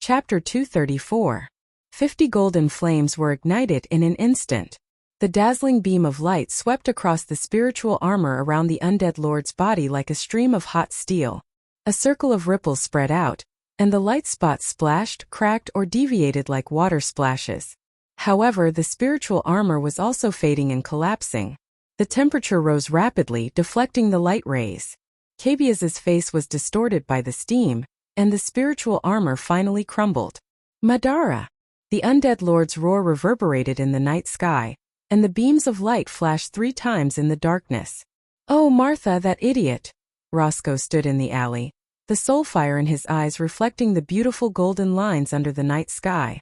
Chapter 234. 50 golden flames were ignited in an instant. The dazzling beam of light swept across the spiritual armor around the undead lord's body like a stream of hot steel. A circle of ripples spread out, and the light spots splashed, cracked, or deviated like water splashes. However, the spiritual armor was also fading and collapsing. The temperature rose rapidly, deflecting the light rays. Cabiaz's face was distorted by the steam, and the spiritual armor finally crumbled. Madara! The undead lord's roar reverberated in the night sky, and the beams of light flashed 3 times in the darkness. "Oh, Martha, that idiot!" Roscoe stood in the alley, the soulfire in his eyes reflecting the beautiful golden lines under the night sky.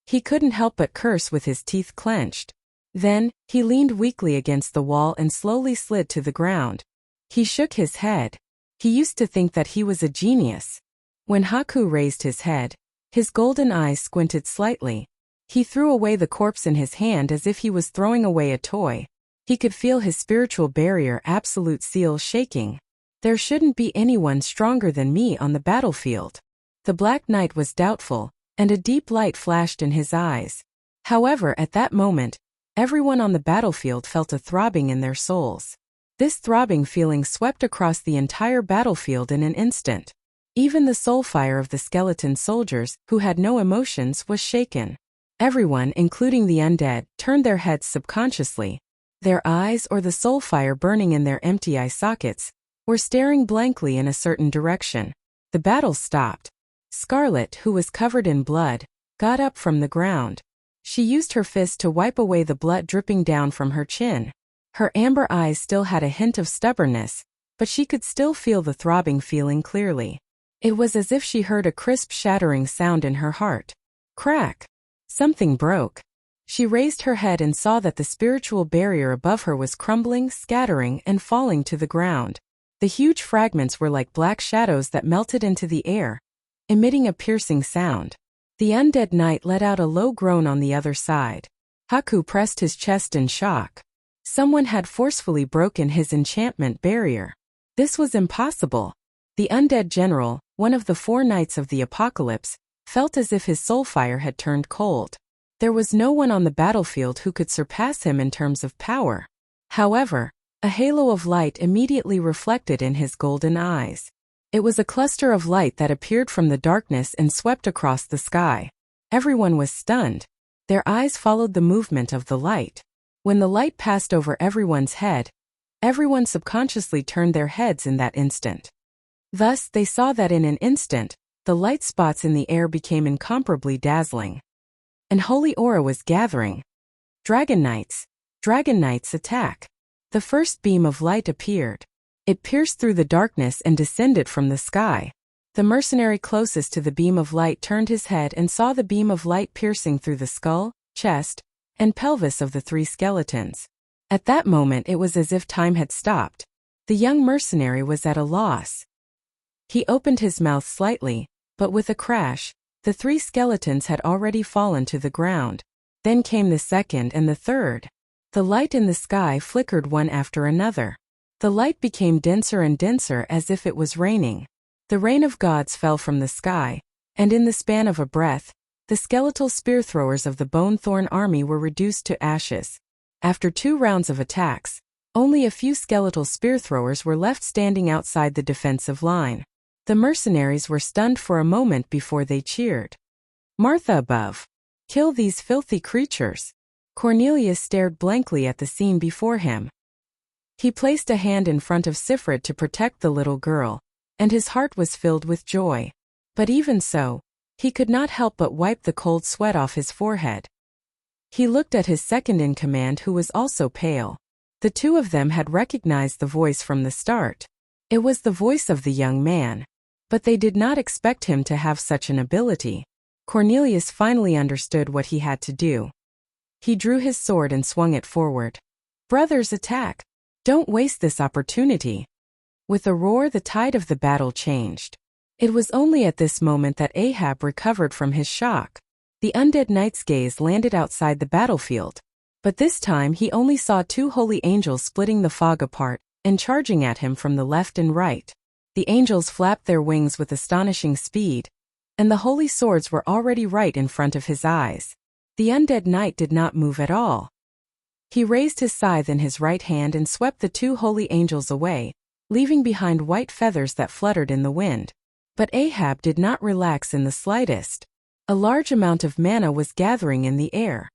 He couldn't help but curse with his teeth clenched. Then, he leaned weakly against the wall and slowly slid to the ground. He shook his head. He used to think that he was a genius. When Haku raised his head, his golden eyes squinted slightly. He threw away the corpse in his hand as if he was throwing away a toy. He could feel his spiritual barrier absolute seal shaking. "There shouldn't be anyone stronger than me on the battlefield." The Black Knight was doubtful, and a deep light flashed in his eyes. However, at that moment, everyone on the battlefield felt a throbbing in their souls. This throbbing feeling swept across the entire battlefield in an instant. Even the soulfire of the skeleton soldiers, who had no emotions, was shaken. Everyone, including the undead, turned their heads subconsciously. Their eyes, or the soulfire burning in their empty eye sockets, were staring blankly in a certain direction. The battle stopped. Scarlet, who was covered in blood, got up from the ground. She used her fist to wipe away the blood dripping down from her chin. Her amber eyes still had a hint of stubbornness, but she could still feel the throbbing feeling clearly. It was as if she heard a crisp shattering sound in her heart. Crack! Something broke. She raised her head and saw that the spiritual barrier above her was crumbling, scattering, and falling to the ground. The huge fragments were like black shadows that melted into the air, emitting a piercing sound. The undead knight let out a low groan on the other side. Haku pressed his chest in shock. Someone had forcefully broken his enchantment barrier. This was impossible. The undead general, one of the 4 knights of the apocalypse, felt as if his soulfire had turned cold. There was no one on the battlefield who could surpass him in terms of power. However, a halo of light immediately reflected in his golden eyes. It was a cluster of light that appeared from the darkness and swept across the sky. Everyone was stunned. Their eyes followed the movement of the light. When the light passed over everyone's head, everyone subconsciously turned their heads in that instant. Thus, they saw that in an instant, the light spots in the air became incomparably dazzling. An holy aura was gathering. Dragon Knights! Dragon Knights attack! The first beam of light appeared. It pierced through the darkness and descended from the sky. The mercenary closest to the beam of light turned his head and saw the beam of light piercing through the skull, chest, and pelvis of the 3 skeletons. At that moment it was as if time had stopped. The young mercenary was at a loss. He opened his mouth slightly, but with a crash, the 3 skeletons had already fallen to the ground. Then came the second and the third. The light in the sky flickered one after another. The light became denser and denser as if it was raining. The rain of gods fell from the sky, and in the span of a breath, the skeletal spear throwers of the Bone-Thorn army were reduced to ashes. After 2 rounds of attacks, only a few skeletal spear throwers were left standing outside the defensive line. The mercenaries were stunned for a moment before they cheered. "Martha above! Kill these filthy creatures!" Cornelius stared blankly at the scene before him. He placed a hand in front of Sifrid to protect the little girl, and his heart was filled with joy. But even so, he could not help but wipe the cold sweat off his forehead. He looked at his second-in-command, who was also pale. The 2 of them had recognized the voice from the start. It was the voice of the young man. But they did not expect him to have such an ability. Cornelius finally understood what he had to do. He drew his sword and swung it forward. "Brothers, attack! Don't waste this opportunity!" With a roar, the tide of the battle changed. It was only at this moment that Ahab recovered from his shock. The undead knight's gaze landed outside the battlefield. But this time he only saw 2 holy angels splitting the fog apart and charging at him from the left and right. The angels flapped their wings with astonishing speed. and the holy swords were already right in front of his eyes. The undead knight did not move at all. He raised his scythe in his right hand and swept the two holy angels away, leaving behind white feathers that fluttered in the wind. But Ahab did not relax in the slightest. A large amount of mana was gathering in the air.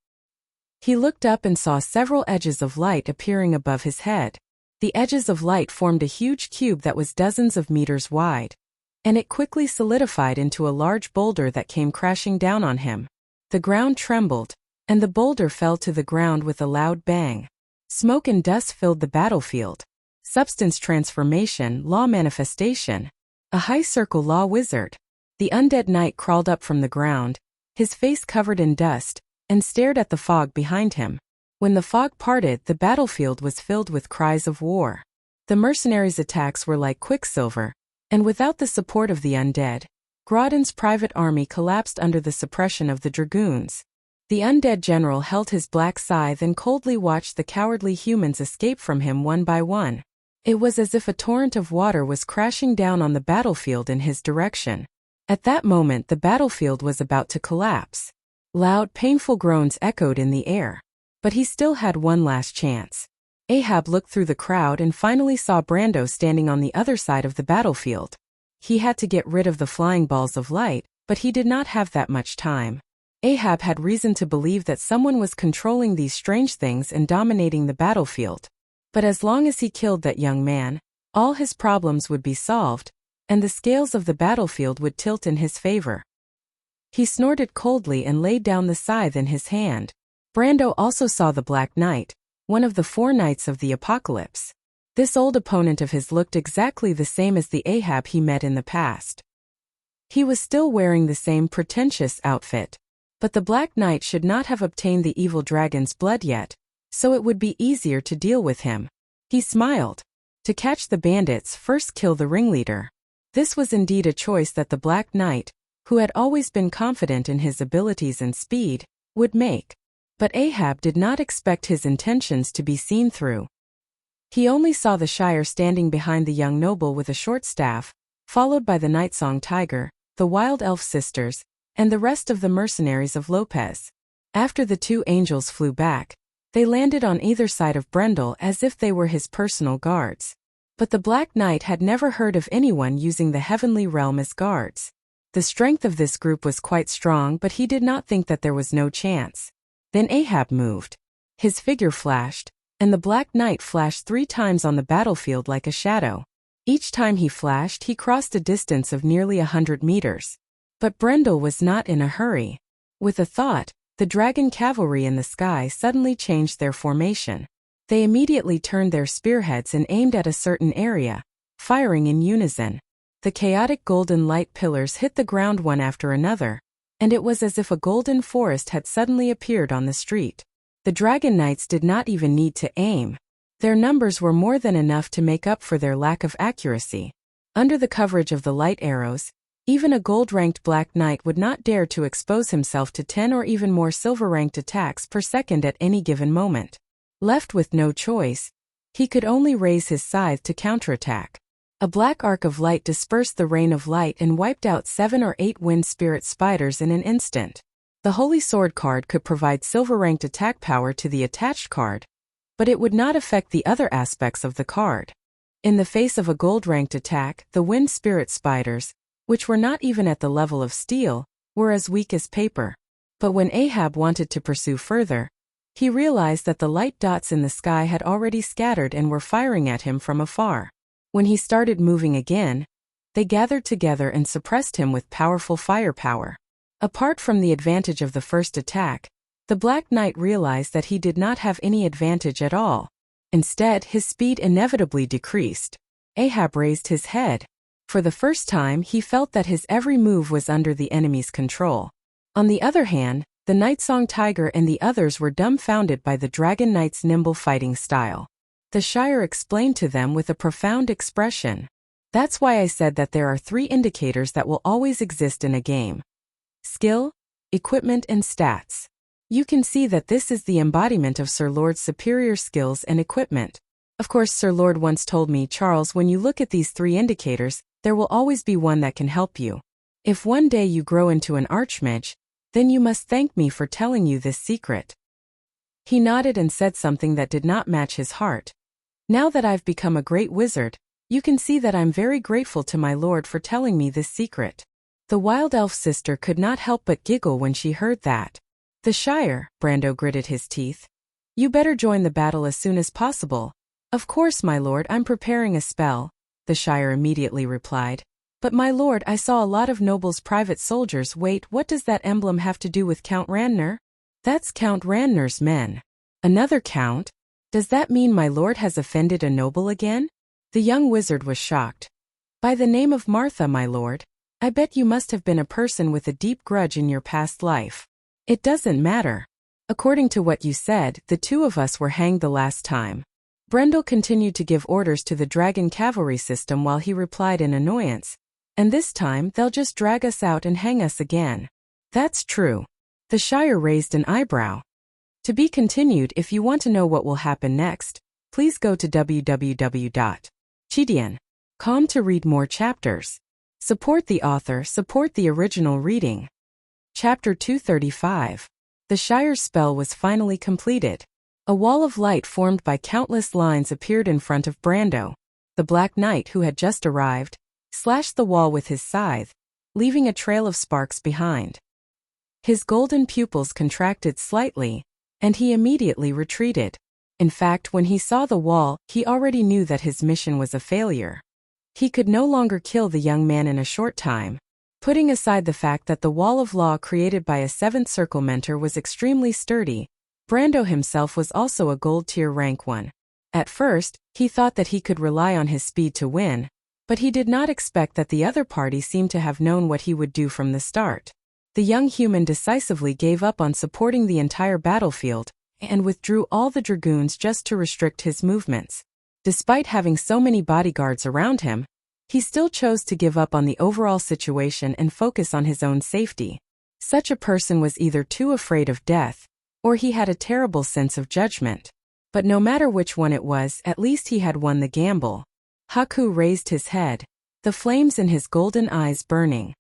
He looked up and saw several edges of light appearing above his head. The edges of light formed a huge cube that was dozens of meters wide, and it quickly solidified into a large boulder that came crashing down on him. The ground trembled, and the boulder fell to the ground with a loud bang. Smoke and dust filled the battlefield. Substance transformation, law manifestation. A high circle law wizard. The undead knight crawled up from the ground, his face covered in dust, and stared at the fog behind him. When the fog parted, the battlefield was filled with cries of war. The mercenaries' attacks were like quicksilver, and without the support of the undead, Grodin's private army collapsed under the suppression of the dragoons. The undead general held his black scythe and coldly watched the cowardly humans escape from him one by one. It was as if a torrent of water was crashing down on the battlefield in his direction. At that moment, the battlefield was about to collapse. Loud, painful groans echoed in the air. But he still had one last chance. Ahab looked through the crowd and finally saw Brando standing on the other side of the battlefield. He had to get rid of the flying balls of light, but he did not have that much time. Ahab had reason to believe that someone was controlling these strange things and dominating the battlefield. But as long as he killed that young man, all his problems would be solved, and the scales of the battlefield would tilt in his favor. He snorted coldly and laid down the scythe in his hand. Brando also saw the Black Knight, one of the four knights of the apocalypse. This old opponent of his looked exactly the same as the Ahab he met in the past. He was still wearing the same pretentious outfit. But the Black Knight should not have obtained the evil dragon's blood yet, so it would be easier to deal with him. He smiled. To catch the bandits, first kill the ringleader. This was indeed a choice that the Black Knight, who had always been confident in his abilities and speed, would make. But Ahab did not expect his intentions to be seen through. He only saw the Shire standing behind the young noble with a short staff, followed by the Nightsong Tiger, the Wild Elf Sisters, and the rest of the mercenaries of Lopez. After the two angels flew back, they landed on either side of Brendel as if they were his personal guards. But the Black Knight had never heard of anyone using the heavenly realm as guards. The strength of this group was quite strong, but he did not think that there was no chance. Then Ahab moved. His figure flashed, and the Black Knight flashed 3 times on the battlefield like a shadow. Each time he flashed, he crossed a distance of nearly 100 meters. But Brendel was not in a hurry. With a thought, the dragon cavalry in the sky suddenly changed their formation. They immediately turned their spearheads and aimed at a certain area, firing in unison. The chaotic golden light pillars hit the ground one after another, and it was as if a golden forest had suddenly appeared on the street. The Dragon Knights did not even need to aim. Their numbers were more than enough to make up for their lack of accuracy. Under the coverage of the light arrows, even a gold-ranked Black Knight would not dare to expose himself to 10 or even more silver-ranked attacks per second at any given moment. Left with no choice, he could only raise his scythe to counterattack. A black arc of light dispersed the rain of light and wiped out 7 or 8 wind spirit spiders in an instant. The Holy Sword card could provide silver-ranked attack power to the attached card, but it would not affect the other aspects of the card. In the face of a gold-ranked attack, the wind spirit spiders, which were not even at the level of steel, were as weak as paper. But when Ahab wanted to pursue further, he realized that the light dots in the sky had already scattered and were firing at him from afar. When he started moving again, they gathered together and suppressed him with powerful firepower. Apart from the advantage of the first attack, the Black Knight realized that he did not have any advantage at all. Instead, his speed inevitably decreased. Ahab raised his head. For the first time, he felt that his every move was under the enemy's control. On the other hand, the Nightsong Tiger and the others were dumbfounded by the Dragon Knight's nimble fighting style. The Shire explained to them with a profound expression. That's why I said that there are 3 indicators that will always exist in a game: skill, equipment, and stats. You can see that this is the embodiment of Sir Lord's superior skills and equipment. Of course, Sir Lord once told me, Charles, when you look at these 3 indicators, there will always be one that can help you. If one day you grow into an archmage, then you must thank me for telling you this secret." He nodded and said something that did not match his heart. "Now that I've become a great wizard, you can see that I'm very grateful to my lord for telling me this secret." The wild elf sister could not help but giggle when she heard that. "The Shire," Brando gritted his teeth. "You better join the battle as soon as possible." "Of course, my lord, I'm preparing a spell," the Shire immediately replied. "But my lord, I saw a lot of nobles' private soldiers. Wait, what does that emblem have to do with Count Randner?" "That's Count Randner's men." "Another count? Does that mean my lord has offended a noble again?" The young wizard was shocked. "By the name of Martha, my lord. I bet you must have been a person with a deep grudge in your past life." "It doesn't matter. According to what you said, the two of us were hanged the last time." Brendel continued to give orders to the dragon cavalry system while he replied in annoyance, "And this time they'll just drag us out and hang us again." "That's true." The Shire raised an eyebrow. To be continued. If you want to know what will happen next, please go to www.chidian.com to read more chapters. Support the author, support the original reading. Chapter 235. The Shire's spell was finally completed. A wall of light formed by countless lines appeared in front of Brando. The Black Knight, who had just arrived, slashed the wall with his scythe, leaving a trail of sparks behind. His golden pupils contracted slightly, and he immediately retreated. In fact, when he saw the wall, he already knew that his mission was a failure. He could no longer kill the young man in a short time. Putting aside the fact that the wall of law created by a seventh circle mentor was extremely sturdy, Brando himself was also a gold tier rank 1. At first, he thought that he could rely on his speed to win, but he did not expect that the other party seemed to have known what he would do from the start. The young human decisively gave up on supporting the entire battlefield, and withdrew all the dragoons just to restrict his movements. Despite having so many bodyguards around him, he still chose to give up on the overall situation and focus on his own safety. Such a person was either too afraid of death, or he had a terrible sense of judgment. But no matter which one it was, at least he had won the gamble. Haku raised his head, the flames in his golden eyes burning.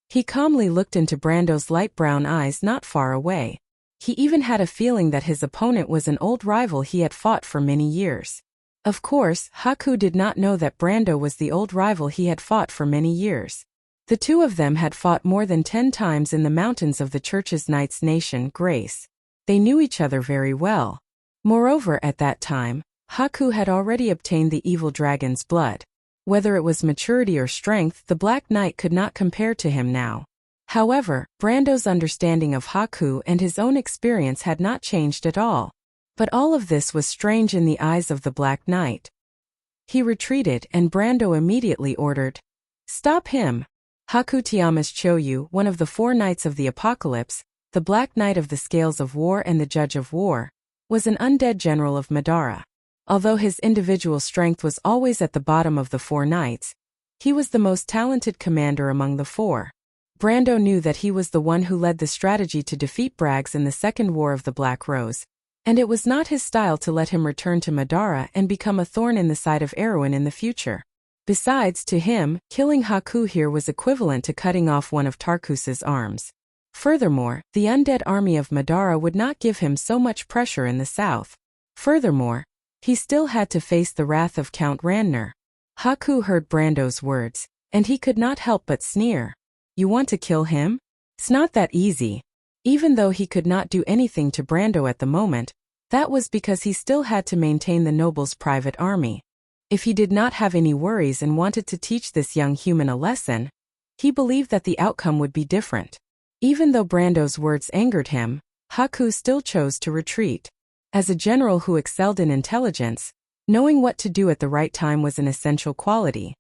He calmly looked into Brando's light brown eyes not far away. He even had a feeling that his opponent was an old rival he had fought for many years. Of course, Haku did not know that Brando was the old rival he had fought for many years. The two of them had fought more than 10 times in the mountains of the Church's Knights nation, Grace. They knew each other very well. Moreover, at that time, Haku had already obtained the evil dragon's blood. Whether it was maturity or strength, the Black Knight could not compare to him now. However, Brando's understanding of Haku and his own experience had not changed at all. But all of this was strange in the eyes of the Black Knight. He retreated, and Brando immediately ordered, "Stop him!" Haku Tiamas Choyu, one of the 4 Knights of the Apocalypse, the Black Knight of the Scales of War and the Judge of War, was an undead general of Madara. Although his individual strength was always at the bottom of the 4 knights, he was the most talented commander among the 4. Brando knew that he was the one who led the strategy to defeat Braggs in the Second War of the Black Rose, and it was not his style to let him return to Madara and become a thorn in the side of Erwin in the future. Besides, to him, killing Haku here was equivalent to cutting off one of Tarkus's arms. Furthermore, the undead army of Madara would not give him so much pressure in the south. Furthermore, he still had to face the wrath of Count Randner. Haku heard Brando's words, and he could not help but sneer. "You want to kill him? It's not that easy." Even though he could not do anything to Brando at the moment, that was because he still had to maintain the noble's private army. If he did not have any worries and wanted to teach this young human a lesson, he believed that the outcome would be different. Even though Brando's words angered him, Haku still chose to retreat. As a general who excelled in intelligence, knowing what to do at the right time was an essential quality.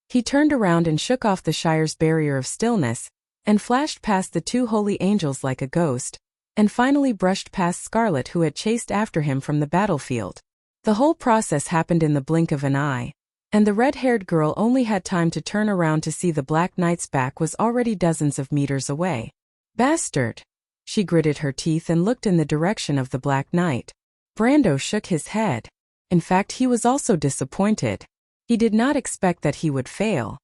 He turned around and shook off the Shire's barrier of stillness, and flashed past the 2 holy angels like a ghost, and finally brushed past Scarlet, who had chased after him from the battlefield. The whole process happened in the blink of an eye, and the red-haired girl only had time to turn around to see the Black Knight's back was already dozens of meters away. "Bastard!" She gritted her teeth and looked in the direction of the Black Knight. Brando shook his head. In fact, he was also disappointed. He did not expect that he would fail.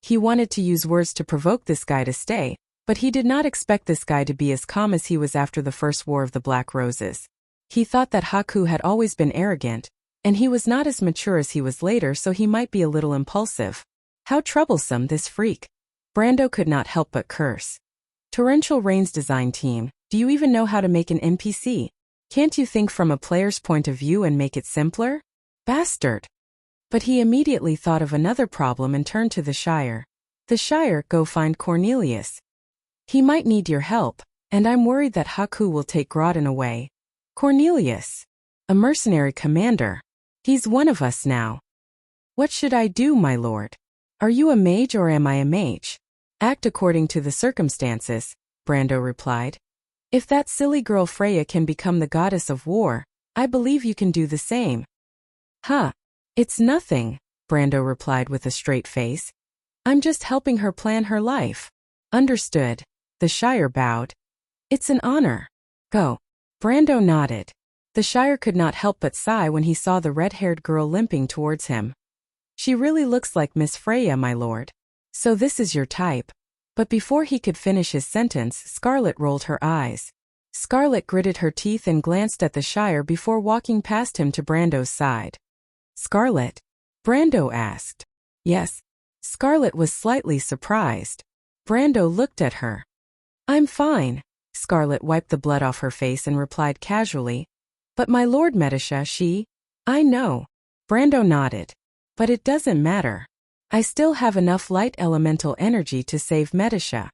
He wanted to use words to provoke this guy to stay, but he did not expect this guy to be as calm as he was after the First War of the Black Roses. He thought that Haku had always been arrogant, and he was not as mature as he was later, so he might be a little impulsive. How troublesome, this freak. Brando could not help but curse. Torrential Rain's design team, do you even know how to make an NPC? Can't you think from a player's point of view and make it simpler? Bastard! But he immediately thought of another problem and turned to the Shire. The Shire, go find Cornelius. He might need your help, and I'm worried that Haku will take Groudon away. Cornelius. A mercenary commander. He's one of us now. What should I do, my lord? Are you a mage or am I a mage? Act according to the circumstances, Brando replied. If that silly girl Freya can become the goddess of war, I believe you can do the same. Huh. It's nothing, Brando replied with a straight face. I'm just helping her plan her life. Understood. The Shire bowed. It's an honor. Go. Brando nodded. The Shire could not help but sigh when he saw the red-haired girl limping towards him. She really looks like Miss Freya, my lord. So this is your type. But before he could finish his sentence, Scarlet rolled her eyes. Scarlet gritted her teeth and glanced at the Shire before walking past him to Brando's side. Scarlet? Brando asked. Yes. Scarlet was slightly surprised. Brando looked at her. I'm fine. Scarlet wiped the blood off her face and replied casually. But my lord Medisha, I know. Brando nodded. But it doesn't matter. I still have enough light elemental energy to save Medisha.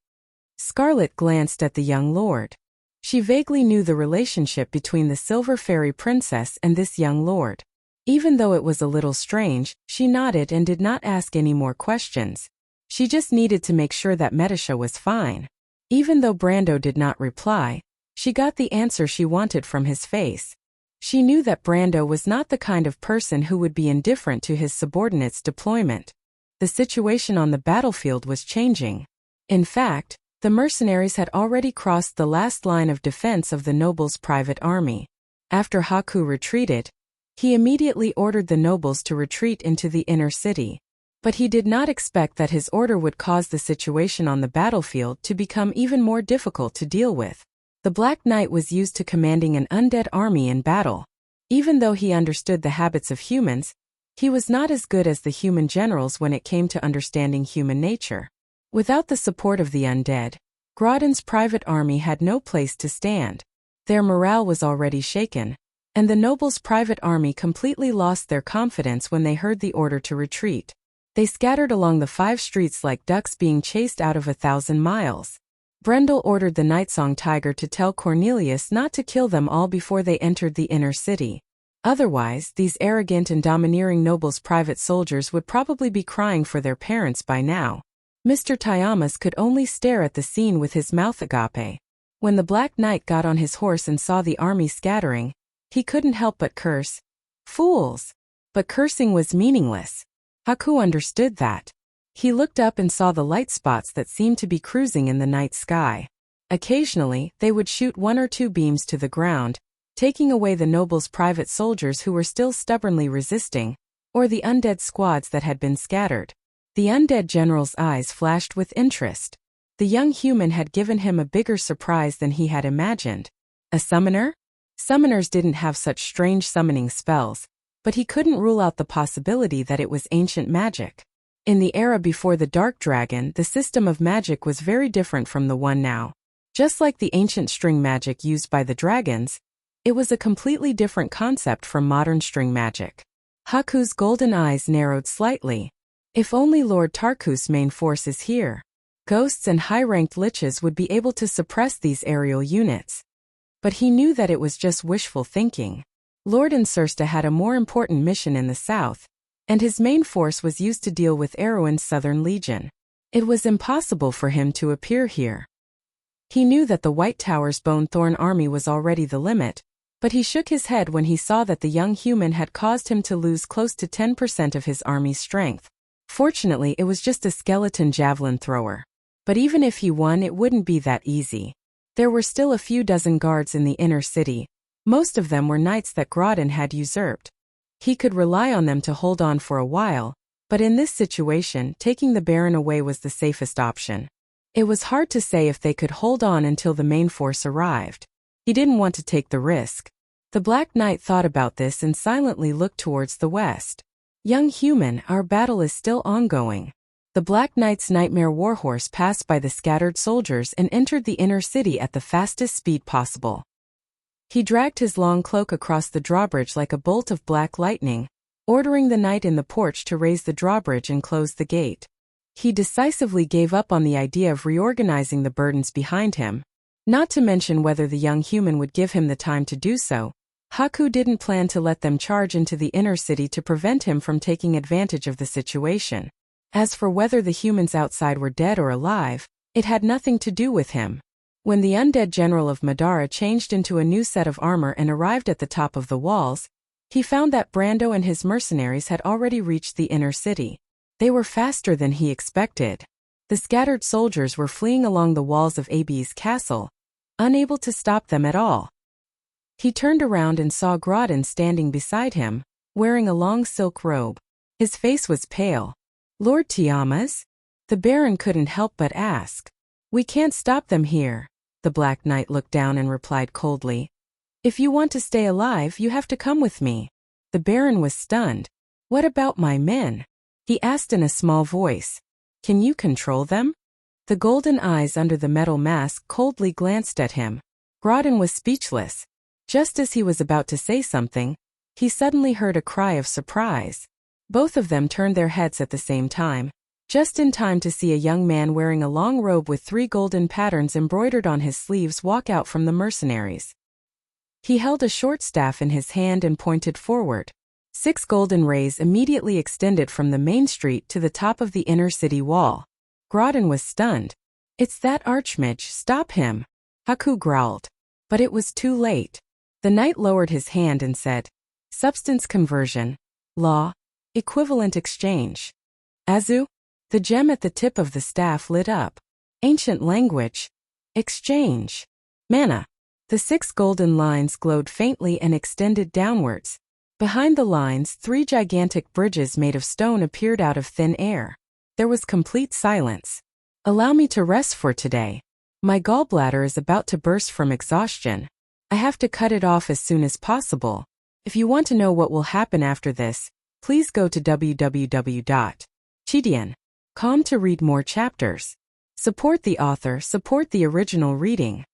Scarlet glanced at the young lord. She vaguely knew the relationship between the Silver Fairy Princess and this young lord. Even though it was a little strange, she nodded and did not ask any more questions. She just needed to make sure that Medisha was fine. Even though Brando did not reply, she got the answer she wanted from his face. She knew that Brando was not the kind of person who would be indifferent to his subordinates' deployment. The situation on the battlefield was changing. In fact, the mercenaries had already crossed the last line of defense of the nobles' private army. After Haku retreated, he immediately ordered the nobles to retreat into the inner city. But he did not expect that his order would cause the situation on the battlefield to become even more difficult to deal with. The Black Knight was used to commanding an undead army in battle. Even though he understood the habits of humans, he was not as good as the human generals when it came to understanding human nature. Without the support of the undead, Groudon's private army had no place to stand. Their morale was already shaken, and the nobles' private army completely lost their confidence when they heard the order to retreat. They scattered along the 5 streets like ducks being chased out of 1,000 miles. Brendel ordered the Nightsong Tiger to tell Cornelius not to kill them all before they entered the inner city. Otherwise, these arrogant and domineering nobles' private soldiers would probably be crying for their parents by now. Mr. Tiamas could only stare at the scene with his mouth agape. When the Black Knight got on his horse and saw the army scattering, he couldn't help but curse. Fools! But cursing was meaningless. Haku understood that. He looked up and saw the light spots that seemed to be cruising in the night sky. Occasionally, they would shoot 1 or 2 beams to the ground, taking away the nobles' private soldiers who were still stubbornly resisting, or the undead squads that had been scattered. The undead general's eyes flashed with interest. The young human had given him a bigger surprise than he had imagined. A summoner? Summoners didn't have such strange summoning spells, but he couldn't rule out the possibility that it was ancient magic. In the era before the Dark Dragon, the system of magic was very different from the one now. Just like the ancient string magic used by the dragons, it was a completely different concept from modern string magic. Haku's golden eyes narrowed slightly. If only Lord Tarkus' main force is here. Ghosts and high-ranked liches would be able to suppress these aerial units. But he knew that it was just wishful thinking. Lord Incersta had a more important mission in the south, and his main force was used to deal with Erwin's Southern Legion. It was impossible for him to appear here. He knew that the White Tower's Bone Thorn army was already the limit, but he shook his head when he saw that the young human had caused him to lose close to 10% of his army's strength. Fortunately, it was just a skeleton javelin thrower. But even if he won, it wouldn't be that easy. There were still a few dozen guards in the inner city. Most of them were knights that Groudon had usurped. He could rely on them to hold on for a while, But in this situation, taking the Baron away was the safest option. It was hard to say if they could hold on until the main force arrived. He didn't want to take the risk. The Black Knight thought about this and silently looked towards the west. Young human, our battle is still ongoing. The Black Knight's nightmare warhorse passed by the scattered soldiers and entered the inner city at the fastest speed possible. He dragged his long cloak across the drawbridge like a bolt of black lightning, ordering the knight in the porch to raise the drawbridge and close the gate. He decisively gave up on the idea of reorganizing the burdens behind him, not to mention whether the young human would give him the time to do so. Haku didn't plan to let them charge into the inner city to prevent him from taking advantage of the situation. As for whether the humans outside were dead or alive, it had nothing to do with him. When the undead general of Madara changed into a new set of armor and arrived at the top of the walls, he found that Brando and his mercenaries had already reached the inner city. They were faster than he expected. The scattered soldiers were fleeing along the walls of AB's castle, unable to stop them at all. He turned around and saw Groudon standing beside him, wearing a long silk robe. His face was pale. "Lord Tiamas?" The Baron couldn't help but ask. "We can't stop them here." The Black Knight looked down and replied coldly. "If you want to stay alive, you have to come with me." The Baron was stunned. "What about my men?" he asked in a small voice. "Can you control them?" The golden eyes under the metal mask coldly glanced at him. Groudon was speechless. Just as he was about to say something, he suddenly heard a cry of surprise. Both of them turned their heads at the same time, just in time to see a young man wearing a long robe with 3 golden patterns embroidered on his sleeves walk out from the mercenaries. He held a short staff in his hand and pointed forward. 6 golden rays immediately extended from the main street to the top of the inner city wall. Groudon was stunned. "It's that archmage, stop him!" Haku growled. But it was too late. The knight lowered his hand and said, "Substance conversion. Law. Equivalent exchange." "Azu?" The gem at the tip of the staff lit up. "Ancient language. Exchange. Mana." The 6 golden lines glowed faintly and extended downwards. Behind the lines, 3 gigantic bridges made of stone appeared out of thin air. There was complete silence. "Allow me to rest for today. My gallbladder is about to burst from exhaustion. I have to cut it off as soon as possible. If you want to know what will happen after this, please go to www.chidian.com to read more chapters. Support the author, support the original reading.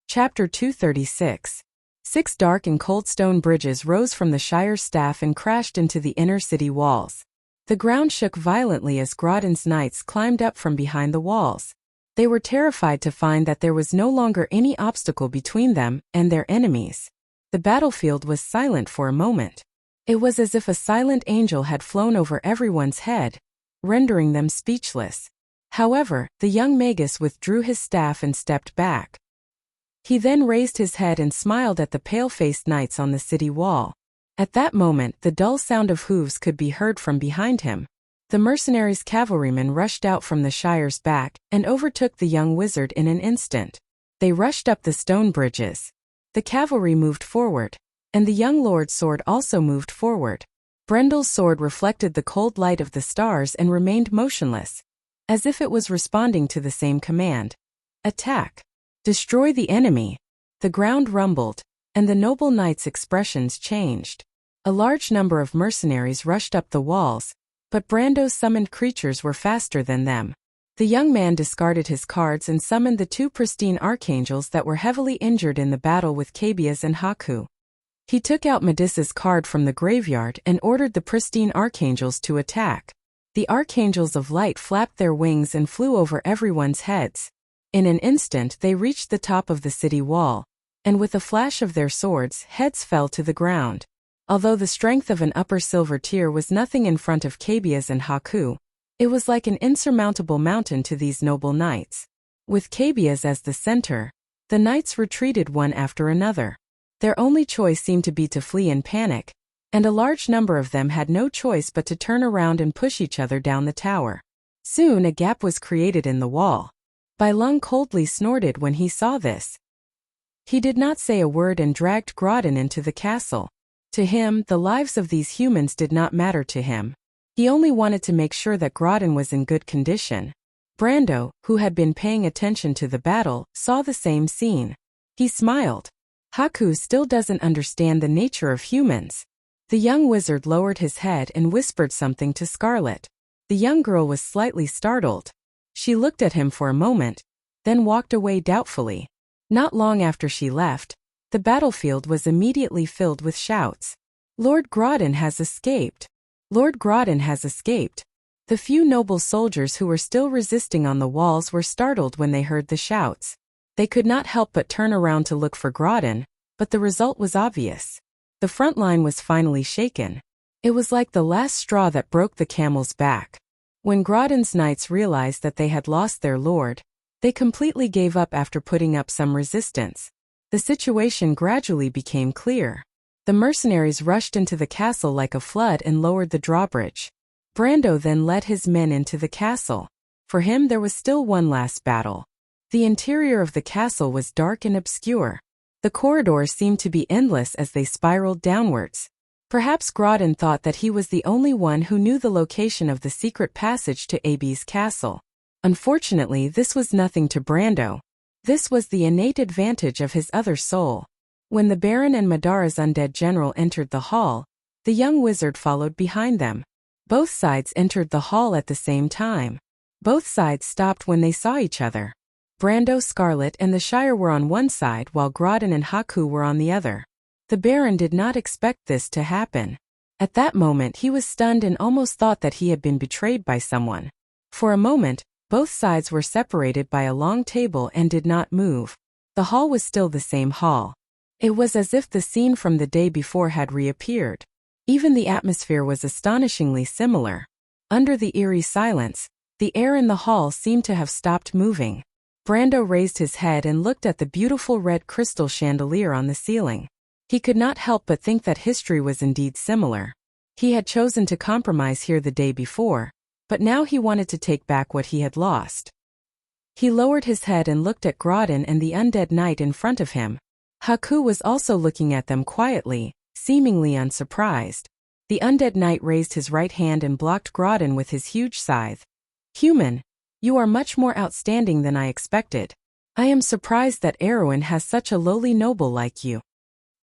Chapter 236. 6 dark and cold stone bridges rose from the Shire's staff and crashed into the inner city walls. The ground shook violently as Groudon's knights climbed up from behind the walls. They were terrified to find that there was no longer any obstacle between them and their enemies. The battlefield was silent for a moment. It was as if a silent angel had flown over everyone's head, rendering them speechless. However, the young magus withdrew his staff and stepped back. He then raised his head and smiled at the pale-faced knights on the city wall. At that moment, the dull sound of hooves could be heard from behind him. The mercenaries' cavalrymen rushed out from the Shire's back and overtook the young wizard in an instant. They rushed up the stone bridges. The cavalry moved forward, and the young lord's sword also moved forward. Brendel's sword reflected the cold light of the stars and remained motionless, as if it was responding to the same command. "Attack! Destroy the enemy!" The ground rumbled, and the noble knight's expressions changed. A large number of mercenaries rushed up the walls, but Brando's summoned creatures were faster than them. The young man discarded his cards and summoned the 2 pristine archangels that were heavily injured in the battle with Cabias and Haku. He took out Medusa's card from the graveyard and ordered the pristine archangels to attack. The archangels of light flapped their wings and flew over everyone's heads. In an instant they reached the top of the city wall, and with a flash of their swords, heads fell to the ground. Although the strength of an upper silver tier was nothing in front of Cabias and Haku, it was like an insurmountable mountain to these noble knights. With Cabias as the center, the knights retreated one after another. Their only choice seemed to be to flee in panic, and a large number of them had no choice but to turn around and push each other down the tower. Soon a gap was created in the wall. Bai Lung coldly snorted when he saw this. He did not say a word and dragged Groudon into the castle. To him, the lives of these humans did not matter to him. He only wanted to make sure that Grodin was in good condition. Brando, who had been paying attention to the battle, saw the same scene. He smiled. Haku still doesn't understand the nature of humans. The young wizard lowered his head and whispered something to Scarlet. The young girl was slightly startled. She looked at him for a moment, then walked away doubtfully. Not long after she left, the battlefield was immediately filled with shouts. Lord Grodin has escaped! Lord Grodin has escaped! The few noble soldiers who were still resisting on the walls were startled when they heard the shouts. They could not help but turn around to look for Grodin, but the result was obvious. The front line was finally shaken. It was like the last straw that broke the camel's back. When Grodin's knights realized that they had lost their lord, they completely gave up after putting up some resistance. The situation gradually became clear. The mercenaries rushed into the castle like a flood and lowered the drawbridge. Brando then led his men into the castle. For him there was still one last battle. The interior of the castle was dark and obscure. The corridors seemed to be endless as they spiraled downwards. Perhaps Grodin thought that he was the only one who knew the location of the secret passage to Abe's castle. Unfortunately, this was nothing to Brando. This was the innate advantage of his other soul. When the Baron and Madara's undead general entered the hall, the young wizard followed behind them. Both sides entered the hall at the same time. Both sides stopped when they saw each other. Brando, Scarlet, and the Shire were on one side while Grodin and Haku were on the other. The Baron did not expect this to happen. At that moment he was stunned and almost thought that he had been betrayed by someone. For a moment, both sides were separated by a long table and did not move. The hall was still the same hall. It was as if the scene from the day before had reappeared. Even the atmosphere was astonishingly similar. Under the eerie silence, the air in the hall seemed to have stopped moving. Brando raised his head and looked at the beautiful red crystal chandelier on the ceiling. He could not help but think that history was indeed similar. He had chosen to compromise here the day before, but now he wanted to take back what he had lost. He lowered his head and looked at Grodin and the undead knight in front of him. Haku was also looking at them quietly, seemingly unsurprised. The undead knight raised his right hand and blocked Grodin with his huge scythe. "Human, you are much more outstanding than I expected. I am surprised that Erwin has such a lowly noble like you."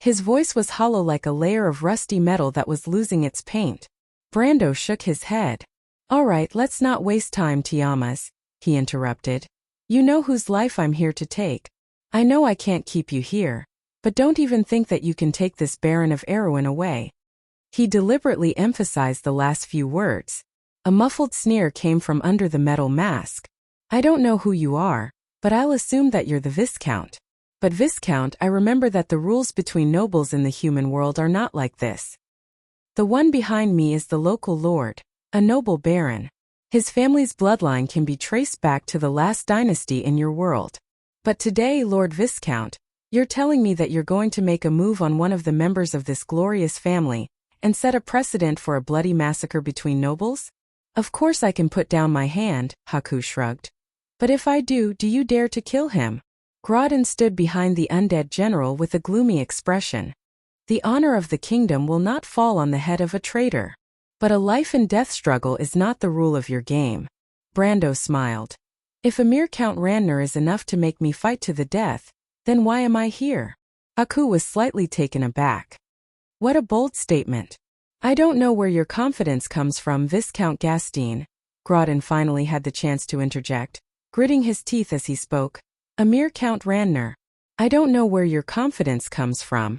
His voice was hollow like a layer of rusty metal that was losing its paint. Brando shook his head. "All right, let's not waste time, Tiamas," he interrupted. "You know whose life I'm here to take. I know I can't keep you here, but don't even think that you can take this Baron of Erwin away." He deliberately emphasized the last few words. A muffled sneer came from under the metal mask. "I don't know who you are, but I'll assume that you're the Viscount. But Viscount, I remember that the rules between nobles in the human world are not like this. The one behind me is the local lord, a noble baron. His family's bloodline can be traced back to the last dynasty in your world. But today, Lord Viscount, you're telling me that you're going to make a move on one of the members of this glorious family and set a precedent for a bloody massacre between nobles? Of course I can put down my hand," Haku shrugged. "But if I do you dare to kill him?" Grodin stood behind the undead general with a gloomy expression. "The honor of the kingdom will not fall on the head of a traitor. But a life-and-death struggle is not the rule of your game." Brando smiled. "If Emir Count Randner is enough to make me fight to the death, then why am I here?" Haku was slightly taken aback. "What a bold statement. I don't know where your confidence comes from, Viscount Gastine." Grodin finally had the chance to interject, gritting his teeth as he spoke. "Emir Count Randner, I don't know where your confidence comes from."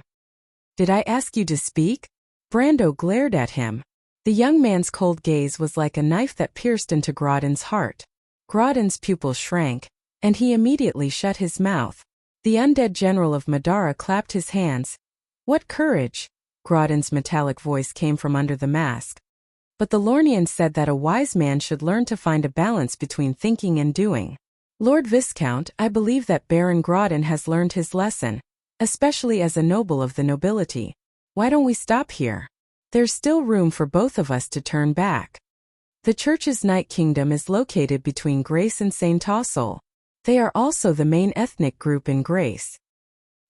"Did I ask you to speak?" Brando glared at him. The young man's cold gaze was like a knife that pierced into Grodin's heart. Grodin's pupil shrank, and he immediately shut his mouth. The undead general of Madara clapped his hands. "What courage!" Grodin's metallic voice came from under the mask. "But the Lornian said that a wise man should learn to find a balance between thinking and doing. Lord Viscount, I believe that Baron Grodin has learned his lesson, especially as a noble of the nobility. Why don't we stop here? There's still room for both of us to turn back." The Church's Night Kingdom is located between Grace and Saint Tossel. They are also the main ethnic group in Grace.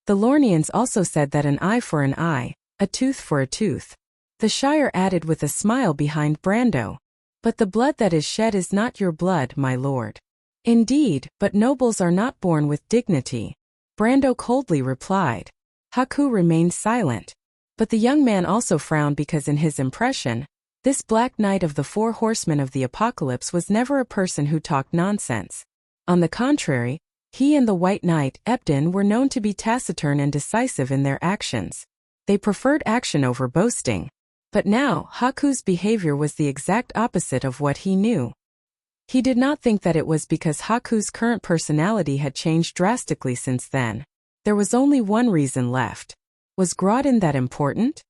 The Lornians also said that an eye for an eye, a tooth for a tooth. The Shire added with a smile behind Brando. But the blood that is shed is not your blood, my lord. Indeed, but nobles are not born with dignity, Brando coldly replied. Haku remained silent. But the young man also frowned because in his impression, this Black Knight of the Four Horsemen of the Apocalypse was never a person who talked nonsense. On the contrary, he and the White Knight, Ebden, were known to be taciturn and decisive in their actions. They preferred action over boasting. But now, Haku's behavior was the exact opposite of what he knew. He did not think that it was because Haku's current personality had changed drastically since then. There was only one reason left. Was Grodin that important?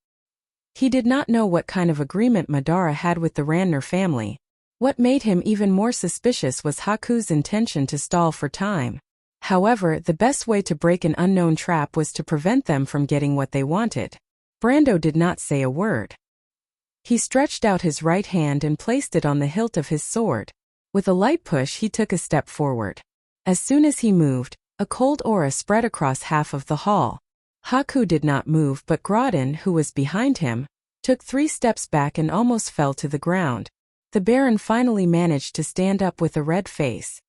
He did not know what kind of agreement Madara had with the Randner family. What made him even more suspicious was Haku's intention to stall for time. However, the best way to break an unknown trap was to prevent them from getting what they wanted. Brando did not say a word. He stretched out his right hand and placed it on the hilt of his sword. With a light push, he took a step forward. As soon as he moved, a cold aura spread across half of the hall. Haku did not move, but Grodin, who was behind him, took 3 steps back and almost fell to the ground. The Baron finally managed to stand up with a red face.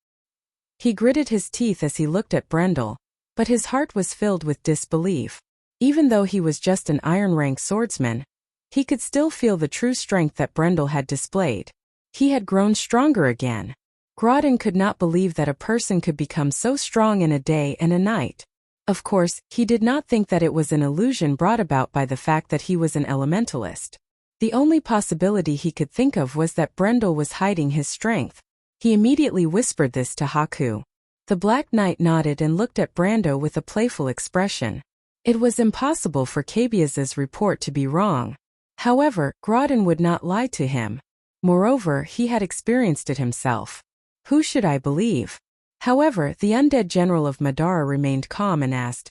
He gritted his teeth as he looked at Brendel, but his heart was filled with disbelief. Even though he was just an iron-rank swordsman, he could still feel the true strength that Brendel had displayed. He had grown stronger again. Grodin could not believe that a person could become so strong in a day and a night. Of course, he did not think that it was an illusion brought about by the fact that he was an elementalist. The only possibility he could think of was that Brendel was hiding his strength. He immediately whispered this to Haku. The Black Knight nodded and looked at Brando with a playful expression. It was impossible for Cabiaz's report to be wrong. However, Grodin would not lie to him. Moreover, he had experienced it himself. Who should I believe? However, the undead general of Madara remained calm and asked,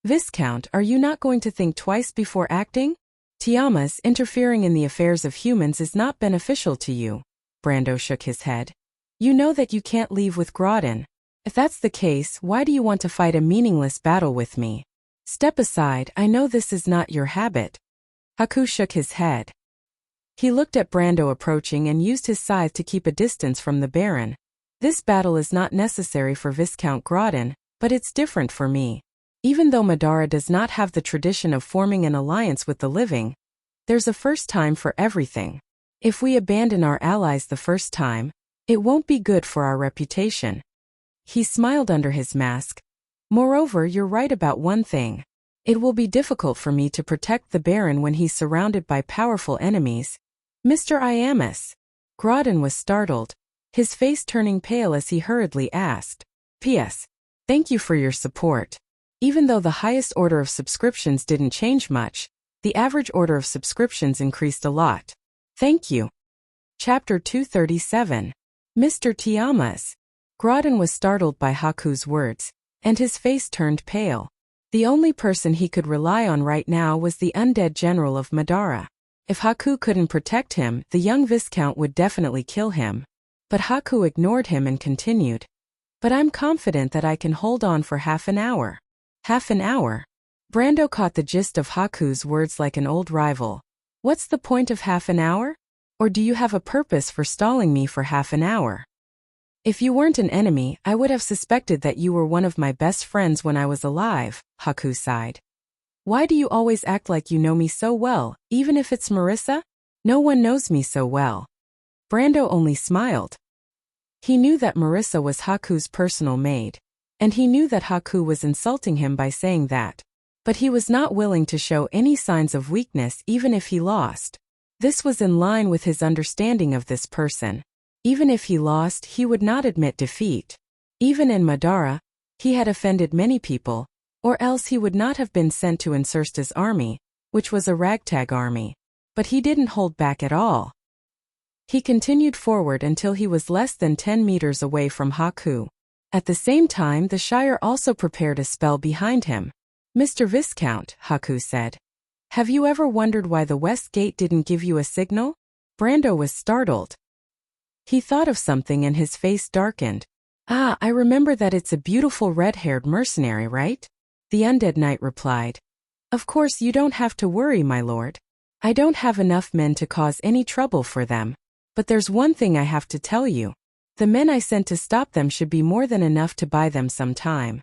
Viscount, are you not going to think twice before acting? Tiamas, interfering in the affairs of humans is not beneficial to you. Brando shook his head. You know that you can't leave with Grodin. If that's the case, why do you want to fight a meaningless battle with me? Step aside, I know this is not your habit. Haku shook his head. He looked at Brando approaching and used his scythe to keep a distance from the Baron. This battle is not necessary for Viscount Grodin, but it's different for me. Even though Madara does not have the tradition of forming an alliance with the living, there's a first time for everything. If we abandon our allies the first time, it won't be good for our reputation. He smiled under his mask. Moreover, you're right about one thing. It will be difficult for me to protect the Baron when he's surrounded by powerful enemies. Mr. Iamus. Grodin was startled, his face turning pale as he hurriedly asked. P.S. Thank you for your support. Even though the highest order of subscriptions didn't change much, the average order of subscriptions increased a lot. Thank you. Chapter 237. Mr. Tiamas. Grodin was startled by Haku's words, and his face turned pale. The only person he could rely on right now was the undead general of Madara. If Haku couldn't protect him, the young Viscount would definitely kill him. But Haku ignored him and continued. But I'm confident that I can hold on for half an hour. Half an hour? Brando caught the gist of Haku's words like an old rival. What's the point of half an hour? Or do you have a purpose for stalling me for half an hour? If you weren't an enemy, I would have suspected that you were one of my best friends when I was alive, Haku sighed. Why do you always act like you know me so well, even if it's Marissa? No one knows me so well. Brando only smiled. He knew that Marissa was Haku's personal maid, and he knew that Haku was insulting him by saying that. But he was not willing to show any signs of weakness even if he lost. This was in line with his understanding of this person. Even if he lost, he would not admit defeat. Even in Madara, he had offended many people, or else he would not have been sent to Insursta's army, which was a ragtag army. But he didn't hold back at all. He continued forward until he was less than 10 meters away from Haku. At the same time, the Shire also prepared a spell behind him. Mr. Viscount, Haku said. Have you ever wondered why the West Gate didn't give you a signal? Brando was startled. He thought of something and his face darkened. Ah, I remember that it's a beautiful red-haired mercenary, right? The undead knight replied. Of course you don't have to worry, my lord. I don't have enough men to cause any trouble for them. But there's one thing I have to tell you. The men I sent to stop them should be more than enough to buy them some time.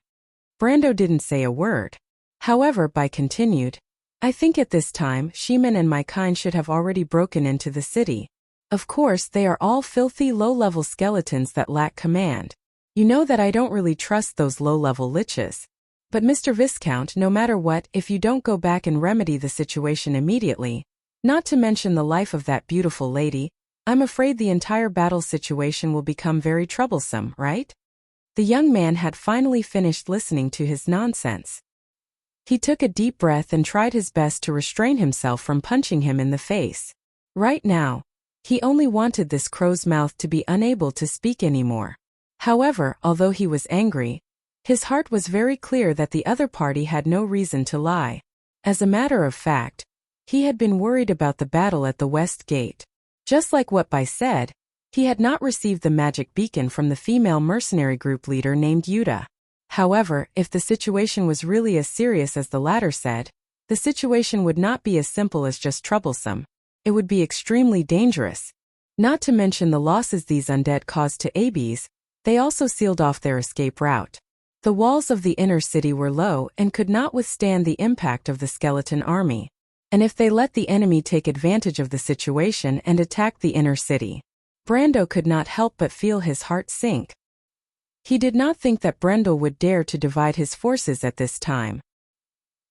Brando didn't say a word. However, Bai continued, I think at this time, Shimen and my kind should have already broken into the city. Of course, they are all filthy low-level skeletons that lack command. You know that I don't really trust those low-level liches. But Mr. Viscount, no matter what, if you don't go back and remedy the situation immediately, not to mention the life of that beautiful lady, I'm afraid the entire battle situation will become very troublesome, right? The young man had finally finished listening to his nonsense. He took a deep breath and tried his best to restrain himself from punching him in the face. Right now, he only wanted this crow's mouth to be unable to speak anymore. However, although he was angry, his heart was very clear that the other party had no reason to lie. As a matter of fact, he had been worried about the battle at the West Gate. Just like what Bai said, he had not received the magic beacon from the female mercenary group leader named Yuta. However, if the situation was really as serious as the latter said, the situation would not be as simple as just troublesome. It would be extremely dangerous. Not to mention the losses these undead caused to ABs, they also sealed off their escape route. The walls of the inner city were low and could not withstand the impact of the skeleton army. And if they let the enemy take advantage of the situation and attack the inner city, Brando could not help but feel his heart sink. He did not think that Brendel would dare to divide his forces at this time.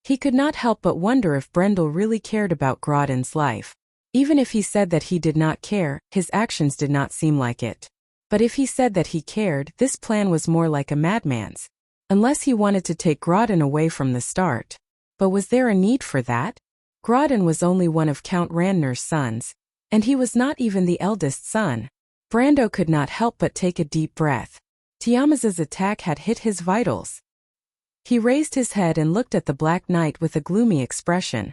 He could not help but wonder if Brendel really cared about Grodin's life. Even if he said that he did not care, his actions did not seem like it. But if he said that he cared, this plan was more like a madman's. Unless he wanted to take Grodin away from the start. But was there a need for that? Grodin was only one of Count Randner's sons, and he was not even the eldest son. Brando could not help but take a deep breath. Tiama's attack had hit his vitals. He raised his head and looked at the Black Knight with a gloomy expression.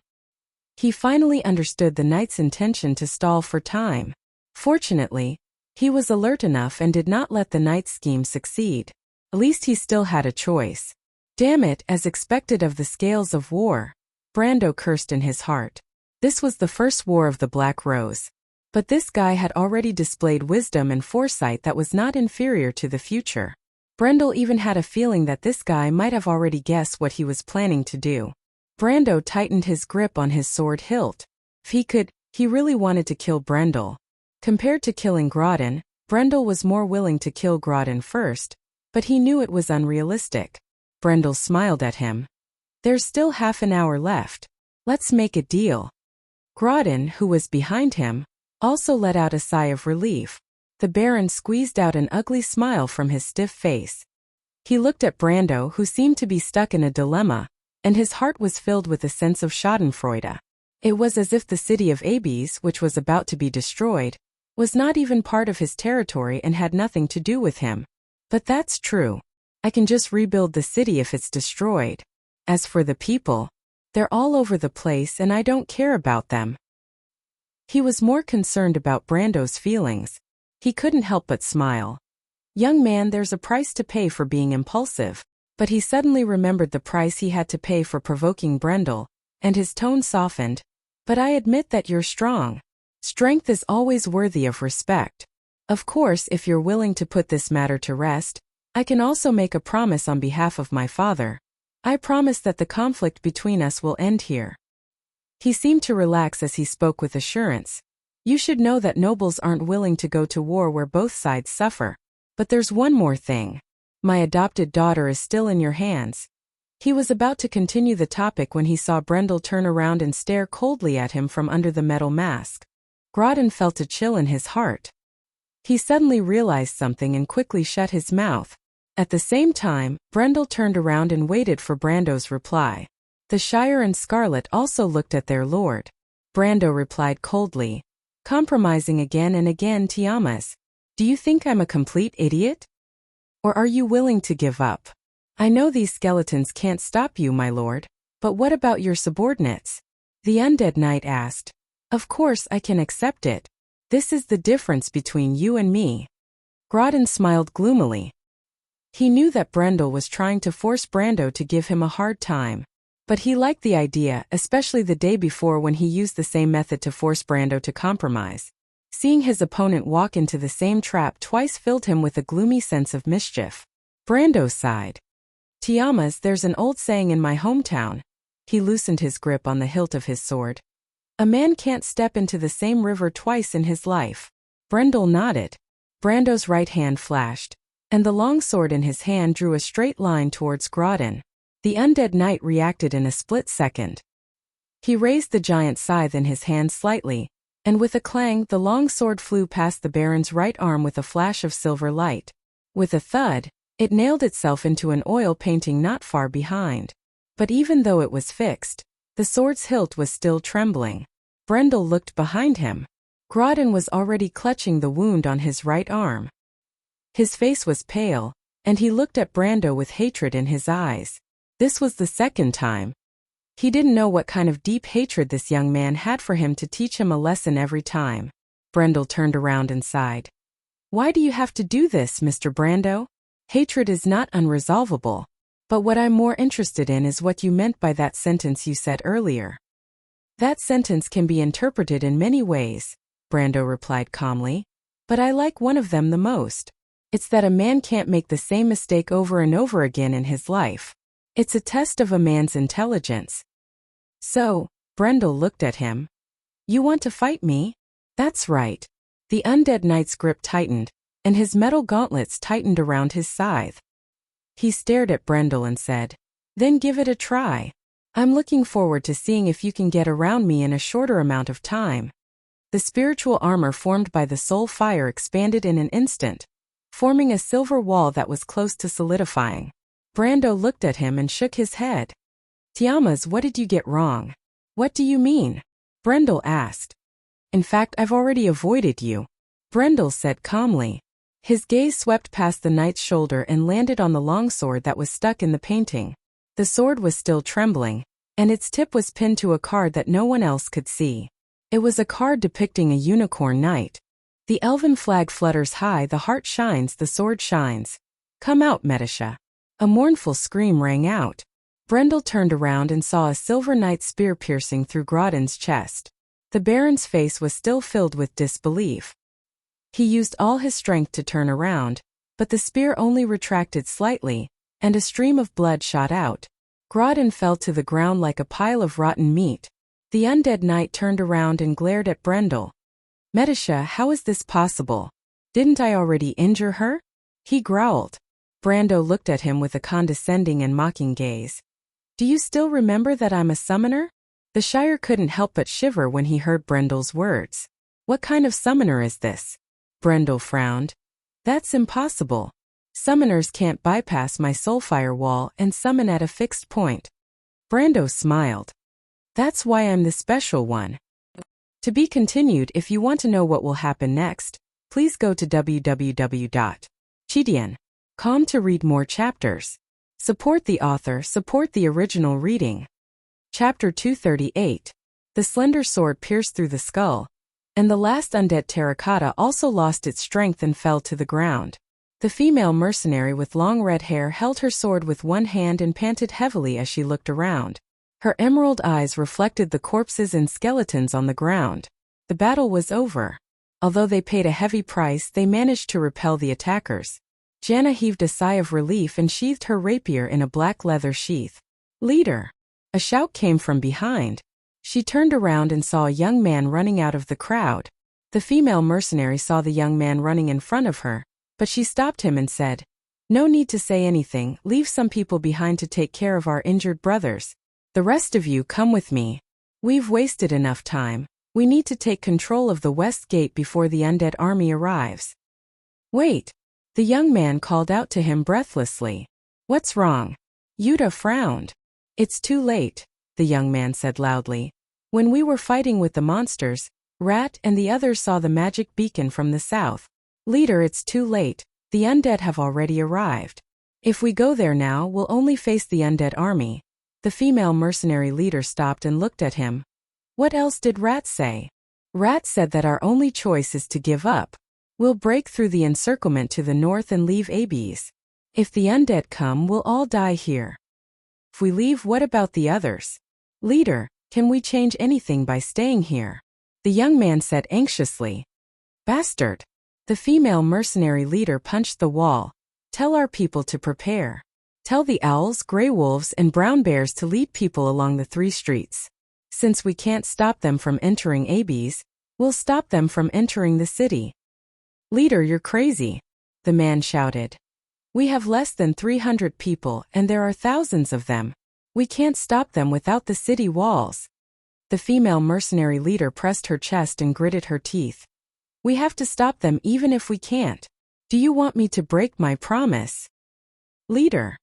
He finally understood the knight's intention to stall for time. Fortunately, he was alert enough and did not let the knight's scheme succeed. At least he still had a choice. Damn it, as expected of the scales of war. Brando cursed in his heart. This was the first war of the Black Rose. But this guy had already displayed wisdom and foresight that was not inferior to the future. Brendel even had a feeling that this guy might have already guessed what he was planning to do. Brando tightened his grip on his sword hilt. If he could, he really wanted to kill Brendel. Compared to killing Grodin, Brendel was more willing to kill Grodin first, but he knew it was unrealistic. Brendel smiled at him. There's still half an hour left. Let's make a deal. Grodin, who was behind him, also let out a sigh of relief. The Baron squeezed out an ugly smile from his stiff face. He looked at Brando, who seemed to be stuck in a dilemma, and his heart was filled with a sense of schadenfreude. It was as if the city of Abes, which was about to be destroyed, was not even part of his territory and had nothing to do with him. But that's true. I can just rebuild the city if it's destroyed. As for the people, they're all over the place and I don't care about them. He was more concerned about Brando's feelings. He couldn't help but smile. Young man, there's a price to pay for being impulsive. But he suddenly remembered the price he had to pay for provoking Brendel, and his tone softened. But I admit that you're strong. Strength is always worthy of respect. Of course, if you're willing to put this matter to rest, I can also make a promise on behalf of my father. I promise that the conflict between us will end here. He seemed to relax as he spoke with assurance. You should know that nobles aren't willing to go to war where both sides suffer. But there's one more thing. My adopted daughter is still in your hands. He was about to continue the topic when he saw Brendel turn around and stare coldly at him from under the metal mask. Grodin felt a chill in his heart. He suddenly realized something and quickly shut his mouth. At the same time, Brendel turned around and waited for Brando's reply. The Shire and Scarlet also looked at their lord. Brando replied coldly, compromising again and again. Tiamas, do you think I'm a complete idiot? Or are you willing to give up? I know these skeletons can't stop you, my lord, but what about your subordinates? The undead knight asked. Of course I can accept it. This is the difference between you and me. Grodin smiled gloomily. He knew that Brendel was trying to force Brando to give him a hard time. But he liked the idea, especially the day before when he used the same method to force Brando to compromise. Seeing his opponent walk into the same trap twice filled him with a gloomy sense of mischief. Brando sighed. "Tiamas, there's an old saying in my hometown." He loosened his grip on the hilt of his sword. "A man can't step into the same river twice in his life." Brendel nodded. Brando's right hand flashed, and the long sword in his hand drew a straight line towards Grodin. The undead knight reacted in a split second. He raised the giant scythe in his hand slightly, and with a clang the long sword flew past the Baron's right arm with a flash of silver light. With a thud, it nailed itself into an oil painting not far behind. But even though it was fixed, the sword's hilt was still trembling. Brendel looked behind him. Grodin was already clutching the wound on his right arm. His face was pale, and he looked at Brando with hatred in his eyes. This was the second time. He didn't know what kind of deep hatred this young man had for him to teach him a lesson every time. Brendel turned around and sighed. "Why do you have to do this, Mr. Brando? Hatred is not unresolvable. But what I'm more interested in is what you meant by that sentence you said earlier." "That sentence can be interpreted in many ways," Brando replied calmly. "But I like one of them the most. It's that a man can't make the same mistake over and over again in his life. It's a test of a man's intelligence." "So," Brendel looked at him. "You want to fight me?" "That's right." The undead knight's grip tightened, and his metal gauntlets tightened around his scythe. He stared at Brendel and said, "Then give it a try. I'm looking forward to seeing if you can get around me in a shorter amount of time." The spiritual armor formed by the soul fire expanded in an instant, forming a silver wall that was close to solidifying. Brando looked at him and shook his head. "Tiamas, what did you get wrong?" "What do you mean?" Brendel asked. "In fact, I've already avoided you," Brendel said calmly. His gaze swept past the knight's shoulder and landed on the longsword that was stuck in the painting. The sword was still trembling, and its tip was pinned to a card that no one else could see. It was a card depicting a unicorn knight. "The elven flag flutters high, the heart shines, the sword shines. Come out, Medisha." A mournful scream rang out. Brendel turned around and saw a silver knight spear piercing through Grodin's chest. The Baron's face was still filled with disbelief. He used all his strength to turn around, but the spear only retracted slightly, and a stream of blood shot out. Grodin fell to the ground like a pile of rotten meat. The undead knight turned around and glared at Brendel. "Medisha, how is this possible? Didn't I already injure her?" he growled. Brando looked at him with a condescending and mocking gaze. "Do you still remember that I'm a summoner?" The Shire couldn't help but shiver when he heard Brendel's words. "What kind of summoner is this?" Brendel frowned. "That's impossible. Summoners can't bypass my soulfire wall and summon at a fixed point." Brando smiled. "That's why I'm the special one." To be continued. If you want to know what will happen next, please go to www.chidian.com to read more chapters. Support the author, support the original reading. Chapter 238. The slender sword pierced through the skull, and the last undead terracotta also lost its strength and fell to the ground. The female mercenary with long red hair held her sword with one hand and panted heavily as she looked around. Her emerald eyes reflected the corpses and skeletons on the ground. The battle was over. Although they paid a heavy price, they managed to repel the attackers. Janna heaved a sigh of relief and sheathed her rapier in a black leather sheath. "Leader!" A shout came from behind. She turned around and saw a young man running out of the crowd. The female mercenary saw the young man running in front of her, but she stopped him and said, "No need to say anything, leave some people behind to take care of our injured brothers. The rest of you come with me. We've wasted enough time. We need to take control of the west gate before the undead army arrives." "Wait!" The young man called out to him breathlessly. "What's wrong?" Yuta frowned. "It's too late," the young man said loudly. "When we were fighting with the monsters, Rat and the others saw the magic beacon from the south. Leader, it's too late. The undead have already arrived. If we go there now, we'll only face the undead army." The female mercenary leader stopped and looked at him. "What else did Rat say?" "Rat said that our only choice is to give up. We'll break through the encirclement to the north and leave Abes. If the undead come, we'll all die here." If we leave, what about the others? Leader, can we change anything by staying here? The young man said anxiously. Bastard! The female mercenary leader punched the wall. Tell our people to prepare. Tell the owls, gray wolves, and brown bears to lead people along the 3 streets. Since we can't stop them from entering Abes, we'll stop them from entering the city. Leader, you're crazy, the man shouted. We have less than 300 people and there are thousands of them. We can't stop them without the city walls. The female mercenary leader pressed her chest and gritted her teeth. We have to stop them even if we can't. Do you want me to break my promise? Leader.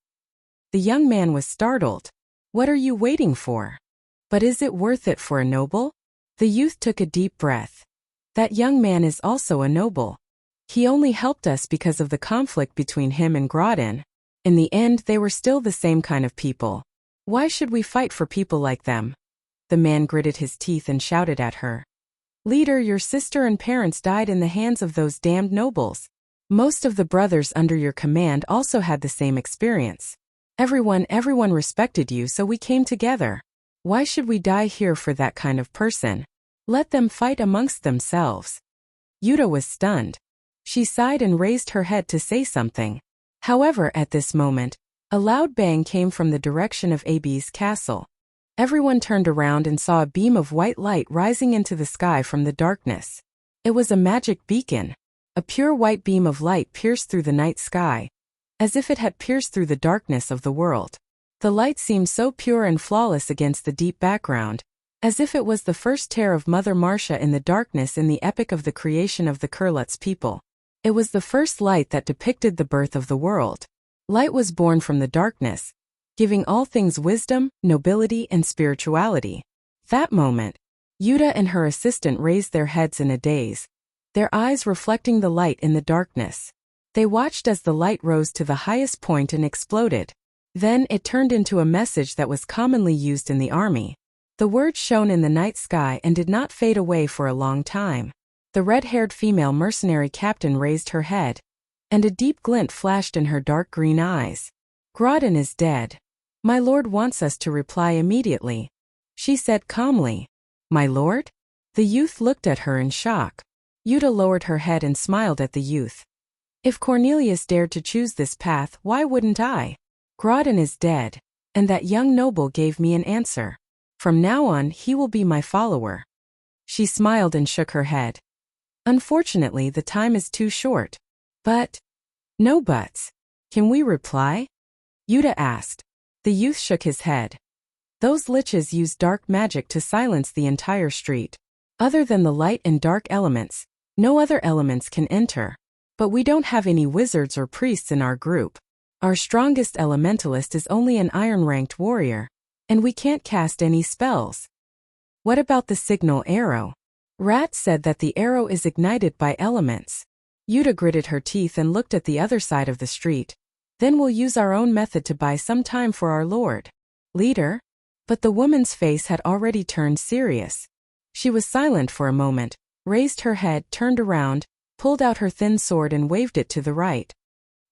The young man was startled. What are you waiting for? But is it worth it for a noble? The youth took a deep breath. That young man is also a noble. He only helped us because of the conflict between him and Grodin. In the end, they were still the same kind of people. Why should we fight for people like them? The man gritted his teeth and shouted at her. Leader, your sister and parents died in the hands of those damned nobles. Most of the brothers under your command also had the same experience. Everyone respected you, so we came together. Why should we die here for that kind of person? Let them fight amongst themselves. Yuta was stunned. She sighed and raised her head to say something. However, at this moment, a loud bang came from the direction of Abe's castle. Everyone turned around and saw a beam of white light rising into the sky from the darkness. It was a magic beacon. A pure white beam of light pierced through the night sky, as if it had pierced through the darkness of the world. The light seemed so pure and flawless against the deep background, as if it was the first tear of Mother Marcia in the darkness in the epic of the creation of the Kurlutz people. It was the first light that depicted the birth of the world. Light was born from the darkness, giving all things wisdom, nobility, and spirituality. That moment, Yuta and her assistant raised their heads in a daze, their eyes reflecting the light in the darkness. They watched as the light rose to the highest point and exploded. Then it turned into a message that was commonly used in the army. The words shone in the night sky and did not fade away for a long time. The red-haired female mercenary captain raised her head, and a deep glint flashed in her dark green eyes. Grodin is dead. My lord wants us to reply immediately, she said calmly. My lord? The youth looked at her in shock. Yuta lowered her head and smiled at the youth. If Cornelius dared to choose this path, why wouldn't I? Grodin is dead, and that young noble gave me an answer. From now on, he will be my follower. She smiled and shook her head. Unfortunately, the time is too short. But... No buts. Can we reply? Yuta asked. The youth shook his head. Those liches use dark magic to silence the entire street. Other than the light and dark elements, no other elements can enter. But we don't have any wizards or priests in our group. Our strongest elementalist is only an iron-ranked warrior, and we can't cast any spells. What about the signal arrow? Rat said that the arrow is ignited by elements. Yuta gritted her teeth and looked at the other side of the street. Then we'll use our own method to buy some time for our lord. Leader? But the woman's face had already turned serious. She was silent for a moment, raised her head, turned around, pulled out her thin sword and waved it to the right.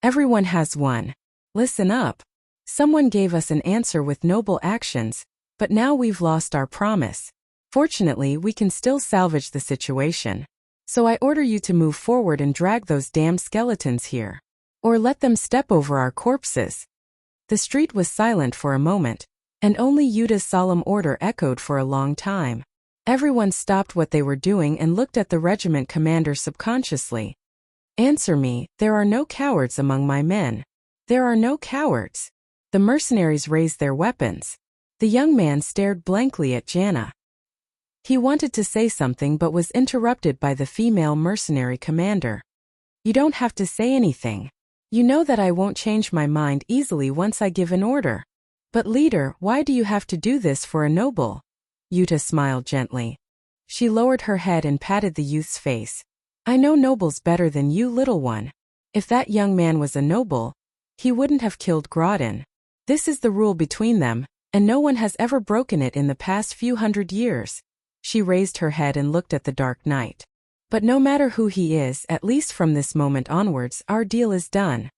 Everyone has one. Listen up. Someone gave us an answer with noble actions, but now we've lost our promise. Fortunately, we can still salvage the situation. So I order you to move forward and drag those damned skeletons here. Or let them step over our corpses. The street was silent for a moment, and only Yuta's solemn order echoed for a long time. Everyone stopped what they were doing and looked at the regiment commander subconsciously. Answer me, there are no cowards among my men. There are no cowards. The mercenaries raised their weapons. The young man stared blankly at Jana. He wanted to say something but was interrupted by the female mercenary commander. You don't have to say anything. You know that I won't change my mind easily once I give an order. But leader, why do you have to do this for a noble? Yuta smiled gently. She lowered her head and patted the youth's face. I know nobles better than you, little one. If that young man was a noble, he wouldn't have killed Grodin. This is the rule between them, and no one has ever broken it in the past few hundred years. She raised her head and looked at the dark night. But no matter who he is, at least from this moment onwards, our deal is done.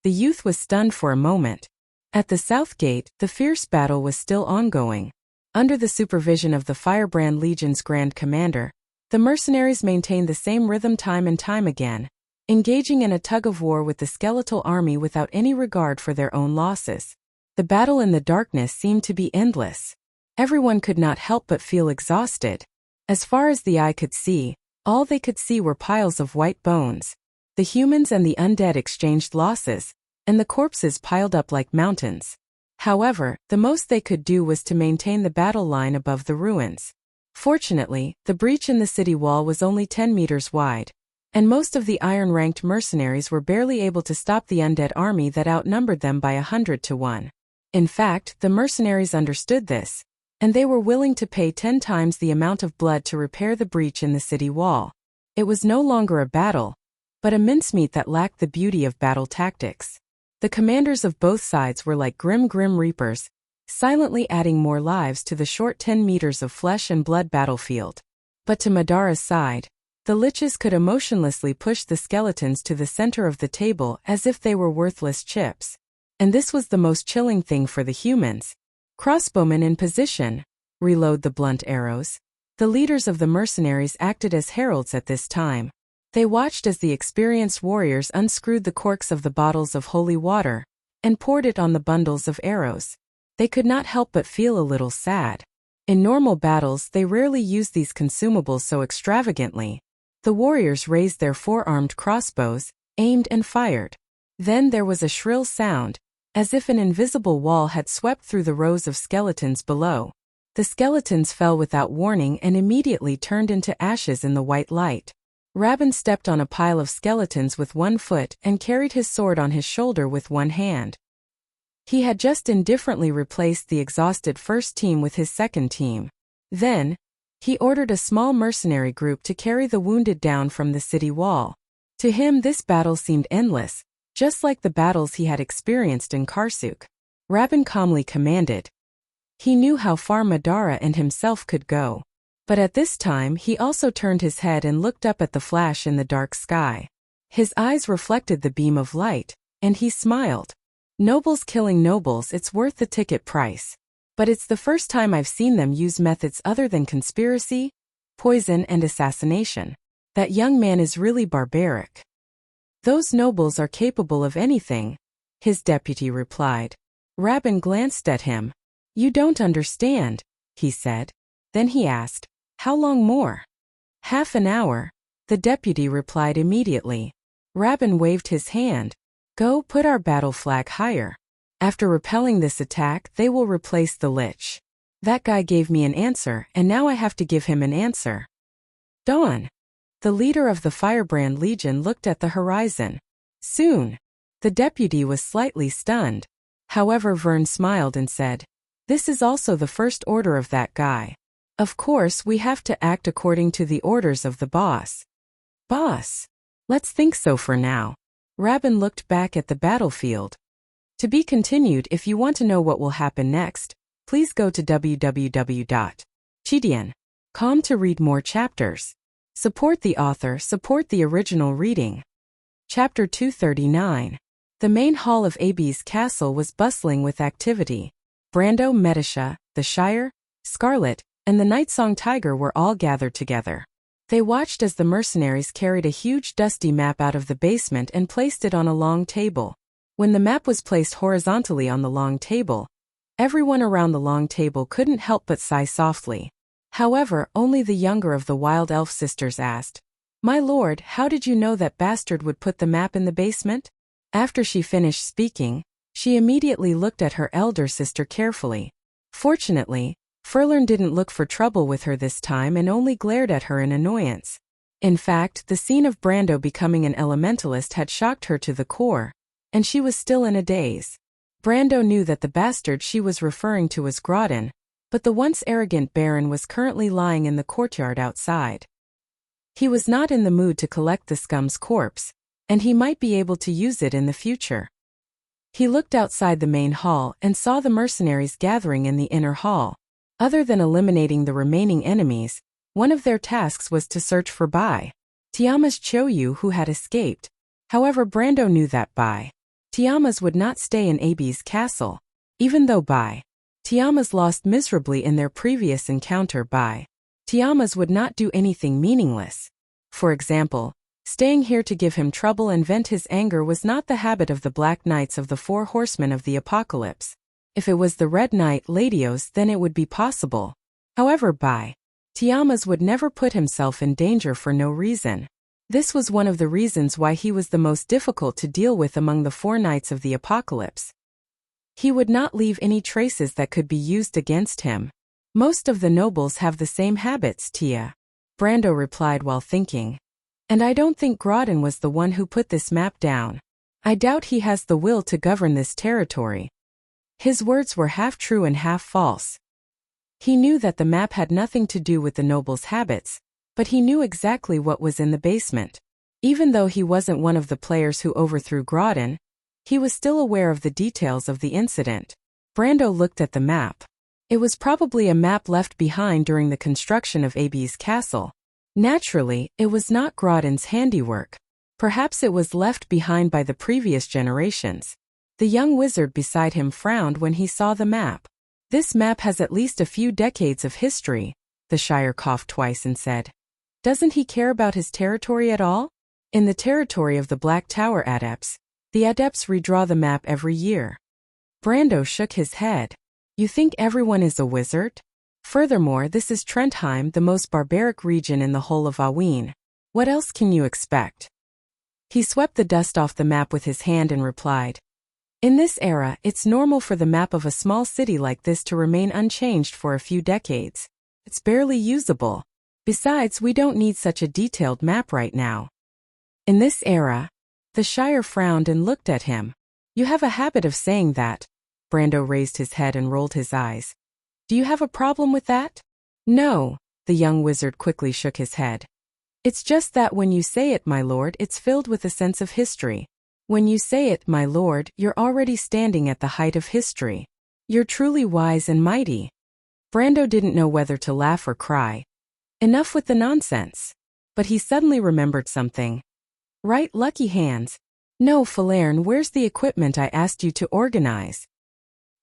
The youth was stunned for a moment. At the south gate, the fierce battle was still ongoing. Under the supervision of the Firebrand Legion's Grand Commander, the mercenaries maintained the same rhythm time and time again, engaging in a tug-of-war with the skeletal army without any regard for their own losses. The battle in the darkness seemed to be endless. Everyone could not help but feel exhausted. As far as the eye could see, all they could see were piles of white bones. The humans and the undead exchanged losses, and the corpses piled up like mountains. However, the most they could do was to maintain the battle line above the ruins. Fortunately, the breach in the city wall was only 10 meters wide, and most of the iron-ranked mercenaries were barely able to stop the undead army that outnumbered them by 100 to 1. In fact, the mercenaries understood this, and they were willing to pay 10 times the amount of blood to repair the breach in the city wall. It was no longer a battle, but a mincemeat that lacked the beauty of battle tactics. The commanders of both sides were like grim reapers, silently adding more lives to the short 10 meters of flesh and blood battlefield. But to Madara's side, the liches could emotionlessly push the skeletons to the center of the table as if they were worthless chips. And this was the most chilling thing for the humans. Crossbowmen in position. Reload the blunt arrows. The leaders of the mercenaries acted as heralds at this time. They watched as the experienced warriors unscrewed the corks of the bottles of holy water and poured it on the bundles of arrows. They could not help but feel a little sad. In normal battles, they rarely used these consumables so extravagantly. The warriors raised their four-armed crossbows, aimed and fired. Then there was a shrill sound, as if an invisible wall had swept through the rows of skeletons below. The skeletons fell without warning and immediately turned into ashes in the white light. Rabin stepped on a pile of skeletons with one foot and carried his sword on his shoulder with one hand. He had just indifferently replaced the exhausted first team with his second team. Then, he ordered a small mercenary group to carry the wounded down from the city wall. To him this battle seemed endless, just like the battles he had experienced in Karsuk. Rabin calmly commanded. He knew how far Madara and himself could go. But at this time he also turned his head and looked up at the flash in the dark sky. His eyes reflected the beam of light, and he smiled. Nobles killing nobles, it's worth the ticket price. But it's the first time I've seen them use methods other than conspiracy, poison and assassination. That young man is really barbaric. Those nobles are capable of anything, his deputy replied. Rabin glanced at him. You don't understand, he said. Then he asked, how long more? Half an hour, the deputy replied immediately. Rabin waved his hand. Go put our battle flag higher. After repelling this attack, they will replace the lich. That guy gave me an answer, and now I have to give him an answer. Dawn. The leader of the Firebrand Legion looked at the horizon. Soon. The deputy was slightly stunned. However, Vern smiled and said, this is also the first order of that guy. Of course, we have to act according to the orders of the boss. Boss? Let's think so for now. Rabin looked back at the battlefield. To be continued. If you want to know what will happen next, please go to www.chidian.com to read more chapters. Support the author, support the original reading. Chapter 239. The main hall of Abi's castle was bustling with activity. Brando, Medisha, the Shire, Scarlet, and the Nightsong Tiger were all gathered together. They watched as the mercenaries carried a huge dusty map out of the basement and placed it on a long table. When the map was placed horizontally on the long table, everyone around the long table couldn't help but sigh softly. However, only the younger of the wild elf sisters asked, My lord, how did you know that bastard would put the map in the basement? After she finished speaking, she immediately looked at her elder sister carefully. Fortunately, Furlern didn't look for trouble with her this time and only glared at her in annoyance. In fact, the scene of Brando becoming an elementalist had shocked her to the core, and she was still in a daze. Brando knew that the bastard she was referring to was Groudon, but the once arrogant Baron was currently lying in the courtyard outside. He was not in the mood to collect the scum's corpse, and he might be able to use it in the future. He looked outside the main hall and saw the mercenaries gathering in the inner hall. Other than eliminating the remaining enemies, one of their tasks was to search for Bai, Tiama's Choyu, who had escaped. However, Brando knew that Bai Tiamas would not stay in Abi's castle. Even though Tiamas lost miserably in their previous encounter, Tiamas would not do anything meaningless. For example, staying here to give him trouble and vent his anger was not the habit of the Black Knights of the Four Horsemen of the Apocalypse. If it was the Red Knight Latios, then it would be possible. However, Tiamas would never put himself in danger for no reason. This was one of the reasons why he was the most difficult to deal with among the four knights of the Apocalypse. He would not leave any traces that could be used against him. Most of the nobles have the same habits, Tia, Brando replied while thinking. And I don't think Grodin was the one who put this map down. I doubt he has the will to govern this territory. His words were half true and half false. He knew that the map had nothing to do with the nobles' habits, but he knew exactly what was in the basement. Even though he wasn't one of the players who overthrew Grodin, he was still aware of the details of the incident. Brando looked at the map. It was probably a map left behind during the construction of Abi's castle. Naturally, it was not Grodin's handiwork. Perhaps it was left behind by the previous generations. The young wizard beside him frowned when he saw the map. This map has at least a few decades of history, the Shire coughed twice and said. Doesn't he care about his territory at all? In the territory of the Black Tower Adepts, the Adepts redraw the map every year. Brando shook his head. You think everyone is a wizard? Furthermore, this is Trentheim, the most barbaric region in the whole of Aween. What else can you expect? He swept the dust off the map with his hand and replied. In this era, it's normal for the map of a small city like this to remain unchanged for a few decades. It's barely usable. Besides, we don't need such a detailed map right now. In this era, the Shire frowned and looked at him. You have a habit of saying that. Brando raised his head and rolled his eyes. Do you have a problem with that? No, the young wizard quickly shook his head. It's just that when you say it, my lord, it's filled with a sense of history. When you say it, my lord, you're already standing at the height of history. You're truly wise and mighty. Brando didn't know whether to laugh or cry. Enough with the nonsense. But he suddenly remembered something. Right, lucky hands. No, Falerne, where's the equipment I asked you to organize?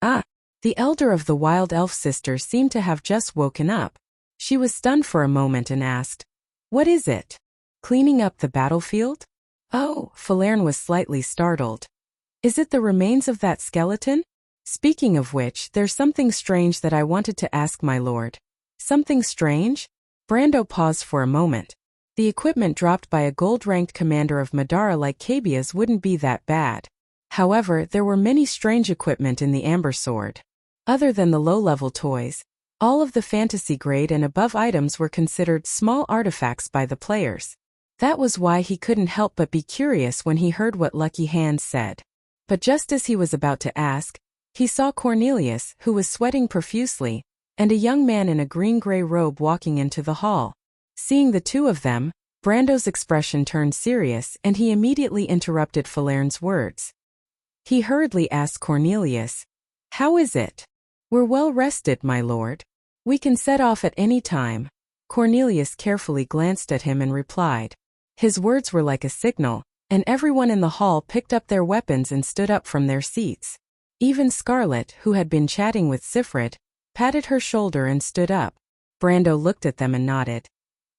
Ah, the elder of the Wild Elf sisters seemed to have just woken up. She was stunned for a moment and asked, What is it? Cleaning up the battlefield? Oh, Falerne was slightly startled. Is it the remains of that skeleton? Speaking of which, there's something strange that I wanted to ask my lord. Something strange? Brando paused for a moment. The equipment dropped by a gold-ranked commander of Madara like Cabia's wouldn't be that bad. However, there were many strange equipment in the Amber Sword. Other than the low-level toys, all of the fantasy-grade and above items were considered small artifacts by the players. That was why he couldn't help but be curious when he heard what Lucky Hands said. But just as he was about to ask, he saw Cornelius, who was sweating profusely, and a young man in a green-gray robe walking into the hall. Seeing the two of them, Brando's expression turned serious and he immediately interrupted Falerne's words. He hurriedly asked Cornelius, How is it? We're well rested, my lord. We can set off at any time. Cornelius carefully glanced at him and replied. His words were like a signal, and everyone in the hall picked up their weapons and stood up from their seats. Even Scarlet, who had been chatting with Sifrid, patted her shoulder and stood up. Brando looked at them and nodded.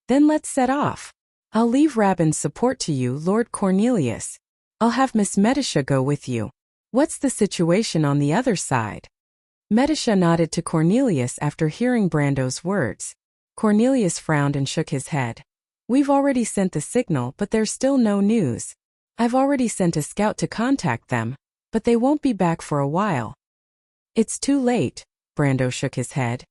Then let's set off. I'll leave Rabin's support to you, Lord Cornelius. I'll have Miss Medisha go with you. What's the situation on the other side? Medisha nodded to Cornelius after hearing Brando's words. Cornelius frowned and shook his head. We've already sent the signal, but there's still no news. I've already sent a scout to contact them, but they won't be back for a while. It's too late, Brando shook his head.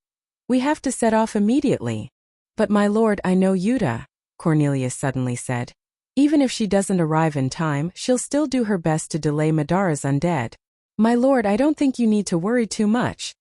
We have to set off immediately. But my lord, I know Yuta, Cornelius suddenly said. Even if she doesn't arrive in time, she'll still do her best to delay Madara's undead. My lord, I don't think you need to worry too much.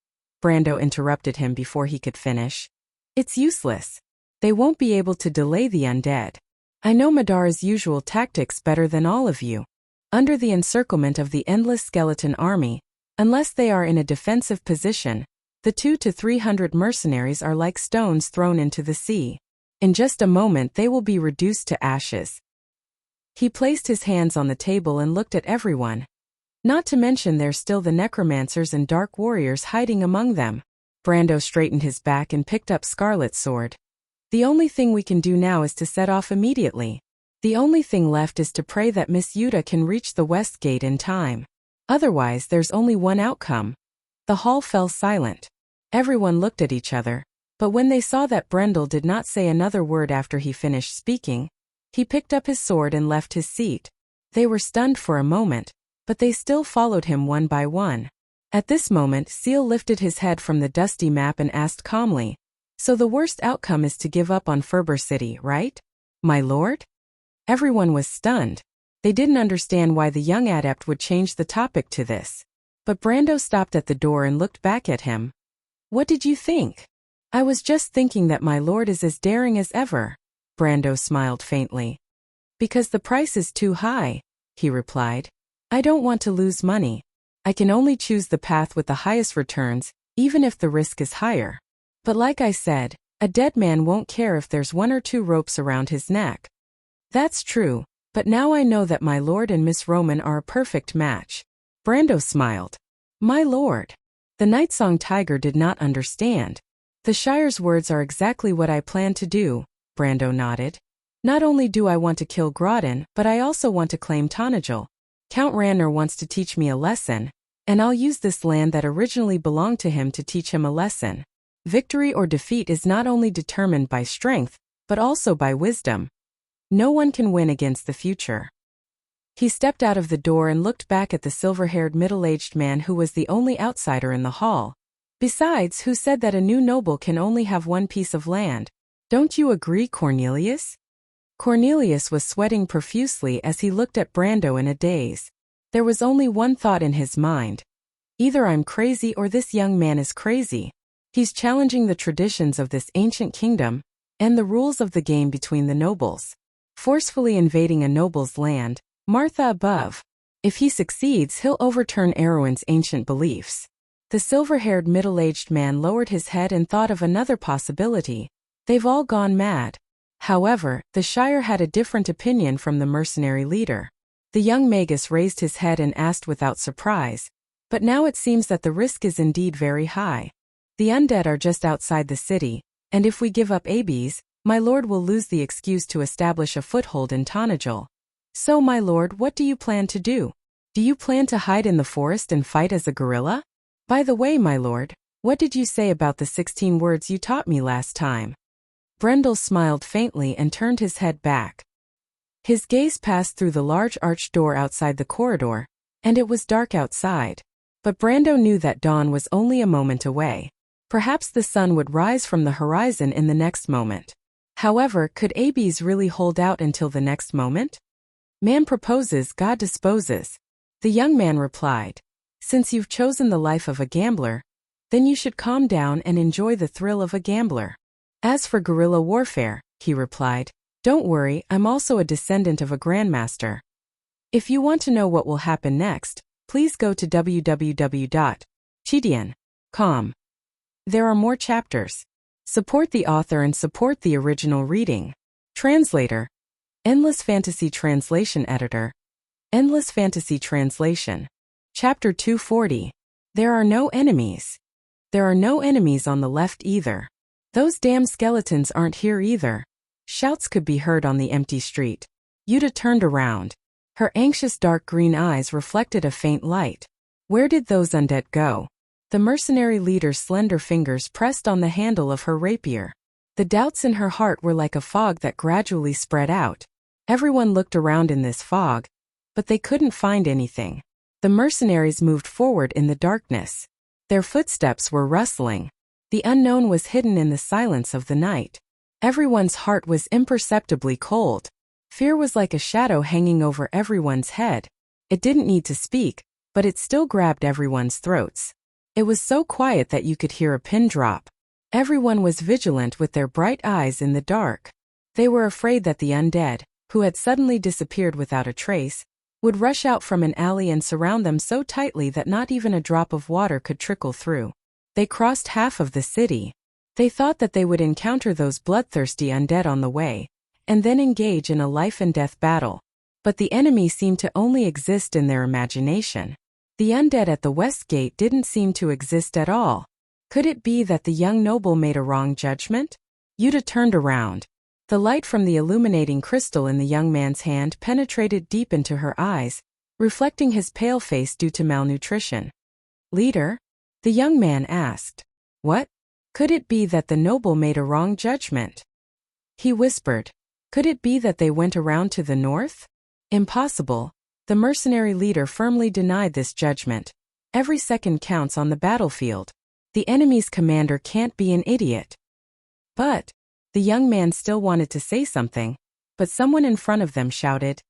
Brando interrupted him before he could finish. It's useless. They won't be able to delay the undead. I know Madara's usual tactics better than all of you. Under the encirclement of the endless skeleton army, unless they are in a defensive position, the 200 to 300 mercenaries are like stones thrown into the sea. In just a moment they will be reduced to ashes. He placed his hands on the table and looked at everyone. Not to mention there's still the necromancers and dark warriors hiding among them. Brando straightened his back and picked up Scarlet's sword. The only thing we can do now is to set off immediately. The only thing left is to pray that Miss Yuta can reach the West Gate in time. Otherwise, there's only one outcome. The hall fell silent. Everyone looked at each other, but when they saw that Brendel did not say another word after he finished speaking, he picked up his sword and left his seat. They were stunned for a moment, but they still followed him one by one. At this moment, Seal lifted his head from the dusty map and asked calmly, "So the worst outcome is to give up on Ferber City, right, my lord?" Everyone was stunned. They didn't understand why the young adept would change the topic to this. But Brando stopped at the door and looked back at him. "What did you think?" "I was just thinking that my lord is as daring as ever." Brando smiled faintly. "Because the price is too high," he replied. "I don't want to lose money. I can only choose the path with the highest returns, even if the risk is higher. But like I said, a dead man won't care if there's 1 or 2 ropes around his neck." "That's true, but now I know that my lord and Miss Roman are a perfect match." Brando smiled. "My lord." The Nightsong Tiger did not understand. "The Shire's words are exactly what I plan to do," Brando nodded. "Not only do I want to kill Groudon, but I also want to claim Tonajel. Count Ranner wants to teach me a lesson, and I'll use this land that originally belonged to him to teach him a lesson. Victory or defeat is not only determined by strength, but also by wisdom. No one can win against the future." He stepped out of the door and looked back at the silver-haired middle-aged man who was the only outsider in the hall. "Besides, who said that a new noble can only have 1 piece of land? Don't you agree, Cornelius?" Cornelius was sweating profusely as he looked at Brando in a daze. There was only one thought in his mind. Either I'm crazy or this young man is crazy. He's challenging the traditions of this ancient kingdom, and the rules of the game between the nobles. Forcefully invading a noble's land, Martha above. If he succeeds, he'll overturn Erwin's ancient beliefs. The silver-haired middle-aged man lowered his head and thought of another possibility. They've all gone mad. However, the Shire had a different opinion from the mercenary leader. The young magus raised his head and asked without surprise, "But now it seems that the risk is indeed very high. The undead are just outside the city, and if we give up Abes, my lord will lose the excuse to establish a foothold in Tonajel. So my lord, what do you plan to do? Do you plan to hide in the forest and fight as a guerrilla? By the way, my lord, what did you say about the 16 words you taught me last time?" Brendel smiled faintly and turned his head back. His gaze passed through the large arched door outside the corridor, and it was dark outside. But Brando knew that dawn was only a moment away. Perhaps the sun would rise from the horizon in the next moment. However, could Abes really hold out until the next moment? "Man proposes, God disposes," the young man replied. "Since you've chosen the life of a gambler, then you should calm down and enjoy the thrill of a gambler. As for guerrilla warfare," he replied, "don't worry, I'm also a descendant of a grandmaster. If you want to know what will happen next, please go to www.chidian.com. There are more chapters. Support the author and support the original reading. Translator. Endless Fantasy Translation Editor. Endless Fantasy Translation. Chapter 240. There are no enemies. There are no enemies on the left either. Those damn skeletons aren't here either. Shouts could be heard on the empty street. Yuta turned around. Her anxious dark green eyes reflected a faint light. Where did those undead go? The mercenary leader's slender fingers pressed on the handle of her rapier. The doubts in her heart were like a fog that gradually spread out. Everyone looked around in this fog, but they couldn't find anything. The mercenaries moved forward in the darkness. Their footsteps were rustling. The unknown was hidden in the silence of the night. Everyone's heart was imperceptibly cold. Fear was like a shadow hanging over everyone's head. It didn't need to speak, but it still grabbed everyone's throats. It was so quiet that you could hear a pin drop. Everyone was vigilant with their bright eyes in the dark. They were afraid that the undead, who had suddenly disappeared without a trace, would rush out from an alley and surround them so tightly that not even a drop of water could trickle through. They crossed half of the city. They thought that they would encounter those bloodthirsty undead on the way, and then engage in a life-and-death battle. But the enemy seemed to only exist in their imagination. The undead at the west gate didn't seem to exist at all. Could it be that the young noble made a wrong judgment? Yuta turned around. The light from the illuminating crystal in the young man's hand penetrated deep into her eyes, reflecting his pale face due to malnutrition. "Leader?" the young man asked. "What? Could it be that the noble made a wrong judgment?" He whispered. "Could it be that they went around to the north?" "Impossible." The mercenary leader firmly denied this judgment. "Every second counts on the battlefield. The enemy's commander can't be an idiot." "But..." the young man still wanted to say something, but someone in front of them shouted,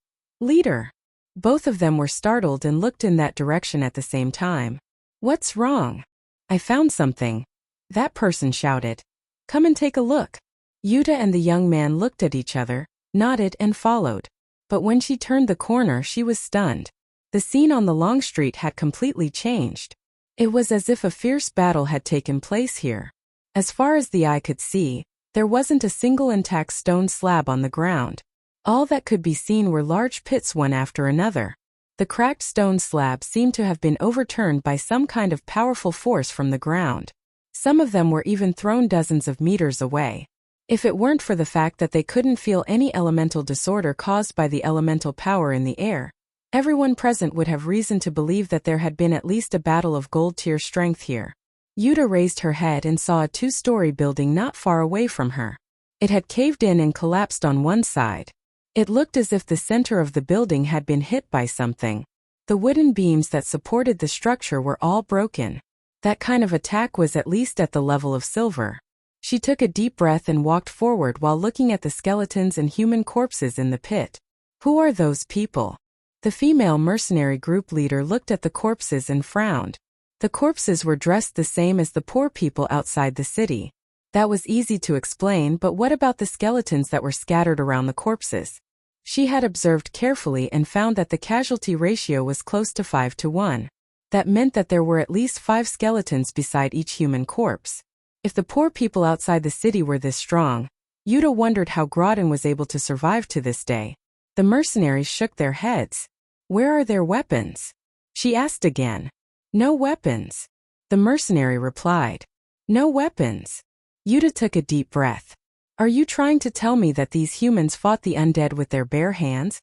"Leader!" Both of them were startled and looked in that direction at the same time. "What's wrong?" "I found something," that person shouted. "Come and take a look." Yuta and the young man looked at each other, nodded and followed. But when she turned the corner, she was stunned. The scene on the long street had completely changed. It was as if a fierce battle had taken place here. As far as the eye could see, there wasn't a single intact stone slab on the ground. All that could be seen were large pits one after another. The cracked stone slabs seemed to have been overturned by some kind of powerful force from the ground. Some of them were even thrown dozens of meters away. If it weren't for the fact that they couldn't feel any elemental disorder caused by the elemental power in the air, everyone present would have reason to believe that there had been at least a battle of gold-tier strength here. Yuta raised her head and saw a two-story building not far away from her. It had caved in and collapsed on one side. It looked as if the center of the building had been hit by something. The wooden beams that supported the structure were all broken. That kind of attack was at least at the level of silver. She took a deep breath and walked forward while looking at the skeletons and human corpses in the pit. "Who are those people?" The female mercenary group leader looked at the corpses and frowned. The corpses were dressed the same as the poor people outside the city. That was easy to explain, but what about the skeletons that were scattered around the corpses? She had observed carefully and found that the casualty ratio was close to 5-1. That meant that there were at least 5 skeletons beside each human corpse. If the poor people outside the city were this strong, Yuta wondered how Groton was able to survive to this day. The mercenaries shook their heads. "Where are their weapons?" she asked again. "No weapons," the mercenary replied. "No weapons." Yuta took a deep breath. "Are you trying to tell me that these humans fought the undead with their bare hands?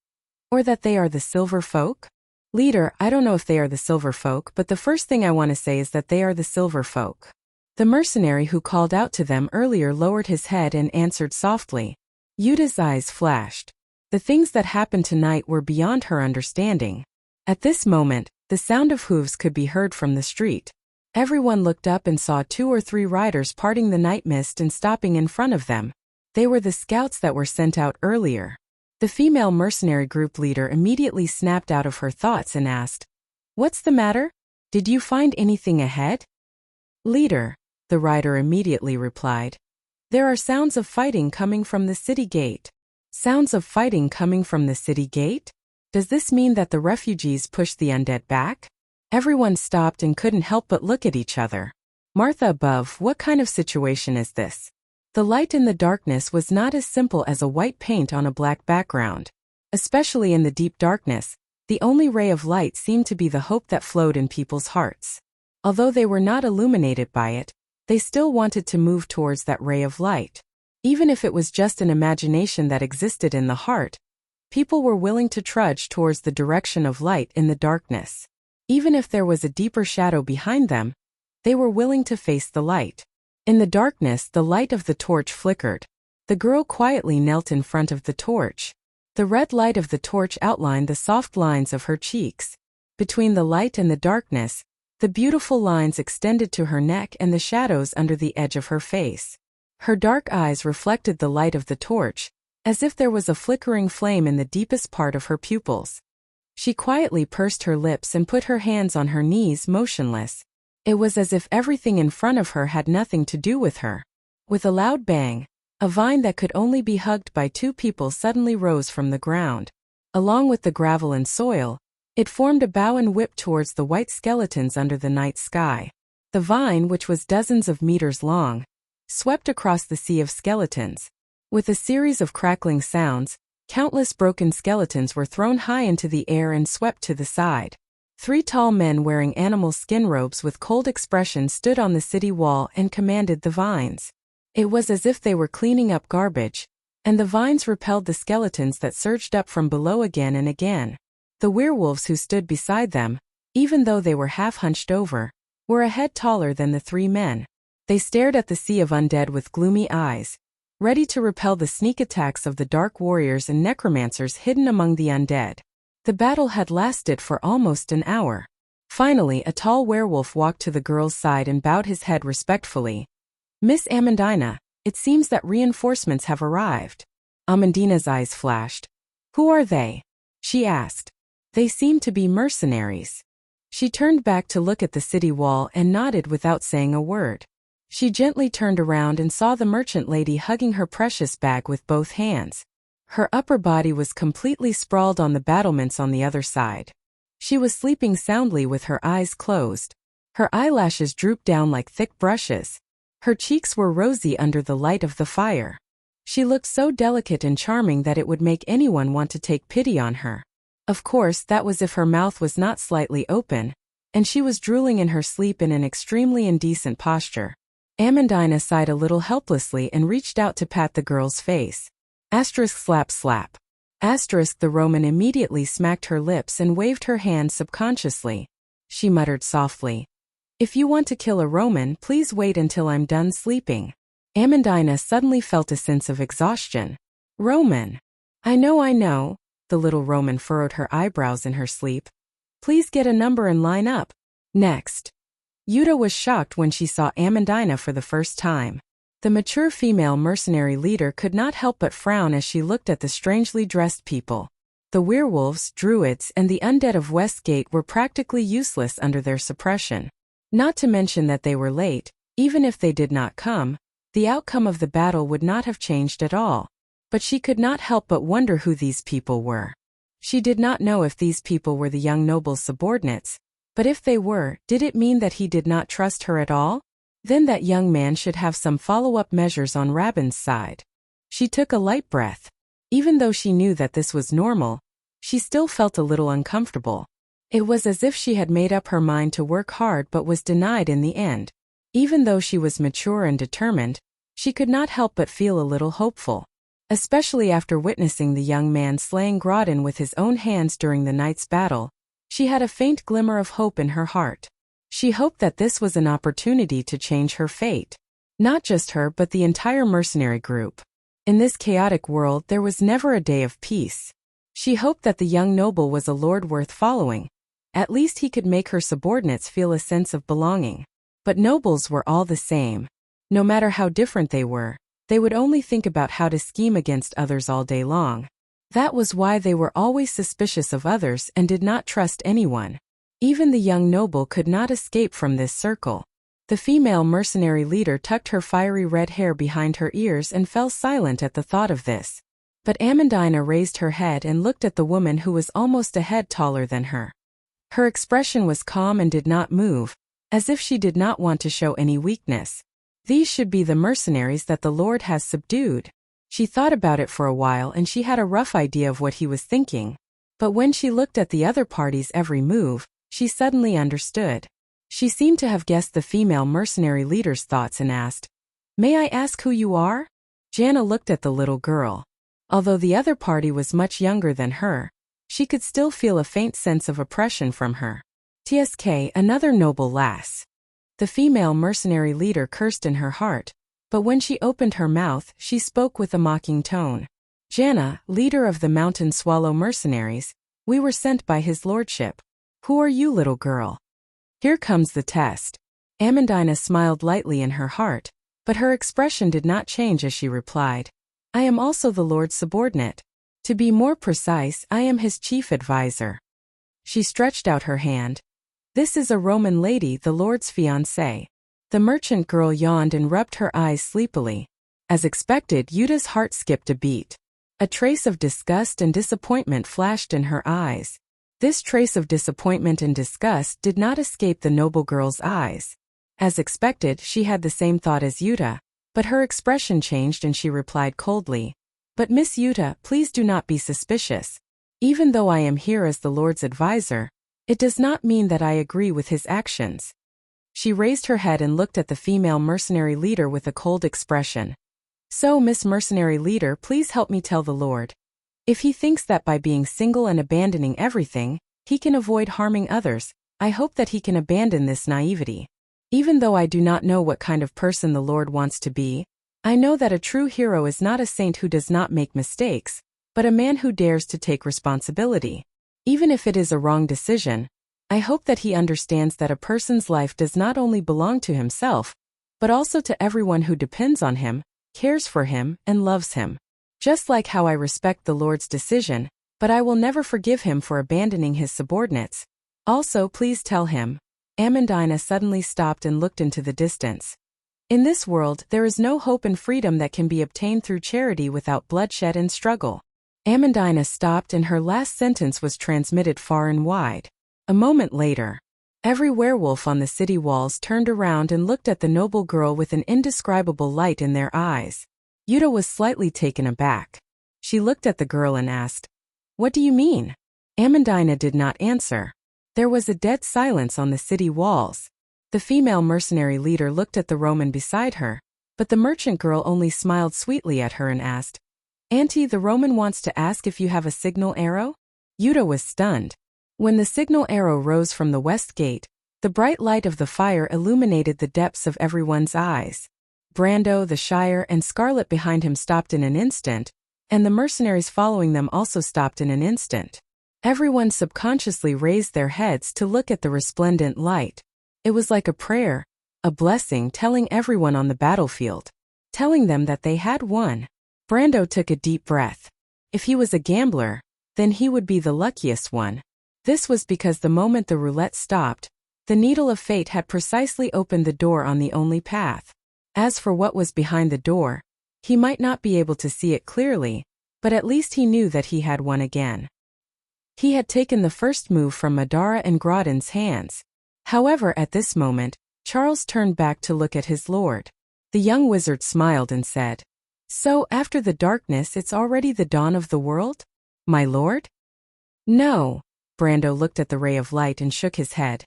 Or that they are the silver folk?" "Leader, I don't know if they are the silver folk, but the first thing I want to say is that they are the silver folk." The mercenary who called out to them earlier lowered his head and answered softly. Yuta's eyes flashed. The things that happened tonight were beyond her understanding. At this moment, the sound of hooves could be heard from the street. Everyone looked up and saw 2 or 3 riders parting the night mist and stopping in front of them. They were the scouts that were sent out earlier. The female mercenary group leader immediately snapped out of her thoughts and asked, "What's the matter? Did you find anything ahead?" "Leader," the rider immediately replied, "there are sounds of fighting coming from the city gate." "Sounds of fighting coming from the city gate? Does this mean that the refugees pushed the undead back?" Everyone stopped and couldn't help but look at each other. "Martha above, what kind of situation is this?" The light in the darkness was not as simple as a white paint on a black background. Especially in the deep darkness, the only ray of light seemed to be the hope that flowed in people's hearts. Although they were not illuminated by it, they still wanted to move towards that ray of light. Even if it was just an imagination that existed in the heart, people were willing to trudge towards the direction of light in the darkness. Even if there was a deeper shadow behind them, they were willing to face the light. In the darkness, the light of the torch flickered. The girl quietly knelt in front of the torch. The red light of the torch outlined the soft lines of her cheeks. Between the light and the darkness, the beautiful lines extended to her neck and the shadows under the edge of her face. Her dark eyes reflected the light of the torch, as if there was a flickering flame in the deepest part of her pupils. She quietly pursed her lips and put her hands on her knees, motionless. It was as if everything in front of her had nothing to do with her. With a loud bang, a vine that could only be hugged by 2 people suddenly rose from the ground. Along with the gravel and soil, it formed a bow and whipped towards the white skeletons under the night sky. The vine, which was dozens of meters long, swept across the sea of skeletons. With a series of crackling sounds, countless broken skeletons were thrown high into the air and swept to the side. 3 tall men wearing animal skin robes with cold expressions stood on the city wall and commanded the vines. It was as if they were cleaning up garbage, and the vines repelled the skeletons that surged up from below again and again. The werewolves who stood beside them, even though they were half hunched over, were a head taller than the 3 men. They stared at the sea of undead with gloomy eyes, ready to repel the sneak attacks of the dark warriors and necromancers hidden among the undead. The battle had lasted for almost an hour. Finally, a tall werewolf walked to the girl's side and bowed his head respectfully. "Miss Amandina, it seems that reinforcements have arrived." Amandina's eyes flashed. "Who are they?" she asked. "They seem to be mercenaries." She turned back to look at the city wall and nodded without saying a word. She gently turned around and saw the merchant lady hugging her precious bag with both hands. Her upper body was completely sprawled on the battlements on the other side. She was sleeping soundly with her eyes closed. Her eyelashes drooped down like thick brushes. Her cheeks were rosy under the light of the fire. She looked so delicate and charming that it would make anyone want to take pity on her. Of course, that was if her mouth was not slightly open, and she was drooling in her sleep in an extremely indecent posture. Amandina sighed a little helplessly and reached out to pat the girl's face. Slap slap. The Roman immediately smacked her lips and waved her hand subconsciously. She muttered softly, "If you want to kill a Roman, please wait until I'm done sleeping." Amandina suddenly felt a sense of exhaustion. "Roman. I know. The little Roman furrowed her eyebrows in her sleep. "Please get a number and line up." Next. Yuta was shocked when she saw Amandina for the first time. The mature female mercenary leader could not help but frown as she looked at the strangely dressed people. The werewolves, druids, and the undead of Westgate were practically useless under their suppression. Not to mention that they were late. Even if they did not come, the outcome of the battle would not have changed at all. But she could not help but wonder who these people were. She did not know if these people were the young noble's subordinates, but if they were, did it mean that he did not trust her at all? Then that young man should have some follow-up measures on Rabin's side. She took a light breath. Even though she knew that this was normal, she still felt a little uncomfortable. It was as if she had made up her mind to work hard but was denied in the end. Even though she was mature and determined, she could not help but feel a little hopeful. Especially after witnessing the young man slaying Grodin with his own hands during the night's battle, she had a faint glimmer of hope in her heart. She hoped that this was an opportunity to change her fate. Not just her but the entire mercenary group. In this chaotic world there was never a day of peace. She hoped that the young noble was a lord worth following. At least he could make her subordinates feel a sense of belonging. But nobles were all the same. No matter how different they were, they would only think about how to scheme against others all day long. That was why they were always suspicious of others and did not trust anyone. Even the young noble could not escape from this circle. The female mercenary leader tucked her fiery red hair behind her ears and fell silent at the thought of this. But Amandina raised her head and looked at the woman who was almost a head taller than her. Her expression was calm and did not move, as if she did not want to show any weakness. These should be the mercenaries that the Lord has subdued. She thought about it for a while and she had a rough idea of what he was thinking. But when she looked at the other party's every move, she suddenly understood. She seemed to have guessed the female mercenary leader's thoughts and asked, "May I ask who you are?" Jana looked at the little girl. Although the other party was much younger than her, she could still feel a faint sense of oppression from her. "Tsk, another noble lass." The female mercenary leader cursed in her heart, but when she opened her mouth, she spoke with a mocking tone. "Jana, leader of the Mountain Swallow mercenaries, we were sent by his lordship. Who are you, little girl?" Here comes the test. Amandina smiled lightly in her heart, but her expression did not change as she replied, "I am also the Lord's subordinate. To be more precise, I am his chief advisor." She stretched out her hand. "This is a Roman lady, the Lord's fiancée." The merchant girl yawned and rubbed her eyes sleepily. As expected, Yuta's heart skipped a beat. A trace of disgust and disappointment flashed in her eyes. This trace of disappointment and disgust did not escape the noble girl's eyes. As expected, she had the same thought as Yuta, but her expression changed and she replied coldly, "But Miss Yuta, please do not be suspicious. Even though I am here as the Lord's advisor, It does not mean that I agree with his actions. She raised her head and looked at the female mercenary leader with a cold expression. So, Miss Mercenary Leader, please help me tell the Lord. If he thinks that by being single and abandoning everything, he can avoid harming others, I hope that he can abandon this naivety. Even though I do not know what kind of person the Lord wants to be, I know that a true hero is not a saint who does not make mistakes, but a man who dares to take responsibility. Even if it is a wrong decision, I hope that he understands that a person's life does not only belong to himself, but also to everyone who depends on him, cares for him, and loves him. Just like how I respect the Lord's decision, but I will never forgive him for abandoning his subordinates. Also, please tell him. Amandina suddenly stopped and looked into the distance. In this world, there is no hope and freedom that can be obtained through charity without bloodshed and struggle. Amandina stopped and her last sentence was transmitted far and wide. A moment later, every werewolf on the city walls turned around and looked at the noble girl with an indescribable light in their eyes. Yuta was slightly taken aback. She looked at the girl and asked, "What do you mean?" Amandina did not answer. There was a dead silence on the city walls. The female mercenary leader looked at the Roman beside her, but the merchant girl only smiled sweetly at her and asked, "Auntie, the Roman wants to ask if you have a signal arrow?" Yuta was stunned. When the signal arrow rose from the west gate, the bright light of the fire illuminated the depths of everyone's eyes. Brando, the Shire, and Scarlet behind him stopped in an instant, and the mercenaries following them also stopped in an instant. Everyone subconsciously raised their heads to look at the resplendent light. It was like a prayer, a blessing telling everyone on the battlefield, telling them that they had won. Brando took a deep breath. If he was a gambler, then he would be the luckiest one. This was because the moment the roulette stopped, the needle of fate had precisely opened the door on the only path. As for what was behind the door, he might not be able to see it clearly, but at least he knew that he had won again. He had taken the first move from Madara and Groudon's hands. However, at this moment, Charles turned back to look at his lord. The young wizard smiled and said, "So, after the darkness it's already the dawn of the world, my lord?" "No." Brando looked at the ray of light and shook his head.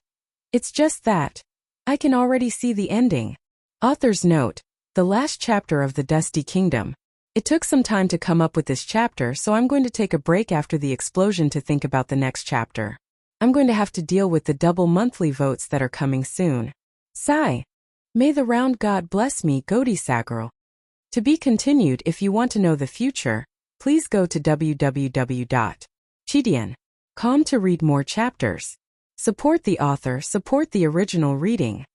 "It's just that. I can already see the ending." Author's note: the last chapter of the Dusty Kingdom. It took some time to come up with this chapter, so I'm going to take a break after the explosion to think about the next chapter. I'm going to have to deal with the double monthly votes that are coming soon. Sigh. May the round god bless me, Godisagirl. To be continued. If you want to know the future, please go to www.chidian.com to read more chapters. Support the author, support the original reading.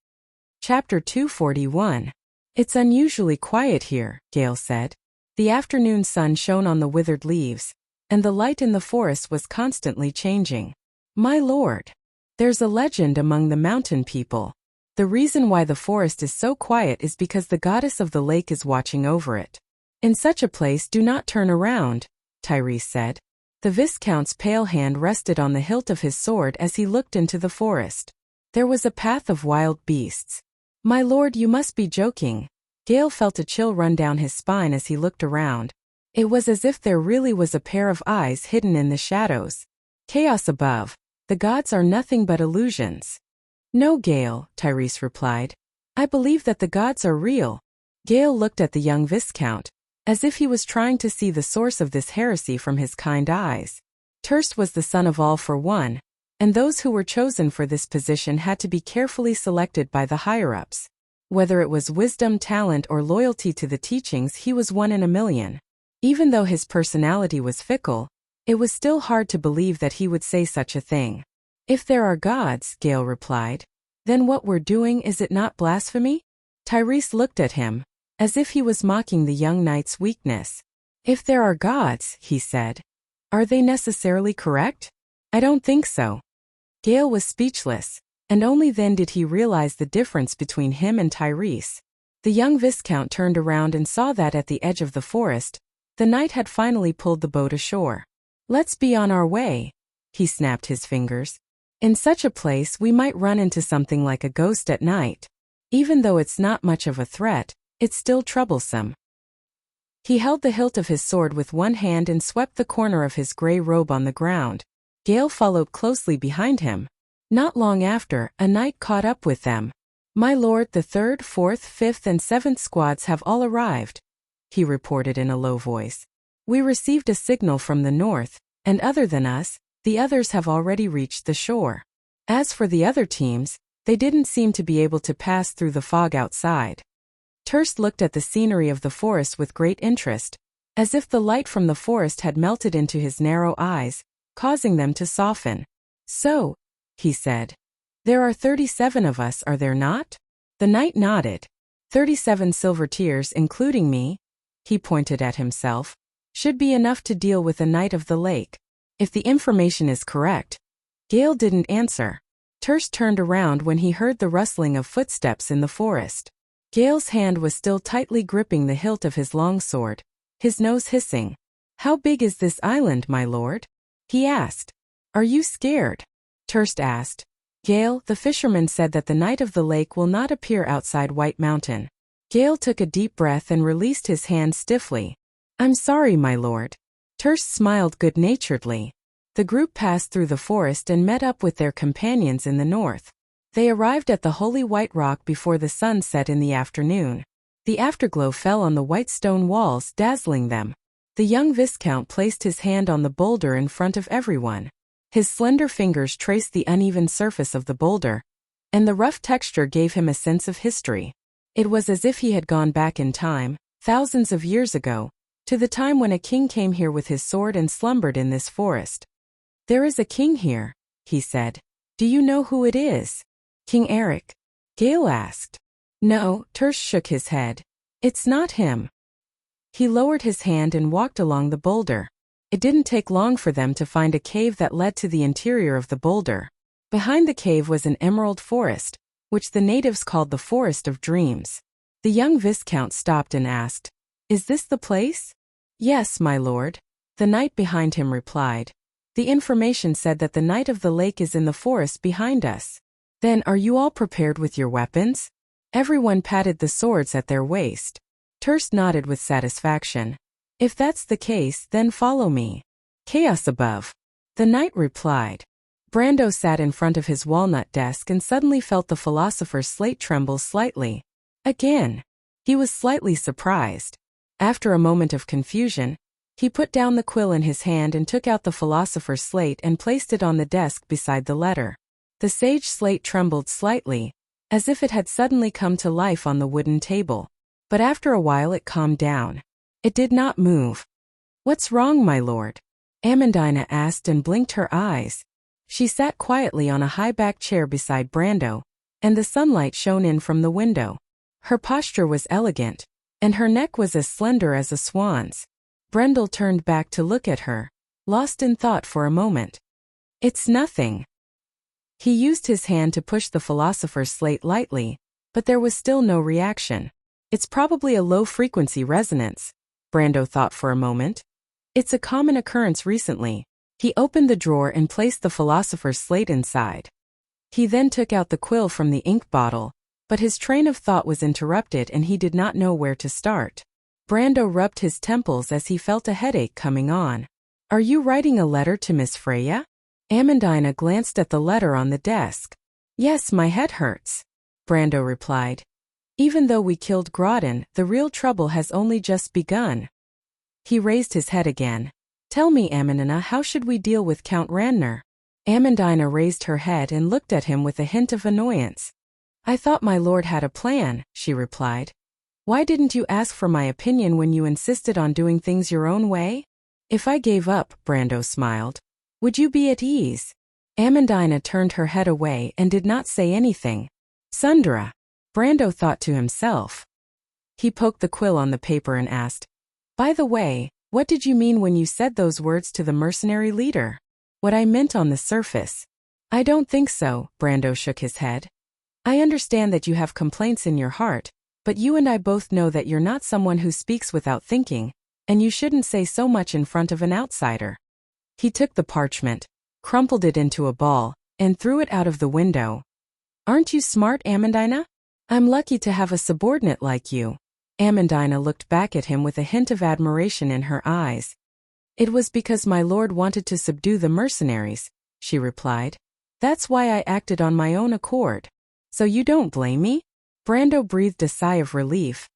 Chapter 241. It's unusually quiet here, Gale said. The afternoon sun shone on the withered leaves, and the light in the forest was constantly changing. My lord, there's a legend among the mountain people. The reason why the forest is so quiet is because the goddess of the lake is watching over it. In such a place do not turn around, Tyrese said. The Viscount's pale hand rested on the hilt of his sword as he looked into the forest. There was a path of wild beasts. My lord, you must be joking. Gale felt a chill run down his spine as he looked around. It was as if there really was a pair of eyes hidden in the shadows. Chaos above. The gods are nothing but illusions. No, Gale, Tyrese replied. I believe that the gods are real. Gale looked at the young Viscount, as if he was trying to see the source of this heresy from his kind eyes. Turst was the son of all for one, and those who were chosen for this position had to be carefully selected by the higher-ups. Whether it was wisdom, talent, or loyalty to the teachings, he was one in a million. Even though his personality was fickle, it was still hard to believe that he would say such a thing. If there are gods, Gale replied, then what we're doing, is it not blasphemy? Tyrese looked at him, as if he was mocking the young knight's weakness. If there are gods, he said, are they necessarily correct? I don't think so. Gale was speechless, and only then did he realize the difference between him and Tyrese. The young Viscount turned around and saw that at the edge of the forest, the knight had finally pulled the boat ashore. Let's be on our way. He snapped his fingers. In such a place we might run into something like a ghost at night. Even though it's not much of a threat, it's still troublesome. He held the hilt of his sword with one hand and swept the corner of his gray robe on the ground. Gale followed closely behind him, Not long after, a knight caught up with them. "My lord, the 3rd, 4th, 5th and 7th squads have all arrived," he reported in a low voice. "We received a signal from the north, and other than us, the others have already reached the shore. As for the other teams, they didn't seem to be able to pass through the fog outside." Terst looked at the scenery of the forest with great interest, as if the light from the forest had melted into his narrow eyes, causing them to soften. "So," he said, "there are 37 of us, are there not?" The knight nodded. 37 silver tiers, including me," he pointed at himself, "should be enough to deal with a knight of the lake. If the information is correct." Gale didn't answer. Terst turned around when he heard the rustling of footsteps in the forest. Gale's hand was still tightly gripping the hilt of his longsword, his nose hissing. "How big is this island, my lord?" he asked. "Are you scared?" Terst asked. "Gale, the fisherman said that the Knight of the Lake will not appear outside White Mountain." Gale took a deep breath and released his hand stiffly. "I'm sorry, my lord." Terst smiled good-naturedly. The group passed through the forest and met up with their companions in the north. They arrived at the Holy White Rock before the sun set in the afternoon. The afterglow fell on the white stone walls, dazzling them. The young Viscount placed his hand on the boulder in front of everyone. His slender fingers traced the uneven surface of the boulder, and the rough texture gave him a sense of history. It was as if he had gone back in time, thousands of years ago, to the time when a king came here with his sword and slumbered in this forest. "There is a king here," he said. "Do you know who it is?" "King Eric?" Gale asked. "No," Tersh shook his head. "It's not him." He lowered his hand and walked along the boulder. It didn't take long for them to find a cave that led to the interior of the boulder. Behind the cave was an emerald forest, which the natives called the Forest of Dreams. The young Viscount stopped and asked, "Is this the place?" "Yes, my lord," the knight behind him replied. "The information said that the Knight of the Lake is in the forest behind us." "Then are you all prepared with your weapons?" Everyone patted the swords at their waist. Terst nodded with satisfaction. "If that's the case, then follow me." "Chaos above," the knight replied. Brando sat in front of his walnut desk and suddenly felt the philosopher's slate tremble slightly. Again. He was slightly surprised. After a moment of confusion, he put down the quill in his hand and took out the philosopher's slate and placed it on the desk beside the letter. The sage slate trembled slightly, as if it had suddenly come to life on the wooden table. But after a while it calmed down. It did not move. "What's wrong, my lord?" Amandina asked and blinked her eyes. She sat quietly on a high-backed chair beside Brando, and the sunlight shone in from the window. Her posture was elegant, and her neck was as slender as a swan's. Brendel turned back to look at her, lost in thought for a moment. "It's nothing." He used his hand to push the philosopher's slate lightly, but there was still no reaction. "It's probably a low-frequency resonance," Brando thought for a moment. "It's a common occurrence recently." He opened the drawer and placed the philosopher's slate inside. He then took out the quill from the ink bottle, but his train of thought was interrupted and he did not know where to start. Brando rubbed his temples as he felt a headache coming on. "Are you writing a letter to Miss Freya?" Amandina glanced at the letter on the desk. "Yes, my head hurts," Brando replied. "Even though we killed Grodin, the real trouble has only just begun." He raised his head again. "Tell me, Amandina, how should we deal with Count Randner?" Amandina raised her head and looked at him with a hint of annoyance. "I thought my lord had a plan," she replied. "Why didn't you ask for my opinion when you insisted on doing things your own way?" "If I gave up," Brando smiled, "would you be at ease?" Amandina turned her head away and did not say anything. "Sundra," Brando thought to himself. He poked the quill on the paper and asked, "By the way, what did you mean when you said those words to the mercenary leader?" "What I meant on the surface." "I don't think so," Brando shook his head. "I understand that you have complaints in your heart, but you and I both know that you're not someone who speaks without thinking, and you shouldn't say so much in front of an outsider." He took the parchment, crumpled it into a ball, and threw it out of the window. "Aren't you smart, Amandina? I'm lucky to have a subordinate like you." Amandina looked back at him with a hint of admiration in her eyes. "It was because my lord wanted to subdue the mercenaries," she replied. That's why I acted on my own accord. So you don't blame me? Brando breathed a sigh of relief.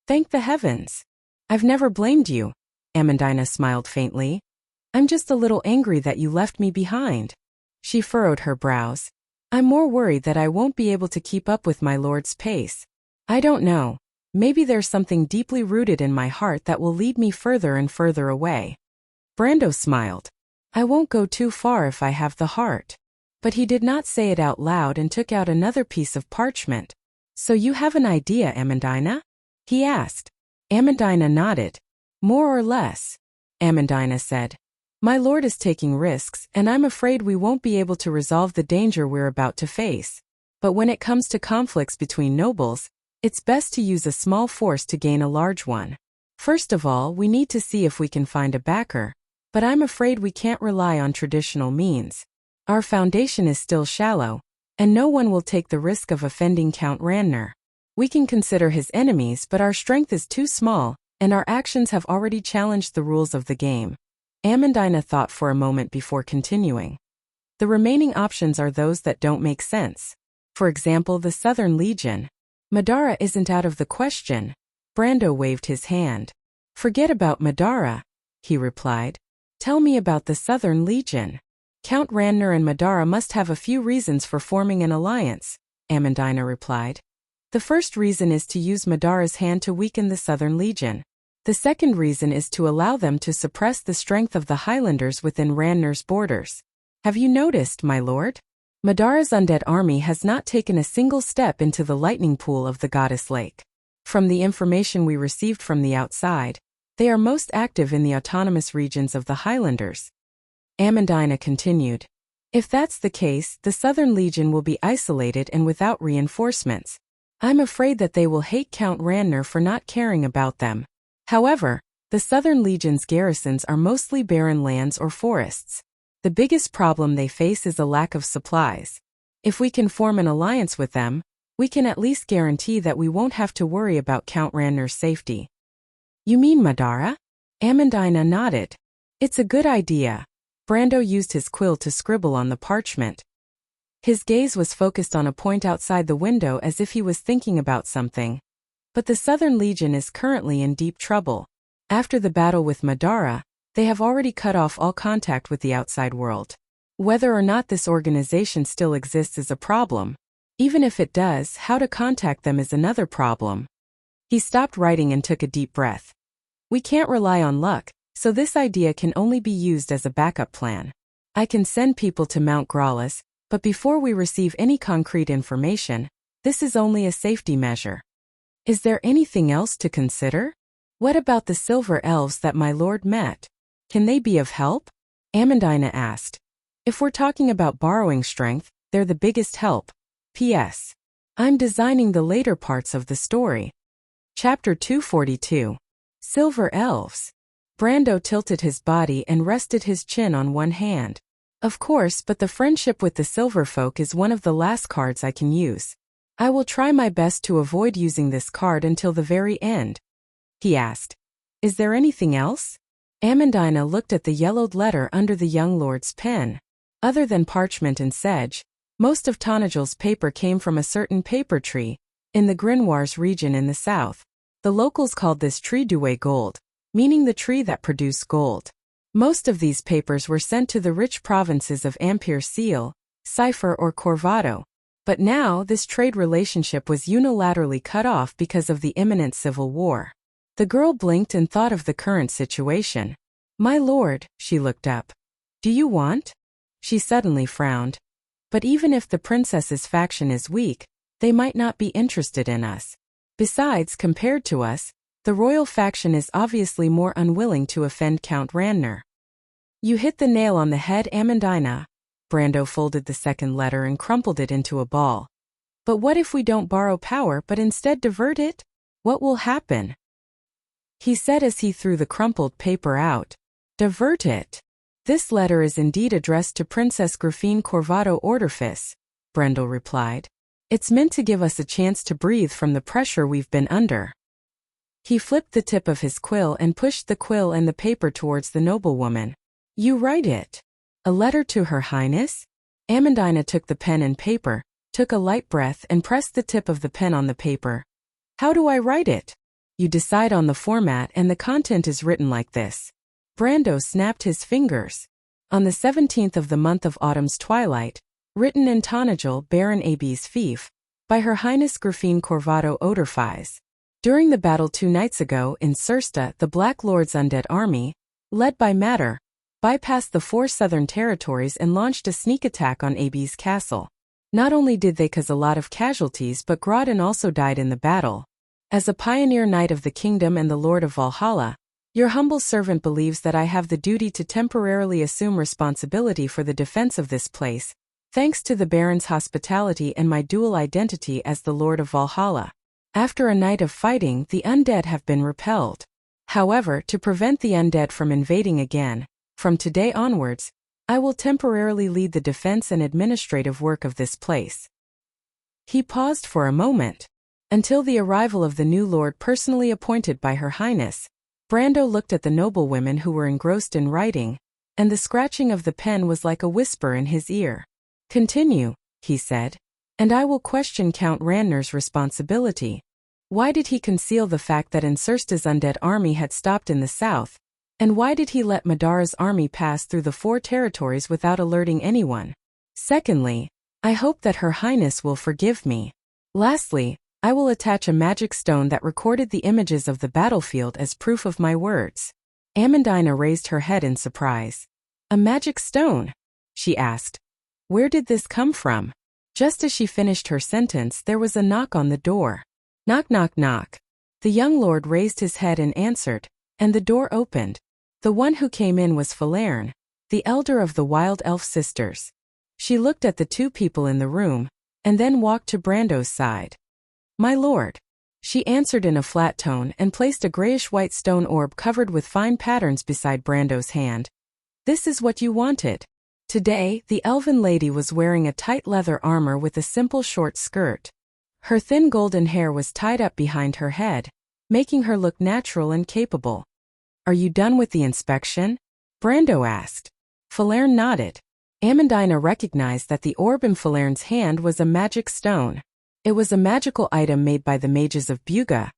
Thank the heavens. I've never blamed you. Amandina smiled faintly. I'm just a little angry that you left me behind. She furrowed her brows. I'm more worried that I won't be able to keep up with my lord's pace. I don't know. Maybe there's something deeply rooted in my heart that will lead me further and further away. Brando smiled. I won't go too far if I have the heart. But he did not say it out loud and took out another piece of parchment. So you have an idea, Amandina? He asked. Amandina nodded. More or less. Amandina said. My lord is taking risks, and I'm afraid we won't be able to resolve the danger we're about to face. But when it comes to conflicts between nobles, it's best to use a small force to gain a large one. First of all, we need to see if we can find a backer. But I'm afraid we can't rely on traditional means. Our foundation is still shallow, and no one will take the risk of offending Count Ranner. We can consider his enemies, but our strength is too small, and our actions have already challenged the rules of the game. Amandina thought for a moment before continuing. The remaining options are those that don't make sense. For example, the Southern Legion. Madara isn't out of the question. Brando waved his hand. Forget about Madara, he replied. Tell me about the Southern Legion. Count Ranner and Madara must have a few reasons for forming an alliance, Amandina replied. The first reason is to use Madara's hand to weaken the Southern Legion. The second reason is to allow them to suppress the strength of the Highlanders within Ranner's borders. Have you noticed, my lord? Madara's undead army has not taken a single step into the lightning pool of the Goddess Lake. From the information we received from the outside, they are most active in the autonomous regions of the Highlanders. Amandina continued. If that's the case, the Southern Legion will be isolated and without reinforcements. I'm afraid that they will hate Count Ranner for not caring about them. However, the Southern Legion's garrisons are mostly barren lands or forests. The biggest problem they face is a lack of supplies. If we can form an alliance with them, we can at least guarantee that we won't have to worry about Count Ranner's safety. You mean Madara? Amandina nodded. It's a good idea. Brando used his quill to scribble on the parchment. His gaze was focused on a point outside the window as if he was thinking about something. But the Southern Legion is currently in deep trouble. After the battle with Madara, they have already cut off all contact with the outside world. Whether or not this organization still exists is a problem. Even if it does, how to contact them is another problem. He stopped writing and took a deep breath. We can't rely on luck, so this idea can only be used as a backup plan. I can send people to Mount Graulis, but before we receive any concrete information, this is only a safety measure. Is there anything else to consider? What about the silver elves that my lord met? Can they be of help? Amandina asked. If we're talking about borrowing strength, they're the biggest help. P.S. I'm designing the later parts of the story. Chapter 242. Silver Elves. Brando tilted his body and rested his chin on one hand. Of course, but the friendship with the silver folk is one of the last cards I can use. I will try my best to avoid using this card until the very end. He asked. Is there anything else? Amandina looked at the yellowed letter under the young lord's pen. Other than parchment and sedge, most of Tanagel's paper came from a certain paper tree, in the Grimoires region in the south. The locals called this tree Douai gold, meaning the tree that produced gold. Most of these papers were sent to the rich provinces of Empire Seal, Cipher or Corvado. But now this trade relationship was unilaterally cut off because of the imminent civil war. The girl blinked and thought of the current situation. My lord, she looked up. Do you want? She suddenly frowned. But even if the princess's faction is weak, they might not be interested in us. Besides, compared to us, the royal faction is obviously more unwilling to offend Count Ranner. You hit the nail on the head, Amandina. Brando folded the second letter and crumpled it into a ball. But what if we don't borrow power but instead divert it? What will happen? He said as he threw the crumpled paper out. Divert it. This letter is indeed addressed to Princess Grafine Corvado Orderfis, Brendel replied. It's meant to give us a chance to breathe from the pressure we've been under. He flipped the tip of his quill and pushed the quill and the paper towards the noblewoman. You write it. A letter to Her Highness? Amandina took the pen and paper, took a light breath and pressed the tip of the pen on the paper. How do I write it? You decide on the format and the content is written like this. Brando snapped his fingers. On the 17th of the month of autumn's twilight, written in Tonagel Baron Ab's fief, by Her Highness Grafine Corvado Oderfies. During the battle 2 nights ago in Sursta, the Black Lord's undead army, led by Matter, bypassed the 4 southern territories and launched a sneak attack on Ab's castle. Not only did they cause a lot of casualties, but Grodin also died in the battle. As a pioneer knight of the kingdom and the Lord of Valhalla, your humble servant believes that I have the duty to temporarily assume responsibility for the defense of this place, thanks to the Baron's hospitality and my dual identity as the Lord of Valhalla. After a night of fighting, the undead have been repelled. However, to prevent the undead from invading again, from today onwards, I will temporarily lead the defense and administrative work of this place. He paused for a moment. Until the arrival of the new lord personally appointed by Her Highness, Brando looked at the noblewomen who were engrossed in writing, and the scratching of the pen was like a whisper in his ear. Continue, he said, and I will question Count Randner's responsibility. Why did he conceal the fact that Insursta's undead army had stopped in the south, and why did he let Madara's army pass through the 4 territories without alerting anyone? Secondly, I hope that Her Highness will forgive me. Lastly, I will attach a magic stone that recorded the images of the battlefield as proof of my words. Amandina raised her head in surprise. A magic stone? She asked. Where did this come from? Just as she finished her sentence, there was a knock on the door. Knock, knock, knock. The young lord raised his head and answered, and the door opened. The one who came in was Falerne, the elder of the Wild Elf sisters. She looked at the 2 people in the room, and then walked to Brando's side. My lord, she answered in a flat tone and placed a grayish-white stone orb covered with fine patterns beside Brando's hand. This is what you wanted. Today, the elven lady was wearing a tight leather armor with a simple short skirt. Her thin golden hair was tied up behind her head, making her look natural and capable. Are you done with the inspection? Brando asked. Falerne nodded. Amandina recognized that the orb in Falerne's hand was a magic stone. It was a magical item made by the mages of Buga,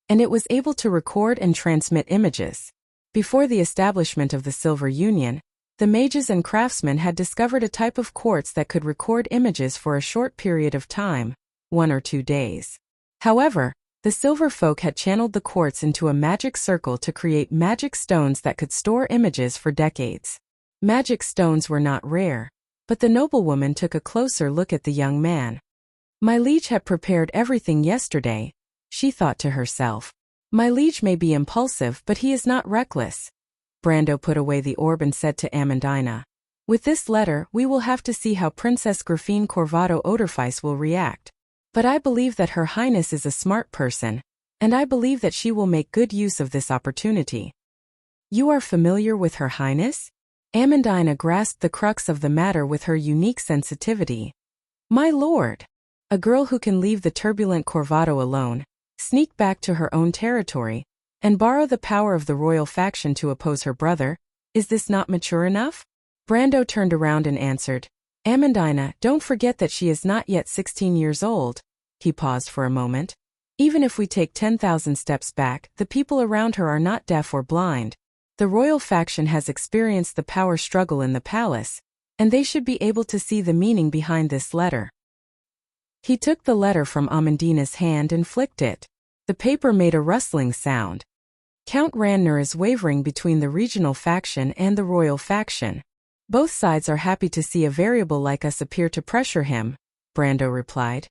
and it was able to record and transmit images. Before the establishment of the Silver Union, the mages and craftsmen had discovered a type of quartz that could record images for a short period of time, 1 or 2 days. However, the silver folk had channeled the quartz into a magic circle to create magic stones that could store images for decades. Magic stones were not rare, but the noblewoman took a closer look at the young man. My liege had prepared everything yesterday, she thought to herself. My liege may be impulsive, but he is not reckless. Brando put away the orb and said to Amandina, with this letter, we will have to see how Princess Grafine Corvado Oderfies will react. But I believe that Her Highness is a smart person, and I believe that she will make good use of this opportunity. You are familiar with Her Highness? Amandina grasped the crux of the matter with her unique sensitivity. My lord! A girl who can leave the turbulent Corvado alone, sneak back to her own territory, and borrow the power of the royal faction to oppose her brother, is this not mature enough? Brando turned around and answered, Amandina, don't forget that she is not yet 16 years old. He paused for a moment. Even if we take 10,000 steps back, the people around her are not deaf or blind. The royal faction has experienced the power struggle in the palace, and they should be able to see the meaning behind this letter. He took the letter from Amandina's hand and flicked it. The paper made a rustling sound. Count Randner is wavering between the regional faction and the royal faction. Both sides are happy to see a variable like us appear to pressure him, Brando replied.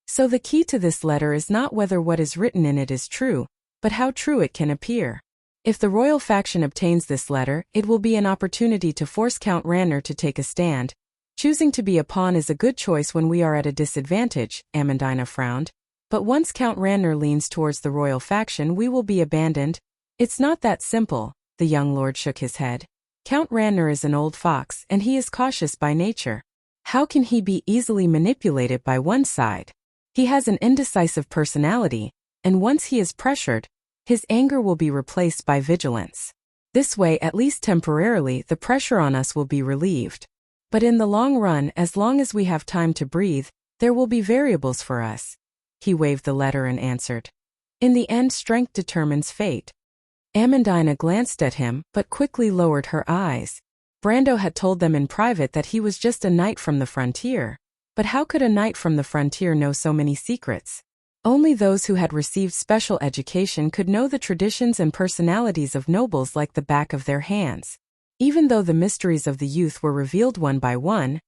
So the key to this letter is not whether what is written in it is true, but how true it can appear. If the royal faction obtains this letter, it will be an opportunity to force Count Randner to take a stand. Choosing to be a pawn is a good choice when we are at a disadvantage, Amandina frowned. But once Count Randner leans towards the royal faction, we will be abandoned. It's not that simple, the young lord shook his head. Count Randner is an old fox, and he is cautious by nature. How can he be easily manipulated by one side? He has an indecisive personality, and once he is pressured, his anger will be replaced by vigilance. This way, at least temporarily, the pressure on us will be relieved. But in the long run, as long as we have time to breathe, there will be variables for us. He waved the letter and answered. In the end, strength determines fate. Amandina glanced at him, but quickly lowered her eyes. Brando had told them in private that he was just a knight from the frontier. But how could a knight from the frontier know so many secrets? Only those who had received special education could know the traditions and personalities of nobles like the back of their hands. Even though the mysteries of the youth were revealed one by one,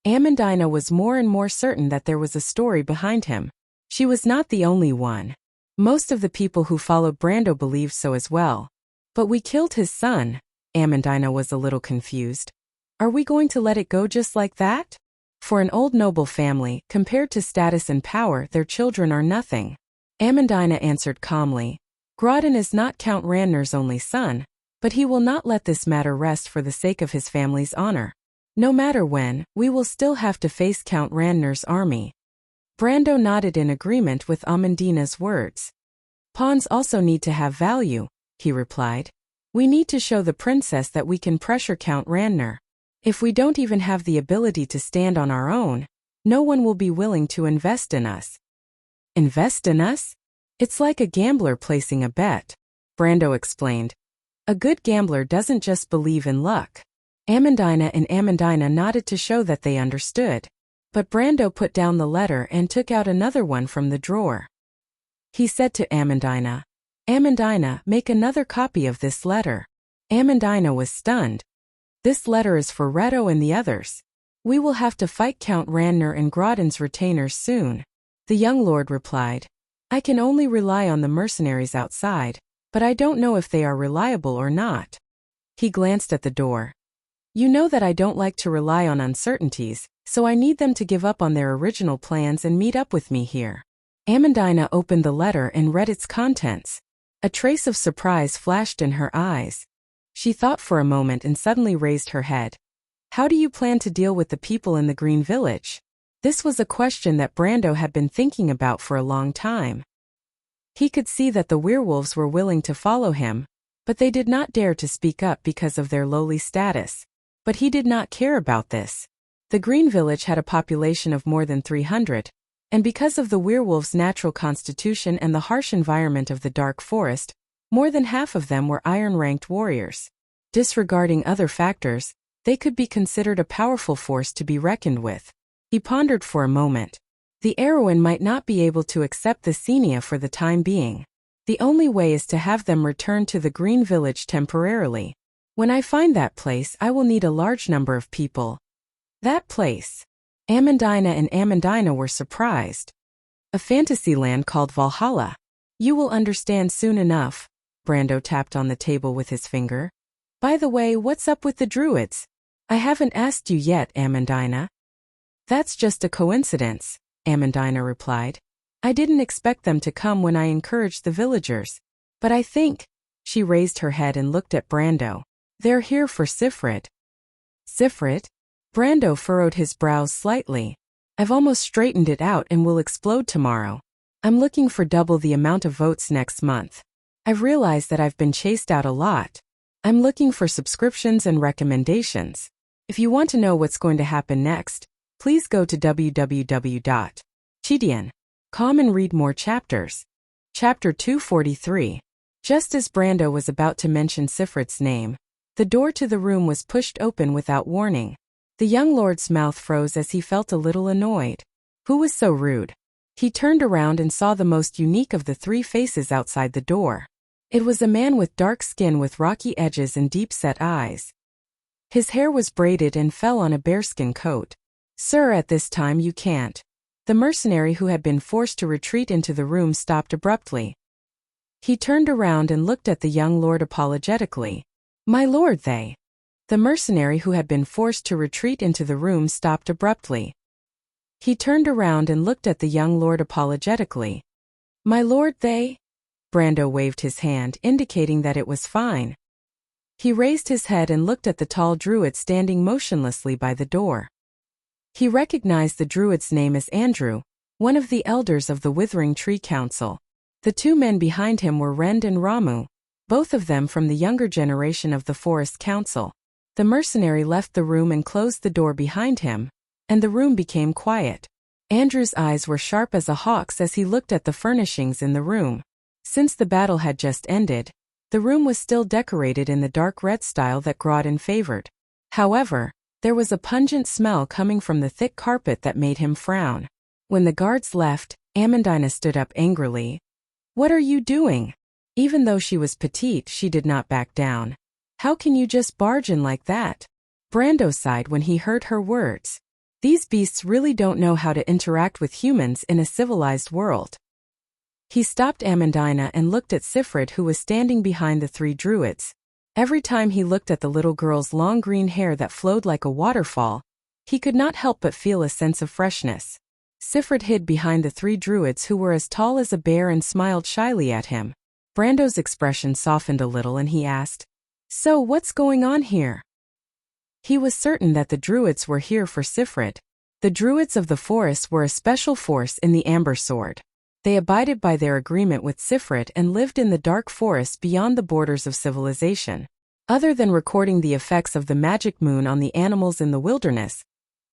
Amandina was more and more certain that there was a story behind him. She was not the only one. Most of the people who followed Brando believed so as well. But we killed his son. Amandina was a little confused. Are we going to let it go just like that? For an old noble family, compared to status and power, their children are nothing. Amandina answered calmly. Grodin is not Count Randner's only son, but he will not let this matter rest for the sake of his family's honor. No matter when, we will still have to face Count Randner's army. Brando nodded in agreement with Amandina's words. Pawns also need to have value, he replied. We need to show the princess that we can pressure Count Randner. If we don't even have the ability to stand on our own, no one will be willing to invest in us. Invest in us? It's like a gambler placing a bet, Brando explained. A good gambler doesn't just believe in luck. Amandina nodded to show that they understood. But Brando put down the letter and took out another one from the drawer. He said to Amandina, Amandina, make another copy of this letter. Amandina was stunned. This letter is for Reto and the others. We will have to fight Count Randner and Grodin's retainers soon. The young lord replied. I can only rely on the mercenaries outside, but I don't know if they are reliable or not. He glanced at the door. You know that I don't like to rely on uncertainties, so I need them to give up on their original plans and meet up with me here. Amandina opened the letter and read its contents. A trace of surprise flashed in her eyes. She thought for a moment and suddenly raised her head. How do you plan to deal with the people in the Green Village? This was a question that Brando had been thinking about for a long time. He could see that the werewolves were willing to follow him, but they did not dare to speak up because of their lowly status. But he did not care about this. The Green Village had a population of more than 300, and because of the werewolves' natural constitution and the harsh environment of the dark forest, more than half of them were iron-ranked warriors. Disregarding other factors, they could be considered a powerful force to be reckoned with. He pondered for a moment. The heroine might not be able to accept the Xenia for the time being. The only way is to have them return to the Green Village temporarily. When I find that place, I will need a large number of people. That place. Amandina were surprised. A fantasy land called Valhalla. You will understand soon enough. Brando tapped on the table with his finger. By the way, what's up with the druids? I haven't asked you yet, Amandina. That's just a coincidence, Amandina replied. I didn't expect them to come when I encouraged the villagers. But I think, she raised her head and looked at Brando. They're here for Sifrit. Sifrit? Brando furrowed his brows slightly. I've almost straightened it out and will explode tomorrow. I'm looking for double the amount of votes next month. I've realized that I've been chased out a lot. I'm looking for subscriptions and recommendations. If you want to know what's going to happen next, please go to www.chidian.com and read more chapters. Chapter 243. Just as Brando was about to mention Sifrit's name, the door to the room was pushed open without warning. The young lord's mouth froze as he felt a little annoyed. Who was so rude? He turned around and saw the most unique of the three faces outside the door. It was a man with dark skin with rocky edges and deep-set eyes. His hair was braided and fell on a bearskin coat. Sir, at this time you can't. The mercenary who had been forced to retreat into the room stopped abruptly. He turned around and looked at the young lord apologetically. My lord, they. The mercenary who had been forced to retreat into the room stopped abruptly. He turned around and looked at the young lord apologetically. My lord, they? Brando waved his hand, indicating that it was fine. He raised his head and looked at the tall druid standing motionlessly by the door. He recognized the druid's name as Andrew, one of the elders of the Withering Tree Council. The two men behind him were Rend and Ramu, both of them from the younger generation of the Forest Council. The mercenary left the room and closed the door behind him, and the room became quiet. Andrew's eyes were sharp as a hawk's as he looked at the furnishings in the room. Since the battle had just ended, the room was still decorated in the dark red style that Grodin favored. However, there was a pungent smell coming from the thick carpet that made him frown. When the guards left, Amandina stood up angrily. "What are you doing?" Even though she was petite, she did not back down. "How can you just barge in like that?" Brando sighed when he heard her words. These beasts really don't know how to interact with humans in a civilized world. He stopped Amandina and looked at Sifrid, who was standing behind the three druids. Every time he looked at the little girl's long green hair that flowed like a waterfall, he could not help but feel a sense of freshness. Sifrid hid behind the three druids, who were as tall as a bear, and smiled shyly at him. Brando's expression softened a little and he asked, "So what's going on here?" He was certain that the druids were here for Sifrid. The druids of the forest were a special force in the Amber Sword. They abided by their agreement with Sifrid and lived in the dark forest beyond the borders of civilization. Other than recording the effects of the magic moon on the animals in the wilderness,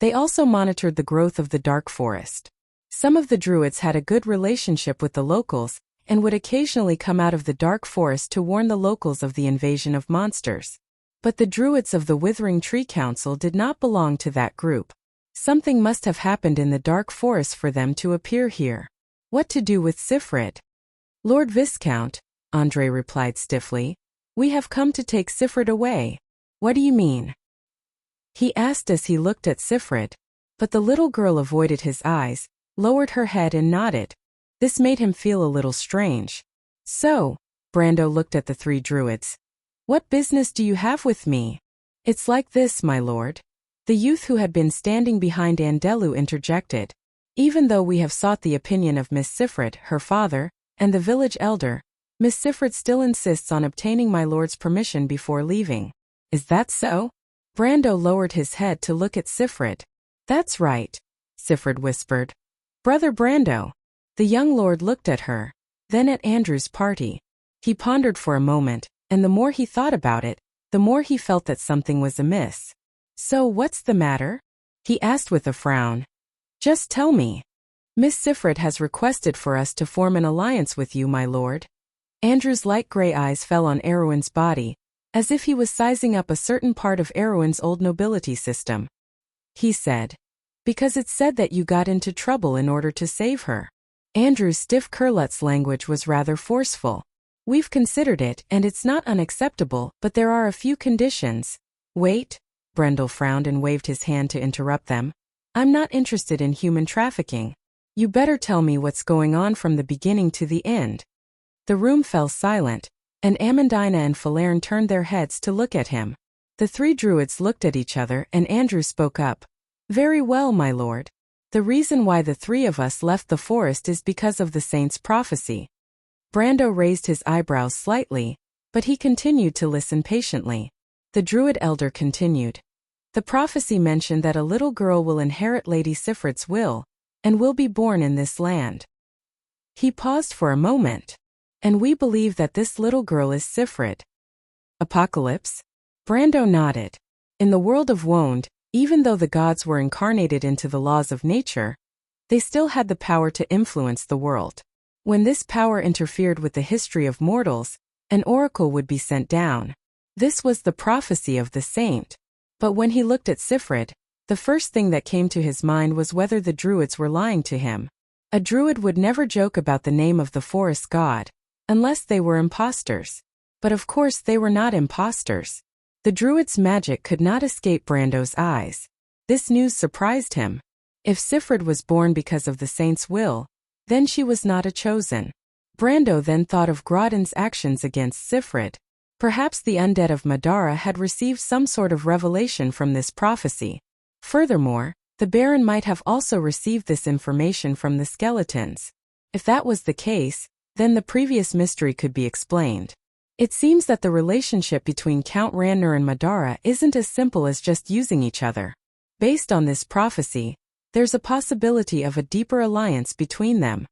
they also monitored the growth of the dark forest. Some of the druids had a good relationship with the locals and would occasionally come out of the dark forest to warn the locals of the invasion of monsters. But the druids of the Withering Tree Council did not belong to that group. Something must have happened in the dark forest for them to appear here. What to do with Sifrid? "Lord Viscount," Andre replied stiffly, "we have come to take Sifrid away." "What do you mean?" he asked as he looked at Sifrid. But the little girl avoided his eyes, lowered her head and nodded. This made him feel a little strange. "So," Brando looked at the three druids, "what business do you have with me?" "It's like this, my lord." The youth who had been standing behind Andelu interjected. "Even though we have sought the opinion of Miss Sifrid, her father, and the village elder, Miss Sifrid still insists on obtaining my lord's permission before leaving." "Is that so?" Brando lowered his head to look at Sifrid. "That's right," Sifrid whispered. "Brother Brando." The young lord looked at her, then at Andrew's party. He pondered for a moment, and the more he thought about it, the more he felt that something was amiss. "So what's the matter?" he asked with a frown. "Just tell me." "Miss Sifrid has requested for us to form an alliance with you, my lord." Andrew's light gray eyes fell on Erwin's body, as if he was sizing up a certain part of Erwin's old nobility system. He said, "Because it's said that you got into trouble in order to save her." Andrew's stiff Kurlut's language was rather forceful. "We've considered it, and it's not unacceptable, but there are a few conditions." "Wait," Brendel frowned and waved his hand to interrupt them. "I'm not interested in human trafficking. You better tell me what's going on from the beginning to the end." The room fell silent, and Amandina and Falerne turned their heads to look at him. The three druids looked at each other and Andrew spoke up. "Very well, my lord. The reason why the three of us left the forest is because of the saint's prophecy." Brando raised his eyebrows slightly, but he continued to listen patiently. The druid elder continued. "The prophecy mentioned that a little girl will inherit Lady Sifrid's will, and will be born in this land." He paused for a moment. "And we believe that this little girl is Sifrid." "Apocalypse?" Brando nodded. In the world of Wond, even though the gods were incarnated into the laws of nature, they still had the power to influence the world. When this power interfered with the history of mortals, an oracle would be sent down. This was the prophecy of the saint. But when he looked at Sifrid, the first thing that came to his mind was whether the druids were lying to him. A druid would never joke about the name of the forest god, unless they were imposters. But of course they were not imposters. The druid's magic could not escape Brando's eyes. This news surprised him. If Sifrid was born because of the saint's will, then she was not a chosen. Brando then thought of Grodin's actions against Sifrid. Perhaps the undead of Madara had received some sort of revelation from this prophecy. Furthermore, the Baron might have also received this information from the skeletons. If that was the case, then the previous mystery could be explained. It seems that the relationship between Count Randner and Madara isn't as simple as just using each other. Based on this prophecy, there's a possibility of a deeper alliance between them.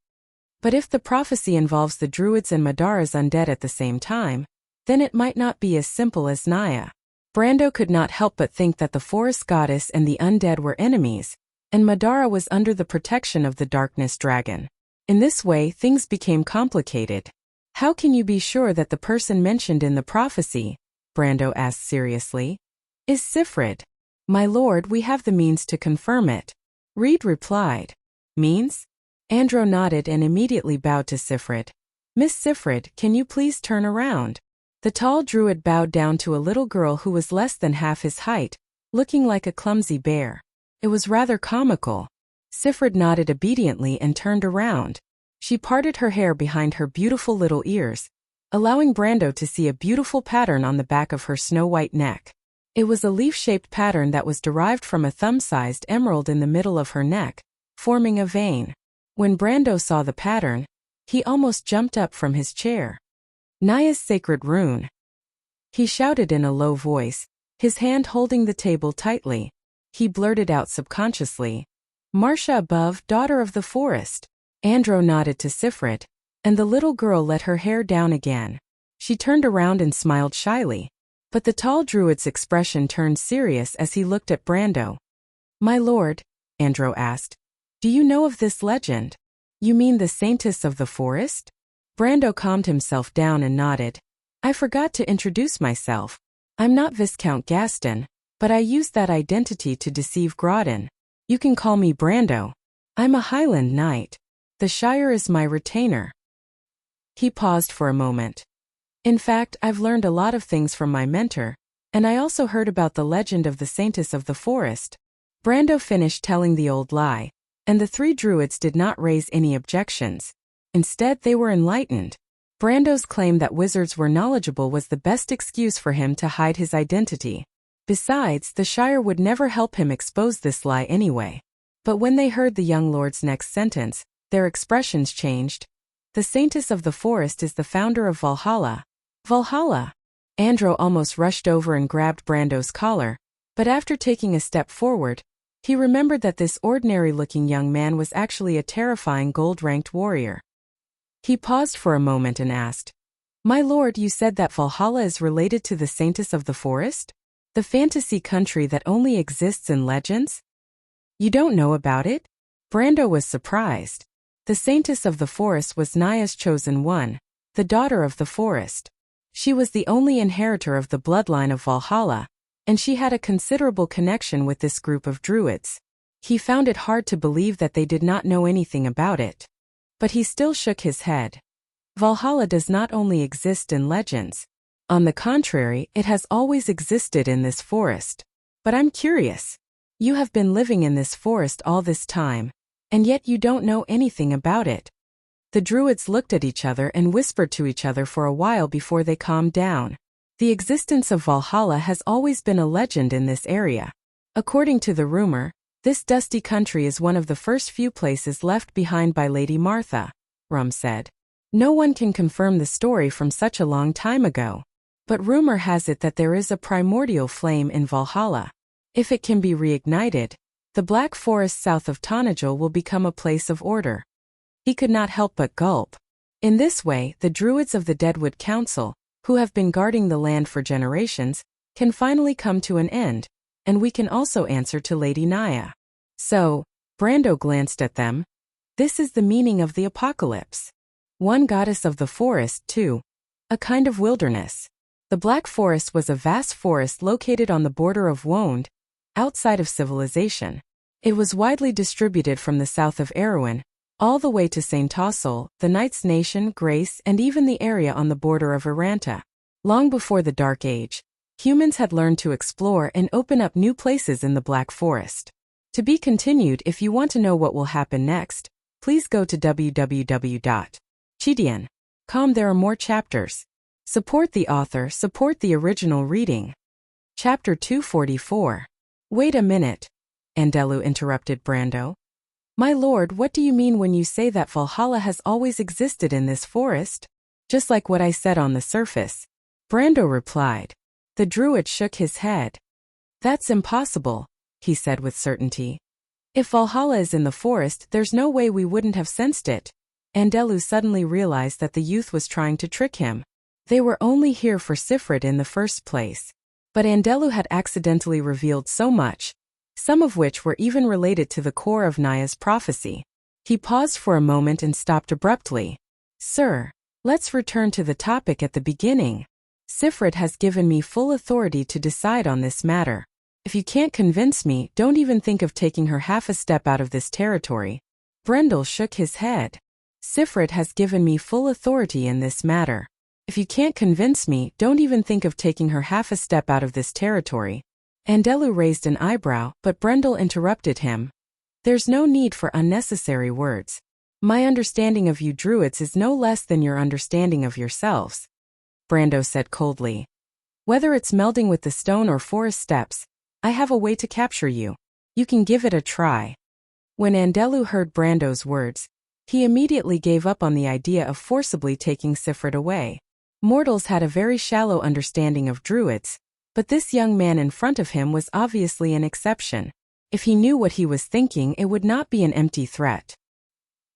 But if the prophecy involves the druids and Madara's undead at the same time, then it might not be as simple as Naya. Brando could not help but think that the forest goddess and the undead were enemies, and Madara was under the protection of the darkness dragon. In this way, things became complicated. How can you be sure that the person mentioned in the prophecy, Brando asked seriously, is Sifrid? My lord, we have the means to confirm it. Reed replied. Means? Andro nodded and immediately bowed to Sifrid. Miss Sifrid, can you please turn around? The tall druid bowed down to a little girl who was less than half his height, looking like a clumsy bear. It was rather comical. Sifrid nodded obediently and turned around. She parted her hair behind her beautiful little ears, allowing Brando to see a beautiful pattern on the back of her snow-white neck. It was a leaf-shaped pattern that was derived from a thumb-sized emerald in the middle of her neck, forming a vein. When Brando saw the pattern, he almost jumped up from his chair. Naya's sacred rune. He shouted in a low voice, his hand holding the table tightly. He blurted out subconsciously, Marcia above, daughter of the forest. Andro nodded to Sifrid, and the little girl let her hair down again. She turned around and smiled shyly. But the tall druid's expression turned serious as he looked at Brando. My lord, Andro asked, do you know of this legend? You mean the saintess of the forest? Brando calmed himself down and nodded. I forgot to introduce myself. I'm not Viscount Gaston, but I used that identity to deceive Groudon. You can call me Brando. I'm a Highland knight. The Shire is my retainer. He paused for a moment. In fact, I've learned a lot of things from my mentor, and I also heard about the legend of the saintess of the forest. Brando finished telling the old lie, and the three druids did not raise any objections. Instead, they were enlightened. Brando's claim that wizards were knowledgeable was the best excuse for him to hide his identity. Besides, the Shire would never help him expose this lie anyway. But when they heard the young lord's next sentence, their expressions changed. The saintess of the forest is the founder of Valhalla. Valhalla! Andro almost rushed over and grabbed Brando's collar, but after taking a step forward, he remembered that this ordinary-looking young man was actually a terrifying gold-ranked warrior. He paused for a moment and asked, My lord, you said that Valhalla is related to the saintess of the forest? The fantasy country that only exists in legends? You don't know about it? Brando was surprised. The saintess of the forest was Naya's chosen one, the daughter of the forest. She was the only inheritor of the bloodline of Valhalla, and she had a considerable connection with this group of druids. He found it hard to believe that they did not know anything about it. But he still shook his head. Valhalla does not only exist in legends. On the contrary, it has always existed in this forest. But I'm curious. You have been living in this forest all this time, and yet you don't know anything about it. The druids looked at each other and whispered to each other for a while before they calmed down. The existence of Valhalla has always been a legend in this area. According to the rumor, this dusty country is one of the first few places left behind by Lady Martha, Rum said. No one can confirm the story from such a long time ago. But rumor has it that there is a primordial flame in Valhalla. If it can be reignited, the Black Forest south of Tonajul will become a place of order. He could not help but gulp. In this way, the druids of the Deadwood Council, who have been guarding the land for generations, can finally come to an end, and we can also answer to Lady Naya. So, Brando glanced at them. This is the meaning of the apocalypse. One goddess of the forest, too. A kind of wilderness. The Black Forest was a vast forest located on the border of Wonde, outside of civilization. It was widely distributed from the south of Erewhon, all the way to St. Tossel, the Knight's Nation, Grace, and even the area on the border of Aranta. Long before the Dark Age, humans had learned to explore and open up new places in the Black Forest. To be continued. If you want to know what will happen next, please go to www.chidian.com. There are more chapters. Support the author, support the original reading. Chapter 244. Wait a minute, Andelu interrupted Brando. My lord, what do you mean when you say that Valhalla has always existed in this forest? Just like what I said on the surface, Brando replied. The druid shook his head. That's impossible, he said with certainty. If Valhalla is in the forest, there's no way we wouldn't have sensed it. Andelu suddenly realized that the youth was trying to trick him. They were only here for Sifrid in the first place. But Andelu had accidentally revealed so much, some of which were even related to the core of Naya's prophecy. He paused for a moment and stopped abruptly. Sir, let's return to the topic at the beginning. Sifrit has given me full authority to decide on this matter. If you can't convince me, don't even think of taking her half a step out of this territory. Brendel shook his head. Sifrit has given me full authority in this matter. If you can't convince me, don't even think of taking her half a step out of this territory. Andelu raised an eyebrow, but Brendel interrupted him. There's no need for unnecessary words. My understanding of you druids is no less than your understanding of yourselves. Brando said coldly. Whether it's melding with the stone or forest steps, I have a way to capture you. You can give it a try. When Andelu heard Brando's words, he immediately gave up on the idea of forcibly taking Sifrit away. Mortals had a very shallow understanding of druids, but this young man in front of him was obviously an exception. If he knew what he was thinking, it would not be an empty threat.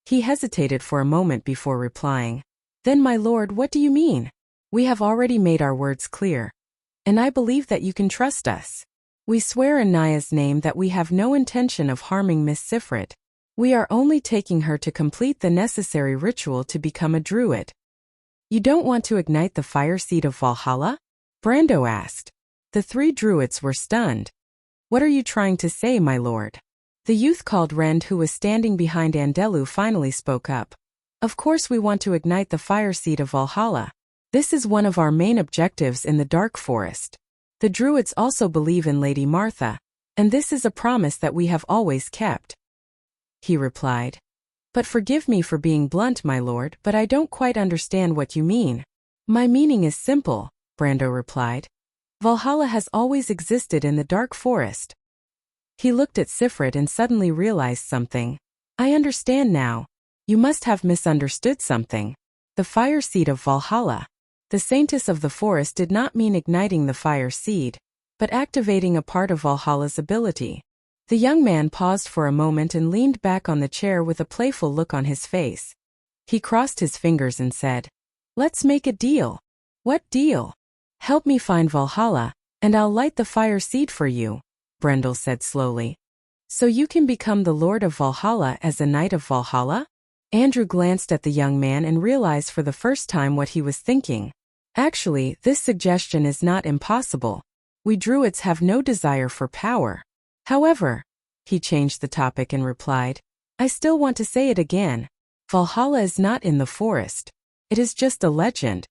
He hesitated for a moment before replying. Then, my lord, what do you mean? We have already made our words clear. And I believe that you can trust us. We swear in Naya's name that we have no intention of harming Miss Sifrit. We are only taking her to complete the necessary ritual to become a druid. You don't want to ignite the fire seed of Valhalla? Brando asked. The three druids were stunned. What are you trying to say, my lord? The youth called Rend, who was standing behind Andelu, finally spoke up. Of course we want to ignite the fire seed of Valhalla. This is one of our main objectives in the Dark Forest. The druids also believe in Lady Martha, and this is a promise that we have always kept. He replied. But forgive me for being blunt, my lord, but I don't quite understand what you mean. My meaning is simple, Brando replied. Valhalla has always existed in the Dark Forest. He looked at Sifrit and suddenly realized something. I understand now. You must have misunderstood something. The fire seed of Valhalla. The saintess of the forest did not mean igniting the fire seed, but activating a part of Valhalla's ability. The young man paused for a moment and leaned back on the chair with a playful look on his face. He crossed his fingers and said, Let's make a deal. What deal? Help me find Valhalla, and I'll light the fire seed for you, Brendel said slowly. So you can become the Lord of Valhalla as a Knight of Valhalla? Andrew glanced at the young man and realized for the first time what he was thinking. Actually, this suggestion is not impossible. We druids have no desire for power. However, he changed the topic and replied, I still want to say it again. Valhalla is not in the forest. It is just a legend.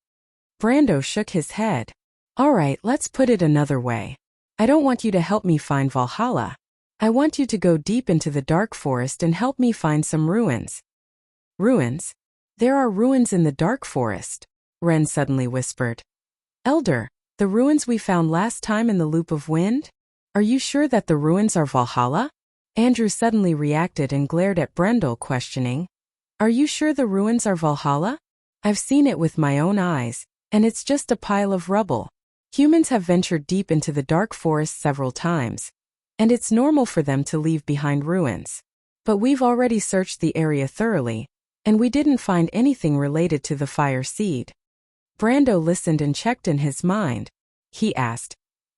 Brando shook his head. All right, let's put it another way. I don't want you to help me find Valhalla. I want you to go deep into the Dark Forest and help me find some ruins. Ruins? There are ruins in the Dark Forest, Ren suddenly whispered. Elder, the ruins we found last time in the Loop of Wind? Are you sure that the ruins are Valhalla? Andrew suddenly reacted and glared at Brendel, questioning. Are you sure the ruins are Valhalla? I've seen it with my own eyes, and it's just a pile of rubble. Humans have ventured deep into the Dark Forest several times, and it's normal for them to leave behind ruins. But we've already searched the area thoroughly, and we didn't find anything related to the fire seed. Brando listened and checked in his mind. He asked,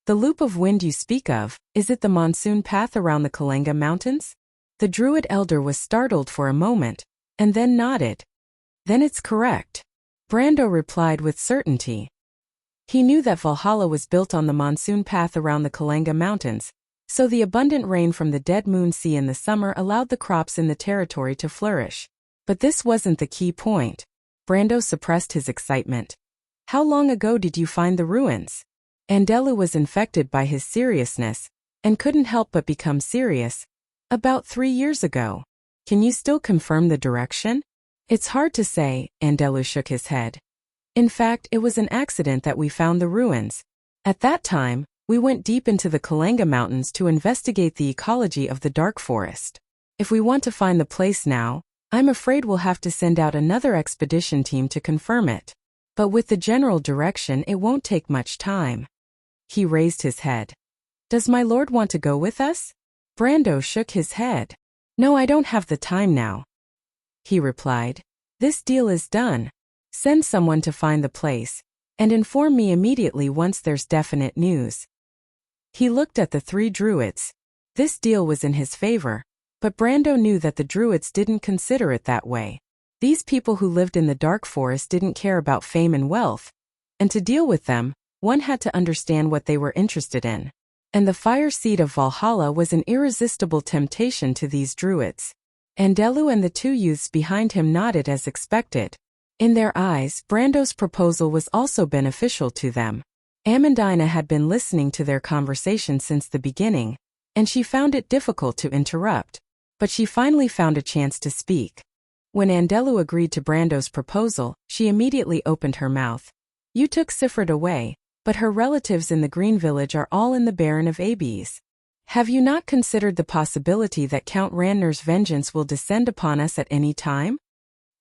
The Loop of Wind you speak of, is it the monsoon path around the Kalenga Mountains? The druid elder was startled for a moment, and then nodded. Then it's correct. Brando replied with certainty. He knew that Valhalla was built on the monsoon path around the Kalenga Mountains, so the abundant rain from the Dead Moon Sea in the summer allowed the crops in the territory to flourish. But this wasn't the key point. Brando suppressed his excitement. How long ago did you find the ruins? Andelu was infected by his seriousness, and couldn't help but become serious. About 3 years ago. Can you still confirm the direction? It's hard to say, Andelu shook his head. In fact, it was an accident that we found the ruins. At that time, we went deep into the Kalenga Mountains to investigate the ecology of the Dark Forest. If we want to find the place now, I'm afraid we'll have to send out another expedition team to confirm it. But with the general direction, it won't take much time. He raised his head. Does my lord want to go with us? Brando shook his head. No, I don't have the time now. He replied. This deal is done. Send someone to find the place, and inform me immediately once there's definite news. He looked at the three druids. This deal was in his favor, but Brando knew that the druids didn't consider it that way. These people who lived in the dark forest didn't care about fame and wealth, and to deal with them, one had to understand what they were interested in. And the fire seed of Valhalla was an irresistible temptation to these druids. Andelu and the two youths behind him nodded as expected. In their eyes, Brando's proposal was also beneficial to them. Amandina had been listening to their conversation since the beginning, and she found it difficult to interrupt, but she finally found a chance to speak. When Andelu agreed to Brando's proposal, she immediately opened her mouth. You took Sifrid away, but her relatives in the Green Village are all in the Baron of Abes. Have you not considered the possibility that Count Randner's vengeance will descend upon us at any time?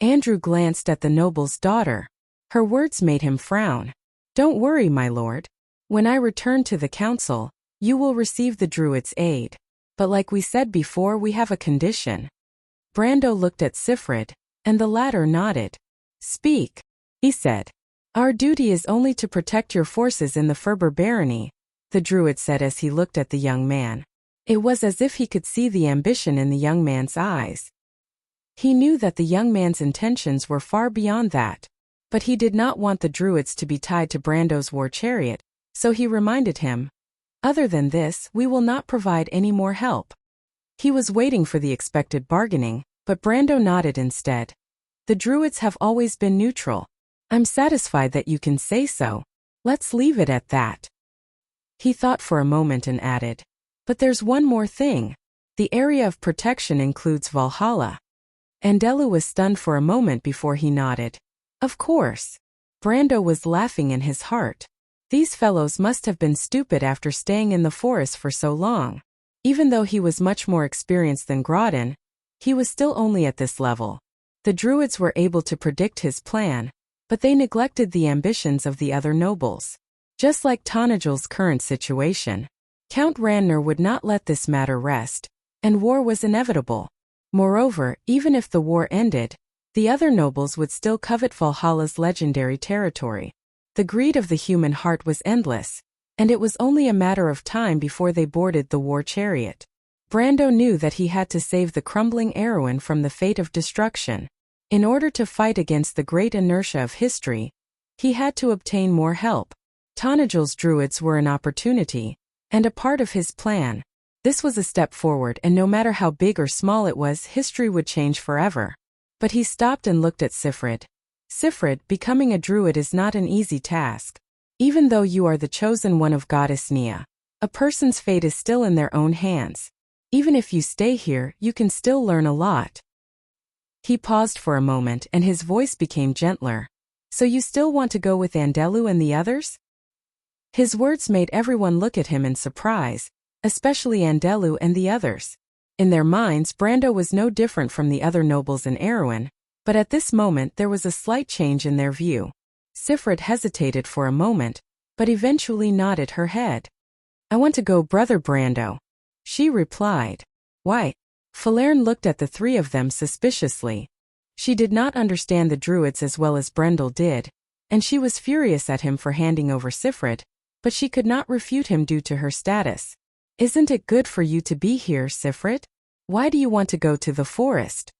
Andrew glanced at the noble's daughter. Her words made him frown. Don't worry, my lord. When I return to the council, you will receive the druid's aid. But like we said before, we have a condition. Brando looked at Sifrid, and the latter nodded. Speak, he said. Our duty is only to protect your forces in the Ferber barony, the druid said as he looked at the young man. It was as if he could see the ambition in the young man's eyes. He knew that the young man's intentions were far beyond that, but he did not want the druids to be tied to Brando's war chariot, so he reminded him, other than this, we will not provide any more help. He was waiting for the expected bargaining, but Brando nodded instead. The druids have always been neutral. I'm satisfied that you can say so. Let's leave it at that. He thought for a moment and added, but there's one more thing. The area of protection includes Valhalla. Andelu was stunned for a moment before he nodded. Of course. Brando was laughing in his heart. These fellows must have been stupid after staying in the forest for so long. Even though he was much more experienced than Grodin, he was still only at this level. The druids were able to predict his plan, but they neglected the ambitions of the other nobles. Just like Tanagel's current situation, Count Randner would not let this matter rest, and war was inevitable. Moreover, even if the war ended, the other nobles would still covet Valhalla's legendary territory. The greed of the human heart was endless, and it was only a matter of time before they boarded the war chariot. Brando knew that he had to save the crumbling Erewhon from the fate of destruction. In order to fight against the great inertia of history, he had to obtain more help. Tanagel's druids were an opportunity, and a part of his plan. This was a step forward, and no matter how big or small it was, history would change forever. But he stopped and looked at Sifrid. Sifrid, becoming a druid is not an easy task. Even though you are the chosen one of Goddess Nia, a person's fate is still in their own hands. Even if you stay here, you can still learn a lot. He paused for a moment and his voice became gentler. So you still want to go with Andelu and the others? His words made everyone look at him in surprise, especially Andelu and the others. In their minds, Brando was no different from the other nobles in Erewhon, but at this moment there was a slight change in their view. Sifrid hesitated for a moment, but eventually nodded her head. I want to go, Brother Brando. She replied. Why? Falerne looked at the three of them suspiciously. She did not understand the druids as well as Brendel did, and she was furious at him for handing over Sifrid, but she could not refute him due to her status. Isn't it good for you to be here, Sifrid? Why do you want to go to the forest?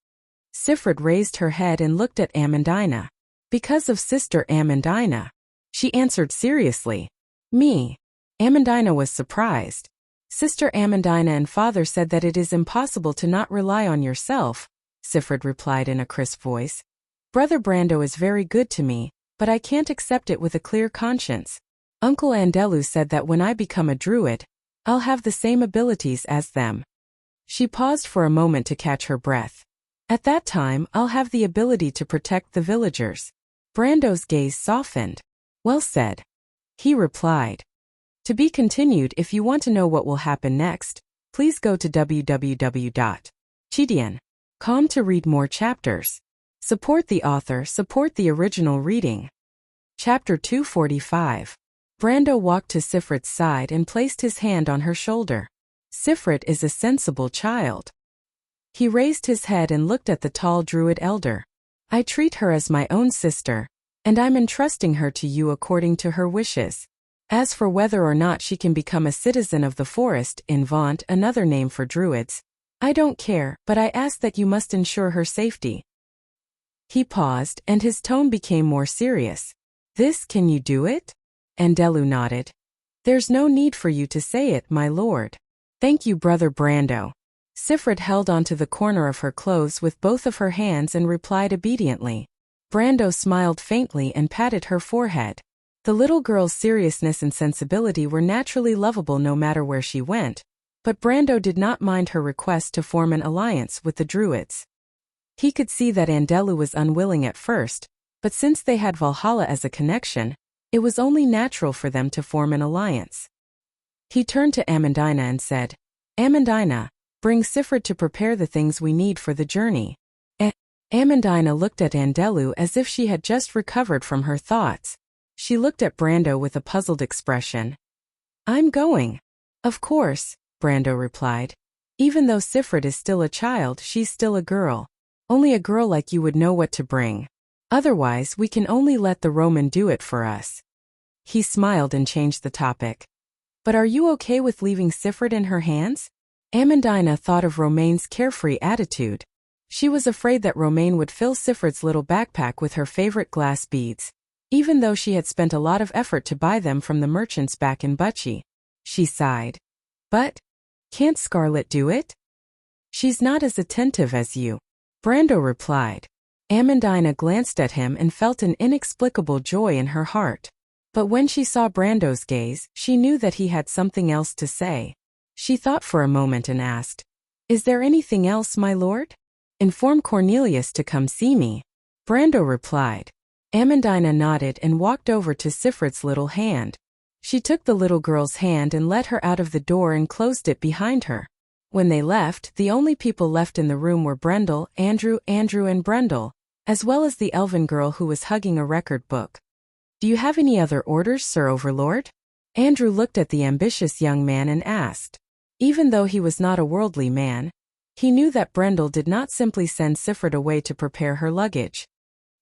Sifrid raised her head and looked at Amandina. Because of Sister Amandina. She answered seriously. Me. Amandina was surprised. Sister Amandina and father said that it is impossible to not rely on yourself, Sifrid replied in a crisp voice. Brother Brando is very good to me, but I can't accept it with a clear conscience. Uncle Andelu said that when I become a druid, I'll have the same abilities as them. She paused for a moment to catch her breath. At that time, I'll have the ability to protect the villagers. Brando's gaze softened. Well said. He replied. To be continued. If you want to know what will happen next, please go to www.chidian.com to read more chapters. Support the author, support the original reading. Chapter 245. Brando walked to Sifrid's side and placed his hand on her shoulder. Sifrid is a sensible child. He raised his head and looked at the tall druid elder. I treat her as my own sister, and I'm entrusting her to you according to her wishes. As for whether or not she can become a citizen of the forest in Vaunt, another name for druids, I don't care, but I ask that you must ensure her safety." He paused, and his tone became more serious. Can you do it?" Andelu nodded. "There's no need for you to say it, my lord." "Thank you, Brother Brando." Sifrit held onto the corner of her clothes with both of her hands and replied obediently. Brando smiled faintly and patted her forehead. The little girl's seriousness and sensibility were naturally lovable no matter where she went, but Brando did not mind her request to form an alliance with the druids. He could see that Andelu was unwilling at first, but since they had Valhalla as a connection, it was only natural for them to form an alliance. He turned to Amandina and said, "Amandina, bring Sifrit to prepare the things we need for the journey." Amandina looked at Andelu as if she had just recovered from her thoughts. She looked at Brando with a puzzled expression. "I'm going." "Of course," Brando replied. "Even though Sifrit is still a child, she's still a girl. Only a girl like you would know what to bring. Otherwise, we can only let the Roman do it for us." He smiled and changed the topic. "But are you okay with leaving Sifrit in her hands?" Amandina thought of Romaine's carefree attitude. She was afraid that Romaine would fill Sifrit's little backpack with her favorite glass beads, even though she had spent a lot of effort to buy them from the merchants back in Bucci. She sighed. "But can't Scarlet do it?" "She's not as attentive as you," Brando replied. Amandina glanced at him and felt an inexplicable joy in her heart. But when she saw Brando's gaze, she knew that he had something else to say. She thought for a moment and asked, "Is there anything else, my lord?" "Inform Cornelius to come see me," Brando replied. Amandina nodded and walked over to Sifrit's little hand. She took the little girl's hand and led her out of the door and closed it behind her. When they left, the only people left in the room were Brendel, Andrew and Brendel, as well as the elven girl who was hugging a record book. "Do you have any other orders, Sir Overlord?" Andrew looked at the ambitious young man and asked. Even though he was not a worldly man, he knew that Brendel did not simply send Sifrit away to prepare her luggage.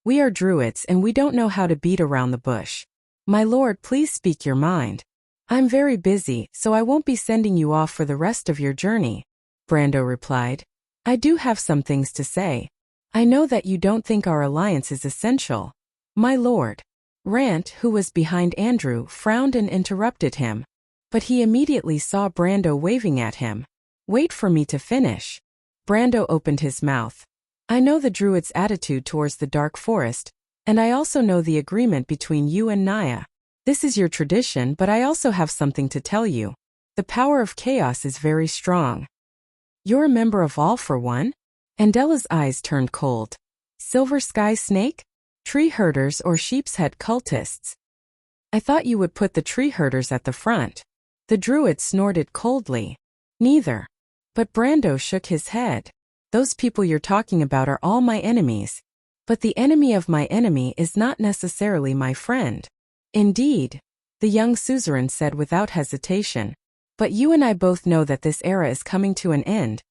"We are druids and we don't know how to beat around the bush. My lord, please speak your mind." "I'm very busy, so I won't be sending you off for the rest of your journey," Brando replied. "I do have some things to say. I know that you don't think our alliance is essential, my lord." Rant, who was behind Andrew, frowned and interrupted him. But he immediately saw Brando waving at him. "Wait for me to finish." Brando opened his mouth. "I know the druid's attitude towards the dark forest, and I also know the agreement between you and Naya. This is your tradition, but I also have something to tell you. The power of chaos is very strong." "You're a member of All for One?" Andela's eyes turned cold. "Silver Sky Snake? Tree herders or sheep's head cultists?" "I thought you would put the tree herders at the front." The druid snorted coldly. "Neither." But Brando shook his head. "Those people you're talking about are all my enemies. But the enemy of my enemy is not necessarily my friend." "Indeed," the young suzerain said without hesitation. "But you and I both know that this era is coming to an end,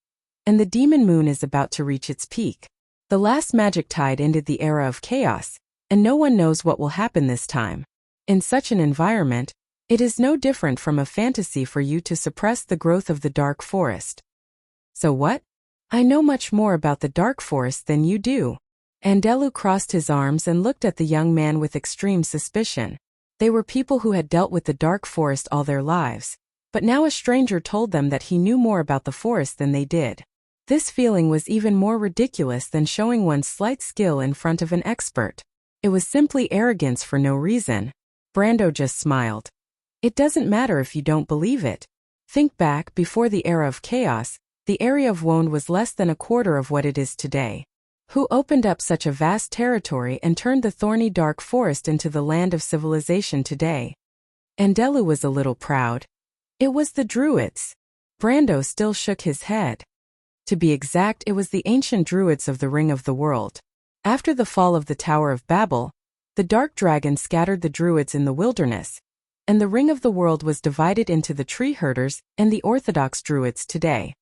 and the demon moon is about to reach its peak. The last magic tide ended the era of chaos, and no one knows what will happen this time. In such an environment, it is no different from a fantasy for you to suppress the growth of the dark forest." "So what?" "I know much more about the dark forest than you do." Andelu crossed his arms and looked at the young man with extreme suspicion. They were people who had dealt with the dark forest all their lives, but now a stranger told them that he knew more about the forest than they did. This feeling was even more ridiculous than showing one's slight skill in front of an expert. It was simply arrogance for no reason. Brando just smiled. "It doesn't matter if you don't believe it. Think back, before the era of chaos, the area of Wone was less than a quarter of what it is today. Who opened up such a vast territory and turned the thorny dark forest into the land of civilization today?" Andelu was a little proud. "It was the druids." Brando still shook his head. To be exact, it was the ancient druids of the Ring of the World. After the fall of the Tower of Babel, the dark dragon scattered the druids in the wilderness, and the Ring of the World was divided into the tree herders and the orthodox druids today.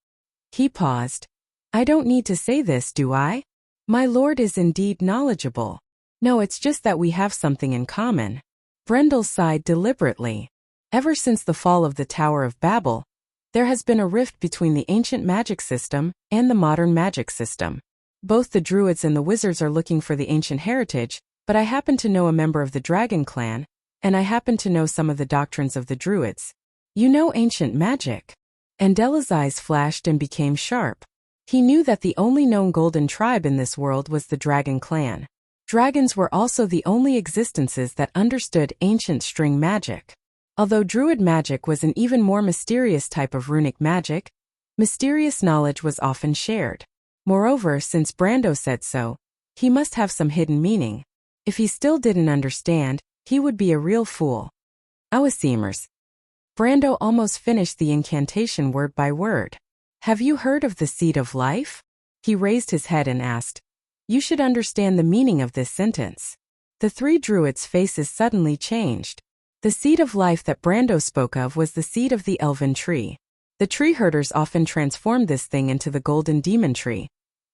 He paused. "I don't need to say this, do I? My lord is indeed knowledgeable." "No, it's just that we have something in common." Brendel sighed deliberately. Ever since the fall of the Tower of Babel, there has been a rift between the ancient magic system and the modern magic system. Both the druids and the wizards are looking for the ancient heritage, but I happen to know a member of the dragon clan, and I happen to know some of the doctrines of the druids. You know ancient magic? Andella's eyes flashed and became sharp. He knew that the only known golden tribe in this world was the dragon clan. Dragons were also the only existences that understood ancient string magic. Although druid magic was an even more mysterious type of runic magic, mysterious knowledge was often shared. Moreover, since Brando said so, he must have some hidden meaning. If he still didn't understand, he would be a real fool. Awasimers. Brando almost finished the incantation word by word. Have you heard of the seed of life? He raised his head and asked. You should understand the meaning of this sentence. The three druids' faces suddenly changed. The seed of life that Brando spoke of was the seed of the elven tree. The tree herders often transformed this thing into the golden demon tree.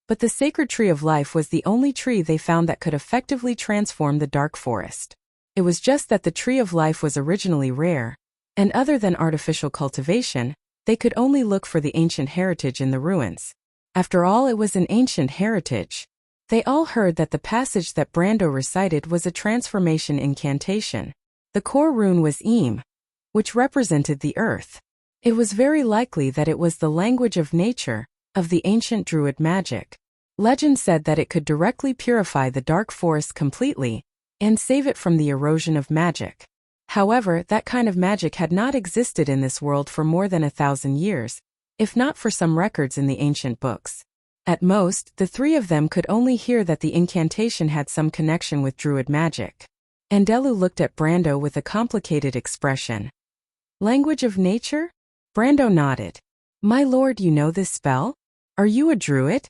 But the sacred tree of life was the only tree they found that could effectively transform the dark forest. It was just that the tree of life was originally rare, and other than artificial cultivation, they could only look for the ancient heritage in the ruins. After all, it was an ancient heritage. They all heard that the passage that Brando recited was a transformation incantation. The core rune was Em, which represented the earth. It was very likely that it was the language of nature, of the ancient druid magic. Legend said that it could directly purify the dark forest completely, and save it from the erosion of magic. However, that kind of magic had not existed in this world for more than 1,000 years, if not for some records in the ancient books. At most, the three of them could only hear that the incantation had some connection with druid magic. Andelu looked at Brando with a complicated expression. Language of nature? Brando nodded. My lord, you know this spell? Are you a druid?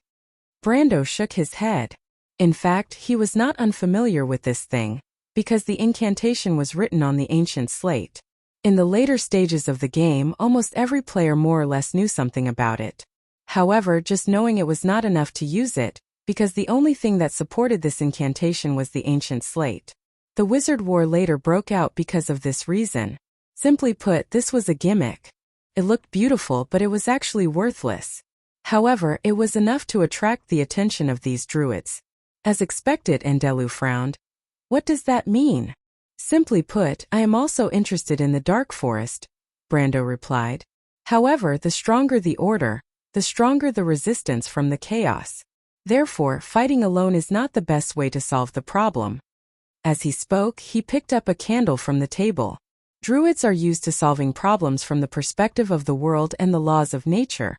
Brando shook his head. In fact, he was not unfamiliar with this thing, because the incantation was written on the ancient slate. In the later stages of the game, almost every player more or less knew something about it. However, just knowing it was not enough to use it, because the only thing that supported this incantation was the ancient slate. The Wizard War later broke out because of this reason. Simply put, this was a gimmick. It looked beautiful, but it was actually worthless. However, it was enough to attract the attention of these druids. As expected, Andelu frowned. What does that mean? Simply put, I am also interested in the dark forest, Brando replied. However, the stronger the order, the stronger the resistance from the chaos. Therefore, fighting alone is not the best way to solve the problem. As he spoke, he picked up a candle from the table. Druids are used to solving problems from the perspective of the world and the laws of nature.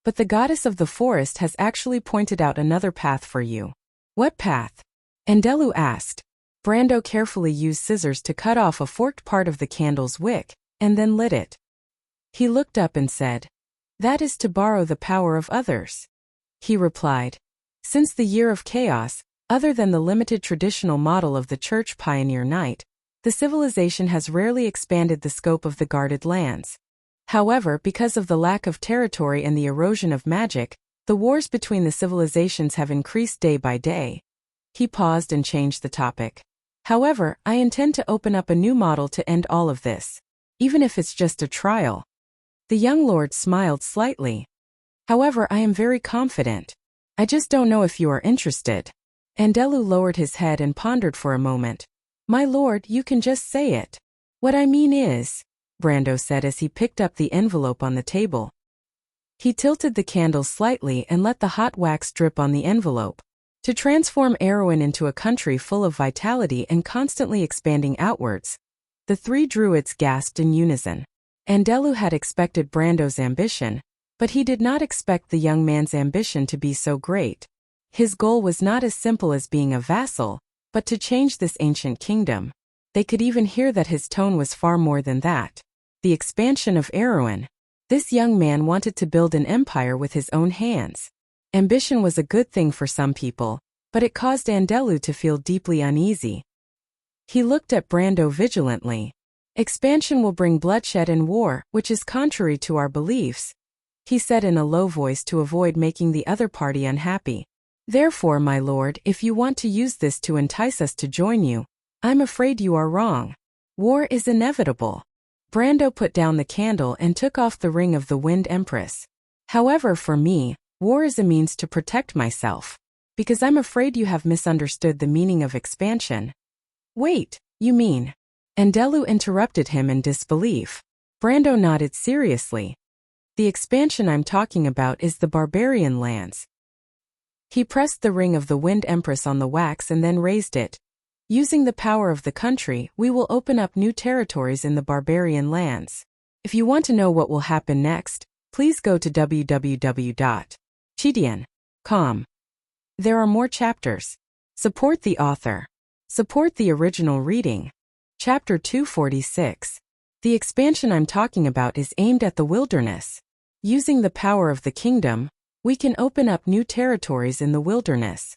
But the goddess of the forest has actually pointed out another path for you. What path? Andelu asked. Brando carefully used scissors to cut off a forked part of the candle's wick, and then lit it. He looked up and said, That is to borrow the power of others. He replied, Since the year of chaos, other than the limited traditional model of the church pioneer knight, the civilization has rarely expanded the scope of the guarded lands. However, because of the lack of territory and the erosion of magic, the wars between the civilizations have increased day by day. He paused and changed the topic. However, I intend to open up a new model to end all of this, even if it's just a trial. The young lord smiled slightly. However, I am very confident. I just don't know if you are interested. Andelu lowered his head and pondered for a moment. My lord, you can just say it. What I mean is, Brando said as he picked up the envelope on the table. He tilted the candle slightly and let the hot wax drip on the envelope. To transform Erewhon into a country full of vitality and constantly expanding outwards. The three druids gasped in unison. Andelu had expected Brando's ambition, but he did not expect the young man's ambition to be so great. His goal was not as simple as being a vassal, but to change this ancient kingdom. They could even hear that his tone was far more than that. The expansion of Erewhon. This young man wanted to build an empire with his own hands. Ambition was a good thing for some people, but it caused Andelu to feel deeply uneasy. He looked at Brando vigilantly. Expansion will bring bloodshed and war, which is contrary to our beliefs, he said in a low voice to avoid making the other party unhappy. Therefore, my lord, if you want to use this to entice us to join you, I'm afraid you are wrong. War is inevitable. Brando put down the candle and took off the ring of the Wind Empress. However, for me, war is a means to protect myself. Because I'm afraid you have misunderstood the meaning of expansion. Wait, you mean? Andelu interrupted him in disbelief. Brando nodded seriously. The expansion I'm talking about is the barbarian lands. He pressed the ring of the Wind Empress on the wax and then raised it. Using the power of the country, we will open up new territories in the barbarian lands. If you want to know what will happen next, please go to www.chidian.com. There are more chapters. Support the author. Support the original reading. Chapter 246. The expansion I'm talking about is aimed at the wilderness. Using the power of the kingdom, we can open up new territories in the wilderness.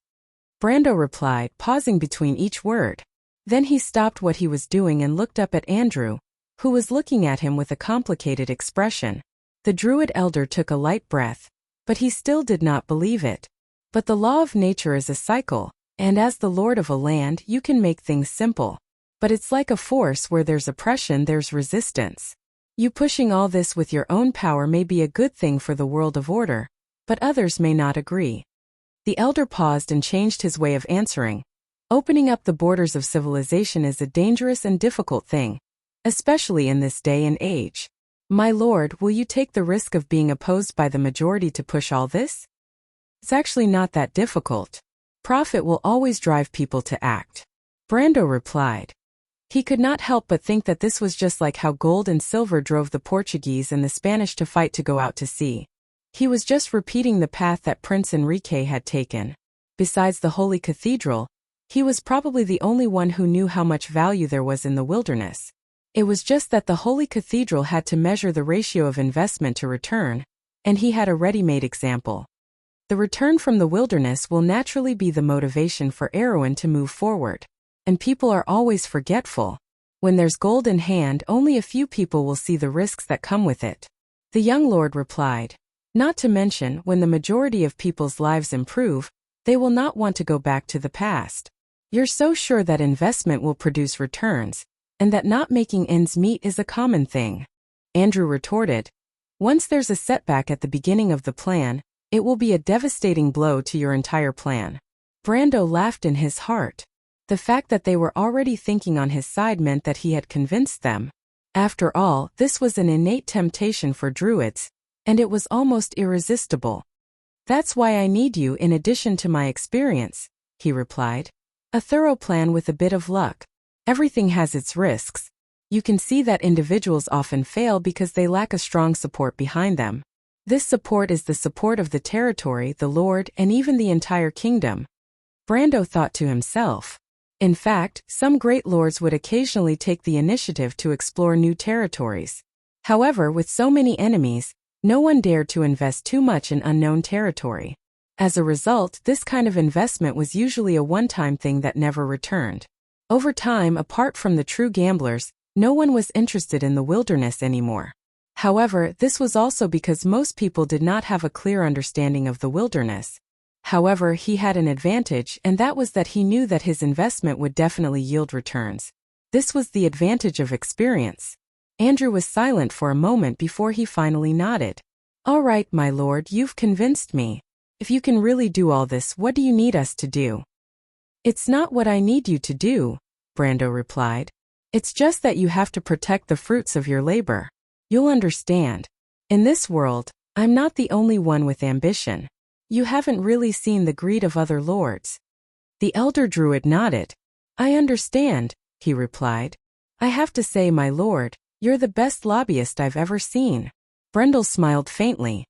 Brando replied, pausing between each word. Then he stopped what he was doing and looked up at Andrew, who was looking at him with a complicated expression. The druid elder took a light breath, but he still did not believe it. But the law of nature is a cycle, and as the lord of a land, you can make things simple. But it's like a force where there's oppression, there's resistance. You pushing all this with your own power may be a good thing for the world of order, but others may not agree. The elder paused and changed his way of answering. Opening up the borders of civilization is a dangerous and difficult thing, especially in this day and age. My lord, will you take the risk of being opposed by the majority to push all this? It's actually not that difficult. Profit will always drive people to act. Brando replied. He could not help but think that this was just like how gold and silver drove the Portuguese and the Spanish to fight to go out to sea. He was just repeating the path that Prince Enrique had taken. Besides the Holy Cathedral, he was probably the only one who knew how much value there was in the wilderness. It was just that the Holy Cathedral had to measure the ratio of investment to return, and he had a ready-made example. The return from the wilderness will naturally be the motivation for Erewhon to move forward. And people are always forgetful. When there's gold in hand, only a few people will see the risks that come with it. The young lord replied. Not to mention, when the majority of people's lives improve, they will not want to go back to the past. You're so sure that investment will produce returns, and that not making ends meet is a common thing. Andrew retorted. Once there's a setback at the beginning of the plan, it will be a devastating blow to your entire plan. Brando laughed in his heart. The fact that they were already thinking on his side meant that he had convinced them. After all, this was an innate temptation for druids, and it was almost irresistible. That's why I need you in addition to my experience, he replied. A thorough plan with a bit of luck. Everything has its risks. You can see that individuals often fail because they lack a strong support behind them. This support is the support of the territory, the lord, and even the entire kingdom. Brando thought to himself. In fact, some great lords would occasionally take the initiative to explore new territories. However, with so many enemies, no one dared to invest too much in unknown territory. As a result, this kind of investment was usually a one-time thing that never returned. Over time, apart from the true gamblers, no one was interested in the wilderness anymore. However, this was also because most people did not have a clear understanding of the wilderness. However, he had an advantage, and that was that he knew that his investment would definitely yield returns. This was the advantage of experience. Andrew was silent for a moment before he finally nodded. All right, my lord, you've convinced me. If you can really do all this, what do you need us to do? It's not what I need you to do, Brando replied. It's just that you have to protect the fruits of your labor. You'll understand. In this world, I'm not the only one with ambition. You haven't really seen the greed of other lords. The elder druid nodded. I understand, he replied. I have to say, my lord, you're the best lobbyist I've ever seen. Brendel smiled faintly.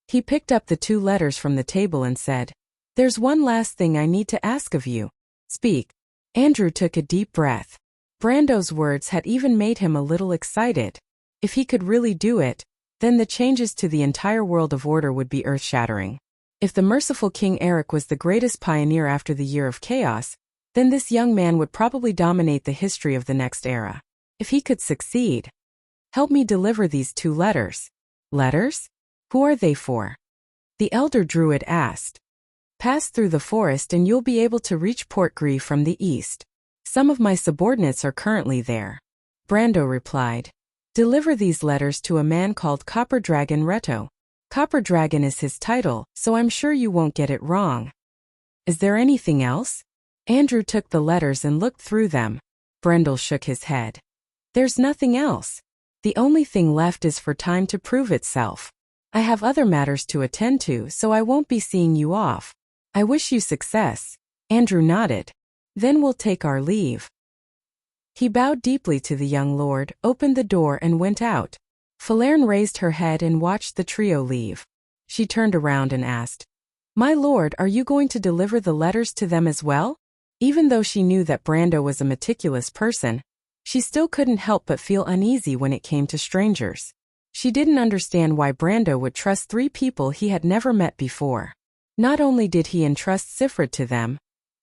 He picked up the 2 letters from the table and said, There's one last thing I need to ask of you. Speak. Andrew took a deep breath. Brando's words had even made him a little excited. If he could really do it, then the changes to the entire world of order would be earth-shattering. If the merciful King Eric was the greatest pioneer after the Year of Chaos, then this young man would probably dominate the history of the next era. If he could succeed. Help me deliver these 2 letters. Letters? Who are they for? The elder druid asked. Pass through the forest and you'll be able to reach Port Gris from the east. Some of my subordinates are currently there. Brando replied. Deliver these letters to a man called Copper Dragon Reto. Copper Dragon is his title, so I'm sure you won't get it wrong. Is there anything else? Andrew took the letters and looked through them. Brendel shook his head. There's nothing else. The only thing left is for time to prove itself. I have other matters to attend to, so I won't be seeing you off. I wish you success. Andrew nodded. Then we'll take our leave. He bowed deeply to the young lord, opened the door and went out. Falerne raised her head and watched the trio leave. She turned around and asked, My lord, are you going to deliver the letters to them as well? Even though she knew that Brando was a meticulous person, she still couldn't help but feel uneasy when it came to strangers. She didn't understand why Brando would trust 3 people he had never met before. Not only did he entrust Sifrid to them,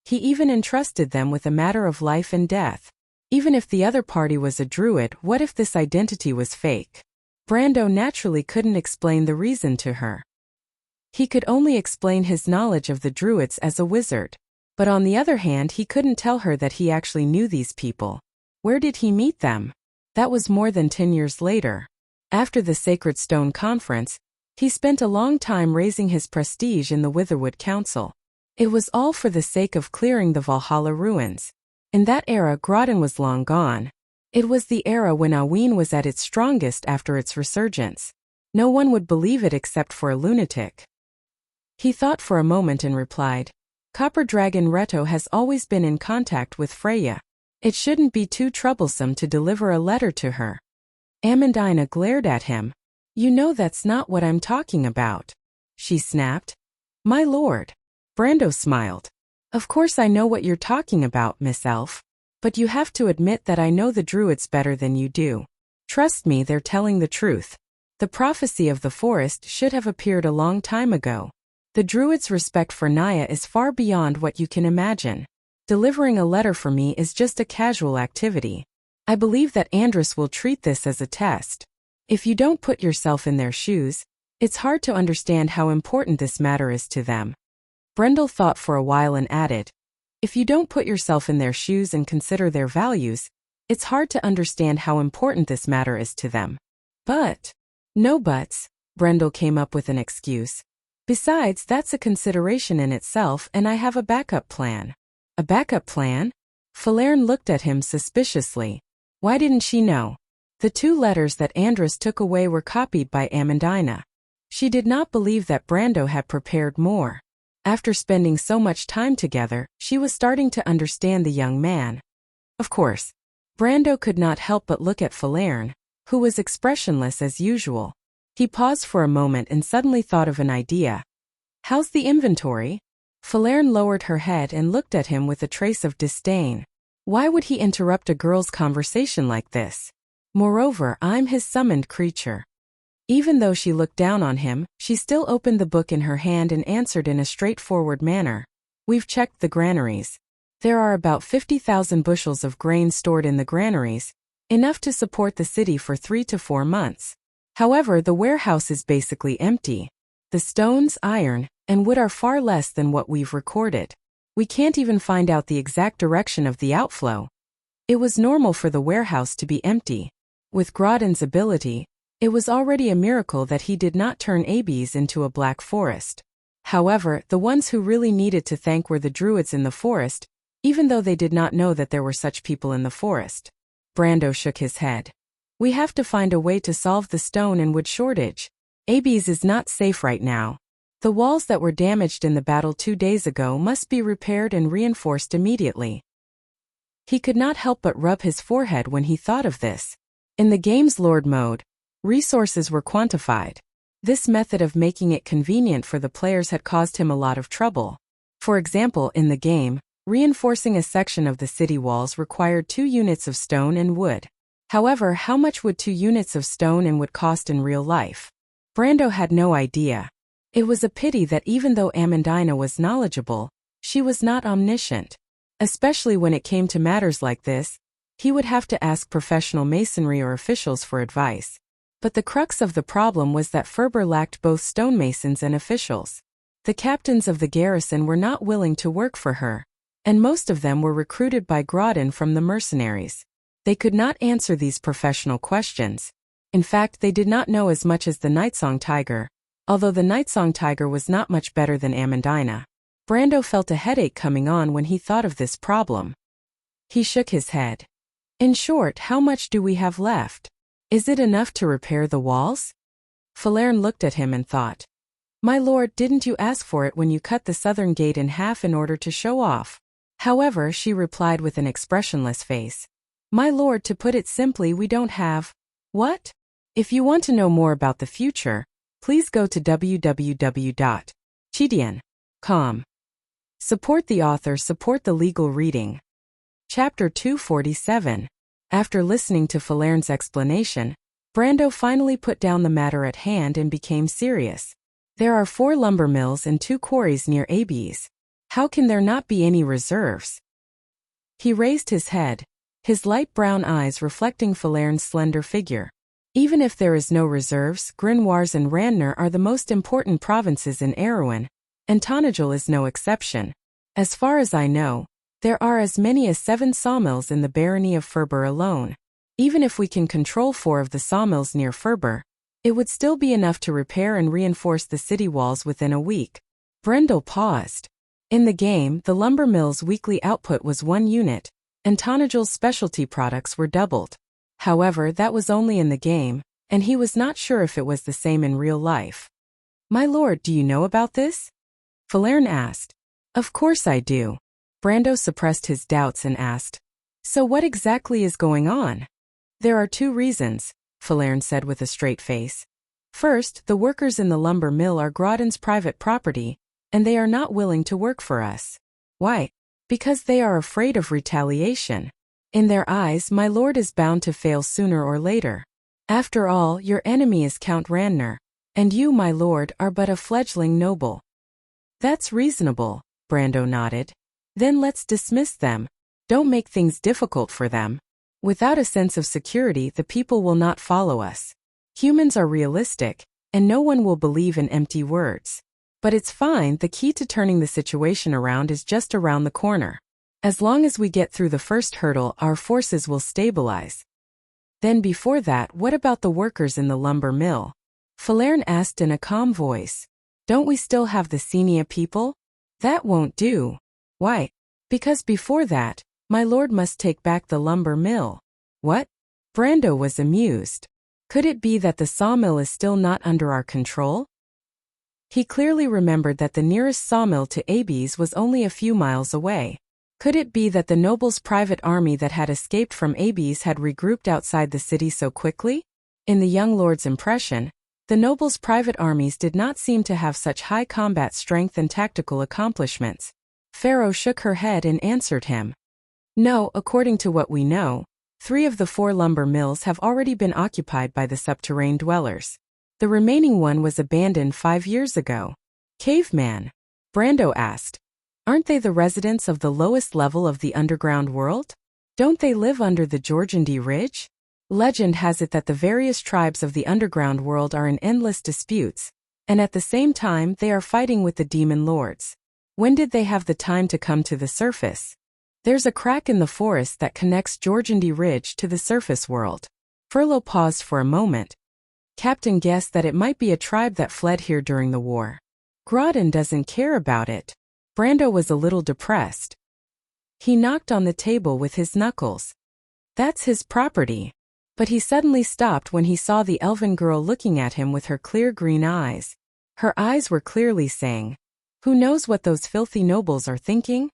he even entrusted them with a matter of life and death. Even if the other party was a druid, what if this identity was fake? Brando naturally couldn't explain the reason to her. He could only explain his knowledge of the druids as a wizard. But on the other hand, he couldn't tell her that he actually knew these people. Where did he meet them? That was more than 10 years later. After the Sacred Stone Conference, he spent a long time raising his prestige in the Witherwood Council. It was all for the sake of clearing the Valhalla ruins. In that era, Groton was long gone. It was the era when Aween was at its strongest after its resurgence. No one would believe it except for a lunatic. He thought for a moment and replied, Copper Dragon Reto has always been in contact with Freya. It shouldn't be too troublesome to deliver a letter to her. Amandina glared at him. You know that's not what I'm talking about. She snapped. My lord. Brando smiled. Of course I know what you're talking about, Miss Elf. But you have to admit that I know the druids better than you do. Trust me, they're telling the truth. The prophecy of the forest should have appeared a long time ago. The druids' respect for Naya is far beyond what you can imagine. Delivering a letter for me is just a casual activity. I believe that Andrus will treat this as a test. If you don't put yourself in their shoes, it's hard to understand how important this matter is to them. Brendel thought for a while and added, If you don't put yourself in their shoes and consider their values, it's hard to understand how important this matter is to them. But, no buts, Brendel came up with an excuse. Besides, that's a consideration in itself, and I have a backup plan. A backup plan? Falerne looked at him suspiciously. Why didn't she know? The 2 letters that Andrus took away were copied by Amandina. She did not believe that Brando had prepared more. After spending so much time together, she was starting to understand the young man. Of course, Brando could not help but look at Falerne, who was expressionless as usual. He paused for a moment and suddenly thought of an idea. How's the inventory? Falerne lowered her head and looked at him with a trace of disdain. Why would he interrupt a girl's conversation like this? Moreover, I'm his summoned creature. Even though she looked down on him, she still opened the book in her hand and answered in a straightforward manner. We've checked the granaries. There are about 50,000 bushels of grain stored in the granaries, enough to support the city for 3 to 4 months. However, the warehouse is basically empty. The stones, iron, and wood are far less than what we've recorded. We can't even find out the exact direction of the outflow. It was normal for the warehouse to be empty. With Groton's ability, it was already a miracle that he did not turn Abies into a black forest. However, the ones who really needed to thank were the druids in the forest, even though they did not know that there were such people in the forest. Brando shook his head. We have to find a way to solve the stone and wood shortage. Abies is not safe right now. The walls that were damaged in the battle 2 days ago must be repaired and reinforced immediately. He could not help but rub his forehead when he thought of this. In the game's Lord mode, resources were quantified. This method of making it convenient for the players had caused him a lot of trouble. For example, in the game, reinforcing a section of the city walls required 2 units of stone and wood. However, how much would 2 units of stone and wood cost in real life? Brando had no idea. It was a pity that even though Amandina was knowledgeable, she was not omniscient. Especially when it came to matters like this, he would have to ask professional masonry or officials for advice. But the crux of the problem was that Ferber lacked both stonemasons and officials. The captains of the garrison were not willing to work for her, and most of them were recruited by Groton from the mercenaries. They could not answer these professional questions, In fact, they did not know as much as the Nightsong Tiger, although the Nightsong Tiger was not much better than Amandina. Brando felt a headache coming on when he thought of this problem. He shook his head. In short, how much do we have left? Is it enough to repair the walls? Falerne looked at him and thought. My lord, didn't you ask for it when you cut the southern gate in half in order to show off? However, she replied with an expressionless face. My lord, to put it simply, we don't have. What? If you want to know more about the future, please go to www.chidian.com. Support the author, support the legal reading. Chapter 247. After listening to Falerne's explanation, Brando finally put down the matter at hand and became serious. There are 4 lumber mills and 2 quarries near Abes. How can there not be any reserves? He raised his head, his light brown eyes reflecting Falerne's slender figure. Even if there is no reserves, Grinoires and Randner are the most important provinces in Erewhon, and Tonagel is no exception. As far as I know, there are as many as 7 sawmills in the barony of Ferber alone. Even if we can control 4 of the sawmills near Ferber, it would still be enough to repair and reinforce the city walls within a week. Brendel paused. In the game, the lumber mill's weekly output was 1 unit, and Tonagel's specialty products were doubled. However, that was only in the game, and he was not sure if it was the same in real life. My lord, do you know about this? Falerne asked. Of course I do. Brando suppressed his doubts and asked. So what exactly is going on? There are 2 reasons, Falerne said with a straight face. First, the workers in the lumber mill are Grodin's private property, and they are not willing to work for us. Why? Because they are afraid of retaliation. In their eyes, my lord is bound to fail sooner or later. After all, your enemy is Count Randner, and you, my lord, are but a fledgling noble. That's reasonable, Brando nodded. Then let's dismiss them. Don't make things difficult for them. Without a sense of security, the people will not follow us. Humans are realistic, and no one will believe in empty words. But it's fine, the key to turning the situation around is just around the corner. As long as we get through the first hurdle, our forces will stabilize. Then before that, what about the workers in the lumber mill? Falerne asked in a calm voice. Don't we still have the Senia people? That won't do. Why? Because before that, my lord must take back the lumber mill. What? Brando was amused. Could it be that the sawmill is still not under our control? He clearly remembered that the nearest sawmill to Abes was only a few miles away. Could it be that the noble's private army that had escaped from Abes had regrouped outside the city so quickly? In the young lord's impression, the noble's private armies did not seem to have such high combat strength and tactical accomplishments. Pharaoh shook her head and answered him. No, according to what we know, 3 of the 4 lumber mills have already been occupied by the subterranean dwellers. The remaining one was abandoned 5 years ago. Caveman? Brando asked. Aren't they the residents of the lowest level of the underground world? Don't they live under the Jorgendi Ridge? Legend has it that the various tribes of the underground world are in endless disputes, and at the same time they are fighting with the demon lords. When did they have the time to come to the surface? There's a crack in the forest that connects Jorgendi Ridge to the surface world. Furlough paused for a moment. Captain guessed that it might be a tribe that fled here during the war. Grodin doesn't care about it. Brando was a little depressed. He knocked on the table with his knuckles. That's his property. But he suddenly stopped when he saw the elven girl looking at him with her clear green eyes. Her eyes were clearly saying, "Who knows what those filthy nobles are thinking?"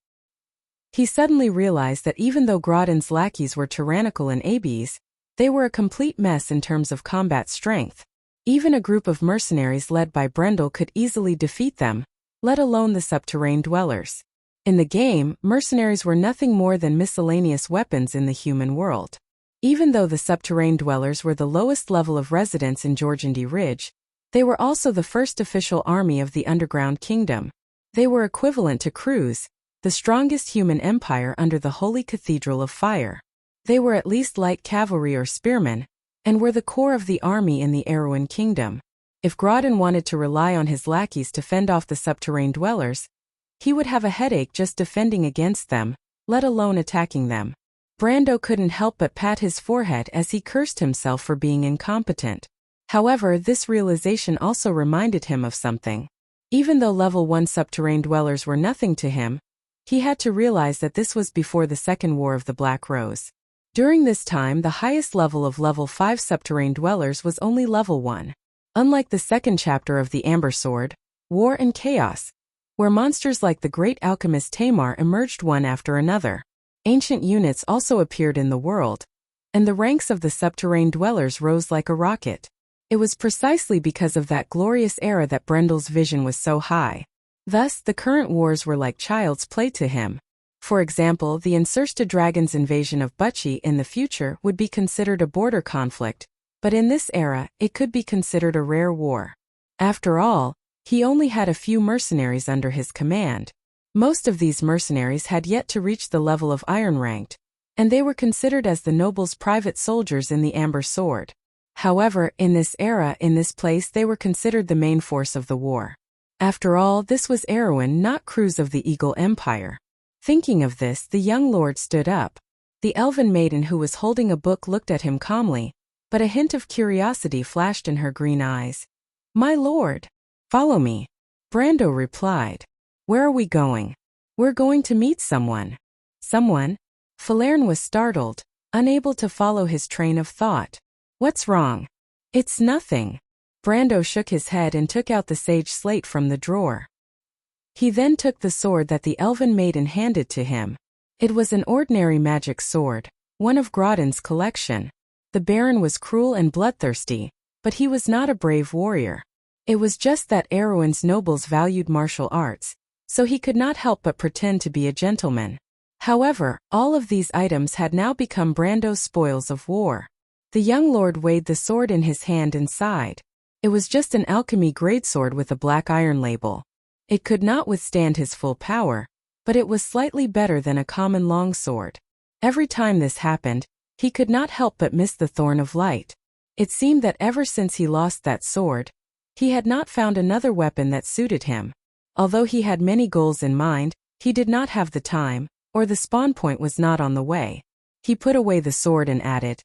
He suddenly realized that even though Grodin's lackeys were tyrannical in Abes, they were a complete mess in terms of combat strength. Even a group of mercenaries led by Brendel could easily defeat them, let alone the subterranean dwellers. In the game, mercenaries were nothing more than miscellaneous weapons in the human world. Even though the subterranean dwellers were the lowest level of residents in Jorgendi Ridge, they were also the first official army of the underground kingdom. They were equivalent to Cruz, the strongest human empire under the Holy Cathedral of Fire. They were at least light cavalry or spearmen, and were the core of the army in the Erewhon kingdom. If Grodin wanted to rely on his lackeys to fend off the subterranean dwellers, he would have a headache just defending against them, let alone attacking them. Brando couldn't help but pat his forehead as he cursed himself for being incompetent. However, this realization also reminded him of something. Even though level 1 subterranean dwellers were nothing to him, he had to realize that this was before the Second War of the Black Rose. During this time, the highest level of level 5 subterranean dwellers was only level 1. Unlike the second chapter of the Amber Sword, War and Chaos, where monsters like the great alchemist Tamar emerged one after another, ancient units also appeared in the world, and the ranks of the subterranean dwellers rose like a rocket. It was precisely because of that glorious era that Brendel's vision was so high. Thus, the current wars were like child's play to him. For example, the Insursta Dragon's invasion of Bucci in the future would be considered a border conflict, but in this era, it could be considered a rare war. After all, he only had a few mercenaries under his command. Most of these mercenaries had yet to reach the level of iron-ranked, and they were considered as the noble's private soldiers in the Amber Sword. However, in this era, in this place, they were considered the main force of the war. After all, this was Erwin, not Cruz of the Eagle Empire. Thinking of this, the young lord stood up. The elven maiden who was holding a book looked at him calmly, but a hint of curiosity flashed in her green eyes. "My lord." "Follow me," Brando replied. "Where are we going?" "We're going to meet someone." "Someone?" Falern was startled, unable to follow his train of thought. "What's wrong?" "It's nothing." Brando shook his head and took out the sage slate from the drawer. He then took the sword that the elven maiden handed to him. It was an ordinary magic sword, one of Grodin's collection. The Baron was cruel and bloodthirsty, but he was not a brave warrior. It was just that Erwin's nobles valued martial arts, so he could not help but pretend to be a gentleman. However, all of these items had now become Brando's spoils of war. The young lord weighed the sword in his hand and sighed. It was just an alchemy greatsword with a black iron label. It could not withstand his full power, but it was slightly better than a common longsword. Every time this happened, he could not help but miss the Thorn of Light. It seemed that ever since he lost that sword, he had not found another weapon that suited him. Although he had many goals in mind, he did not have the time, or the spawn point was not on the way. He put away the sword and added,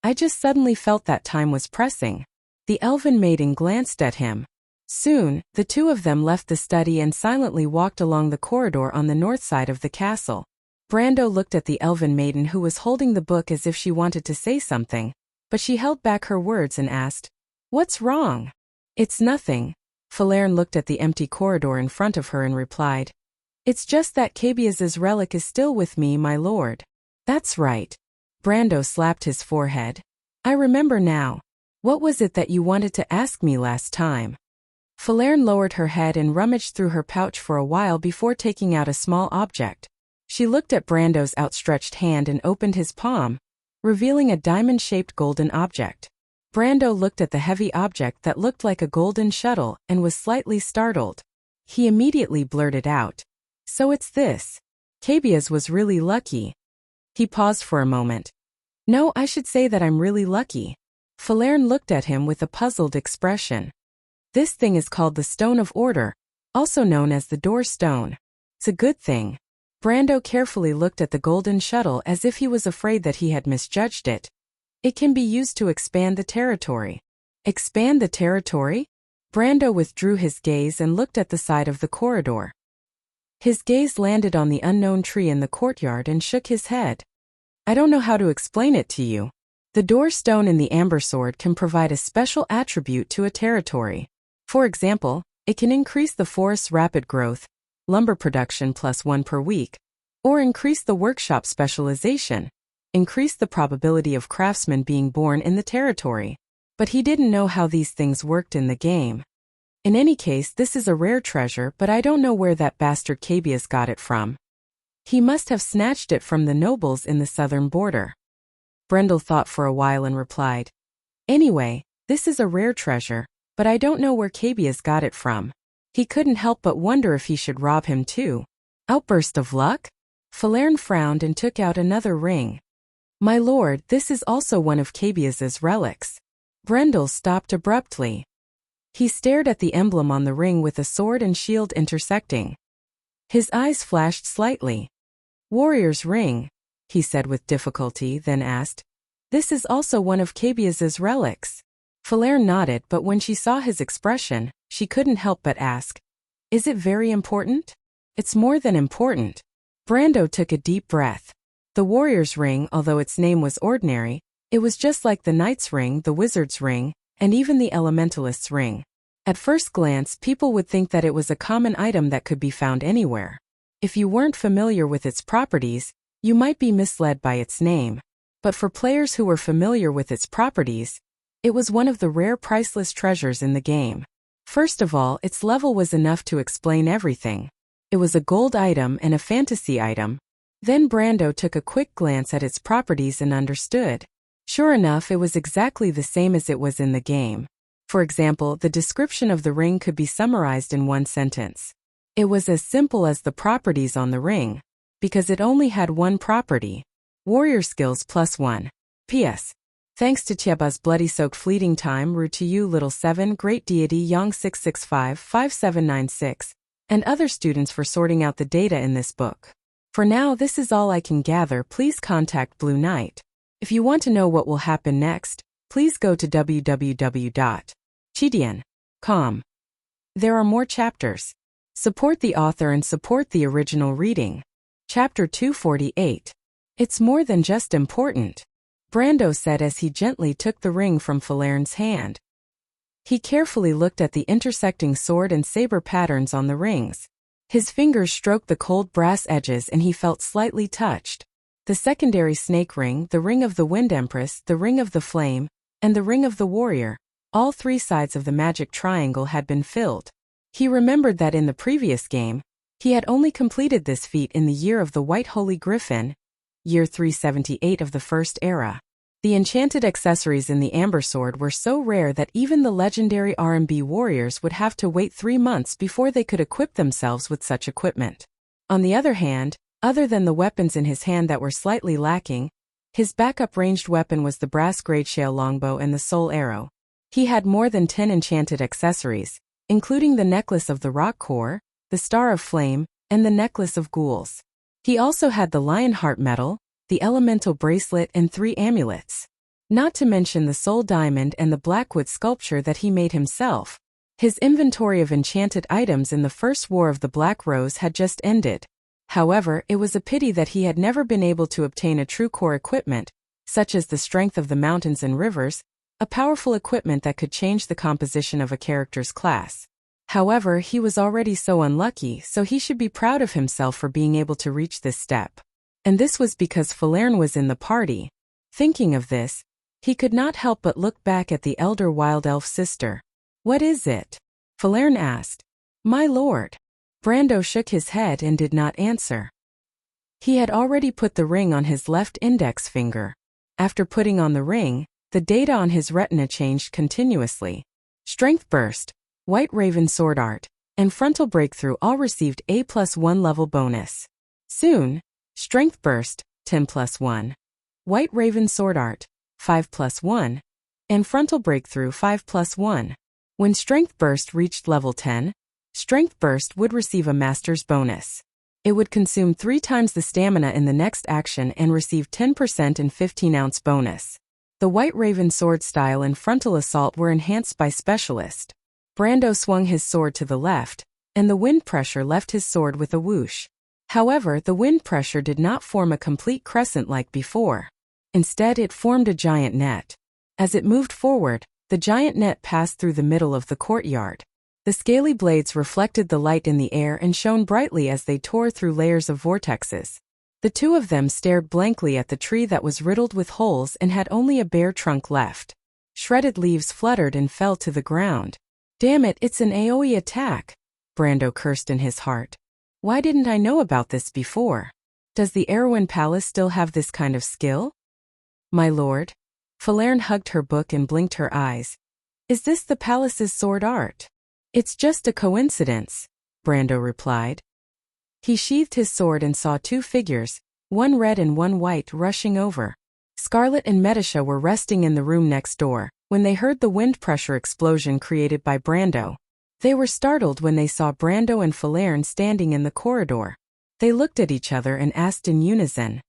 "I just suddenly felt that time was pressing." The elven maiden glanced at him. Soon, the two of them left the study and silently walked along the corridor on the north side of the castle. Brando looked at the elven maiden who was holding the book as if she wanted to say something, but she held back her words and asked, "What's wrong?" "It's nothing." Falern looked at the empty corridor in front of her and replied, "It's just that Cabiaz's relic is still with me, my lord." "That's right." Brando slapped his forehead. "I remember now. What was it that you wanted to ask me last time?" Falern lowered her head and rummaged through her pouch for a while before taking out a small object. She looked at Brando's outstretched hand and opened his palm, revealing a diamond-shaped golden object. Brando looked at the heavy object that looked like a golden shuttle and was slightly startled. He immediately blurted out, "So it's this. Cabiaz was really lucky." He paused for a moment. "No, I should say that I'm really lucky." Falern looked at him with a puzzled expression. "This thing is called the Stone of Order, also known as the Door Stone. It's a good thing." Brando carefully looked at the golden shuttle as if he was afraid that he had misjudged it. "It can be used to expand the territory." "Expand the territory?" Brando withdrew his gaze and looked at the side of the corridor. His gaze landed on the unknown tree in the courtyard and shook his head. "I don't know how to explain it to you. The Door Stone in the Amber Sword can provide a special attribute to a territory. For example, it can increase the forest's rapid growth, lumber production +1 per week, or increase the workshop specialization, increase the probability of craftsmen being born in the territory." But he didn't know how these things worked in the game. "In any case, this is a rare treasure, but I don't know where that bastard Cabiaz got it from. He must have snatched it from the nobles in the southern border." Brendel thought for a while and replied, "Anyway, this is a rare treasure, but I don't know where Cabiaz got it from." He couldn't help but wonder if he should rob him too. Outburst of luck? Falern frowned and took out another ring. "My lord, this is also one of Cabiaz's relics." Brendel stopped abruptly. He stared at the emblem on the ring with a sword and shield intersecting. His eyes flashed slightly. "Warrior's ring." he said with difficulty, then asked, "This is also one of Cabiaz's relics." Falerne nodded, but when she saw his expression, she couldn't help but ask, "Is it very important?" "It's more than important." Brando took a deep breath. The warrior's ring, although its name was ordinary, it was just like the knight's ring, the wizard's ring, and even the elementalist's ring. At first glance, people would think that it was a common item that could be found anywhere. If you weren't familiar with its properties, you might be misled by its name. But for players who were familiar with its properties, it was one of the rare priceless treasures in the game. First of all, its level was enough to explain everything. It was a gold item and a fantasy item. Then Brando took a quick glance at its properties and understood. Sure enough, it was exactly the same as it was in the game. For example, the description of the ring could be summarized in one sentence. It was as simple as the properties on the ring, because it only had one property. Warrior skills +1. P.S. Thanks to Chiaba's bloody-soaked fleeting time, Ru to you Little 7, Great Deity Yang 665-5796, and other students for sorting out the data in this book. For now, this is all I can gather. Please contact Blue Knight. If you want to know what will happen next, please go to www.chidian.com. There are more chapters. Support the author and support the original reading. Chapter 248. It's more than just important, Brando said as he gently took the ring from Falerne's hand. He carefully looked at the intersecting sword and saber patterns on the rings. His fingers stroked the cold brass edges and he felt slightly touched. The secondary snake ring, the ring of the Wind Empress, the ring of the Flame, and the ring of the Warrior, all three sides of the magic triangle had been filled. He remembered that in the previous game, he had only completed this feat in the year of the White Holy Griffin, year 378 of the First Era. The enchanted accessories in the Amber Sword were so rare that even the legendary R&B warriors would have to wait 3 months before they could equip themselves with such equipment. On the other hand, other than the weapons in his hand that were slightly lacking, his backup ranged weapon was the brass greatshale longbow and the soul arrow. He had more than 10 enchanted accessories, including the necklace of the rock core, the star of flame, and the necklace of ghouls. He also had the Lionheart medal, the elemental bracelet, and 3 amulets. Not to mention the soul diamond and the blackwood sculpture that he made himself. His inventory of enchanted items in the First War of the Black Rose had just ended. However, it was a pity that he had never been able to obtain a true core equipment, such as the strength of the mountains and rivers, a powerful equipment that could change the composition of a character's class. However, he was already so unlucky, so he should be proud of himself for being able to reach this step. And this was because Falerne was in the party. Thinking of this, he could not help but look back at the elder wild elf sister. "What is it?" Falerne asked. "My lord." Brando shook his head and did not answer. He had already put the ring on his left index finger. After putting on the ring, the data on his retina changed continuously. Strength Burst, White Raven Sword Art, and Frontal Breakthrough all received A+1 level bonus. Soon, Strength Burst, 10+1. White Raven Sword Art, 5+1. And Frontal Breakthrough, 5+1. When Strength Burst reached level 10, Strength Burst would receive a Master's bonus. It would consume 3 times the stamina in the next action and receive 10% and 15-ounce bonus. The White Raven Sword style and Frontal Assault were enhanced by Specialist. Brando swung his sword to the left, and the wind pressure left his sword with a whoosh. However, the wind pressure did not form a complete crescent like before. Instead, it formed a giant net. As it moved forward, the giant net passed through the middle of the courtyard. The scaly blades reflected the light in the air and shone brightly as they tore through layers of vortexes. The two of them stared blankly at the tree that was riddled with holes and had only a bare trunk left. Shredded leaves fluttered and fell to the ground. "Damn it, it's an AoE attack," Brando cursed in his heart. "Why didn't I know about this before? Does the Erewhon Palace still have this kind of skill?" "My lord." Falerne hugged her book and blinked her eyes. "Is this the palace's sword art?" "It's just a coincidence," Brando replied. He sheathed his sword and saw 2 figures, one red and one white, rushing over. Scarlet and Medisha were resting in the room next door when they heard the wind pressure explosion created by Brando. They were startled when they saw Brando and Falerne standing in the corridor. They looked at each other and asked in unison,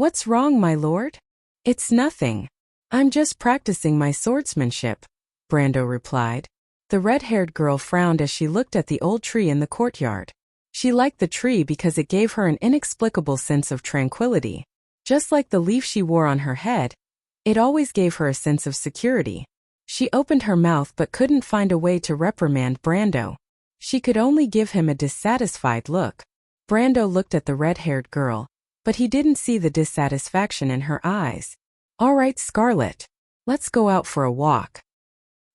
What's wrong, my lord? It's nothing. I'm just practicing my swordsmanship, Brando replied. The red-haired girl frowned as she looked at the old tree in the courtyard. She liked the tree because it gave her an inexplicable sense of tranquility. Just like the leaf she wore on her head, it always gave her a sense of security. She opened her mouth but couldn't find a way to reprimand Brando. She could only give him a dissatisfied look. Brando looked at the red-haired girl, but he didn't see the dissatisfaction in her eyes. All right, Scarlet. Let's go out for a walk.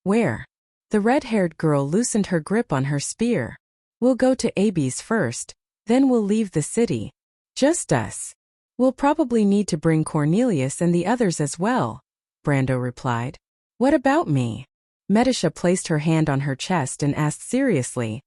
Where? The red-haired girl loosened her grip on her spear. We'll go to Abby's first, then we'll leave the city. Just us. We'll probably need to bring Cornelius and the others as well, Brando replied. What about me? Medisha placed her hand on her chest and asked seriously.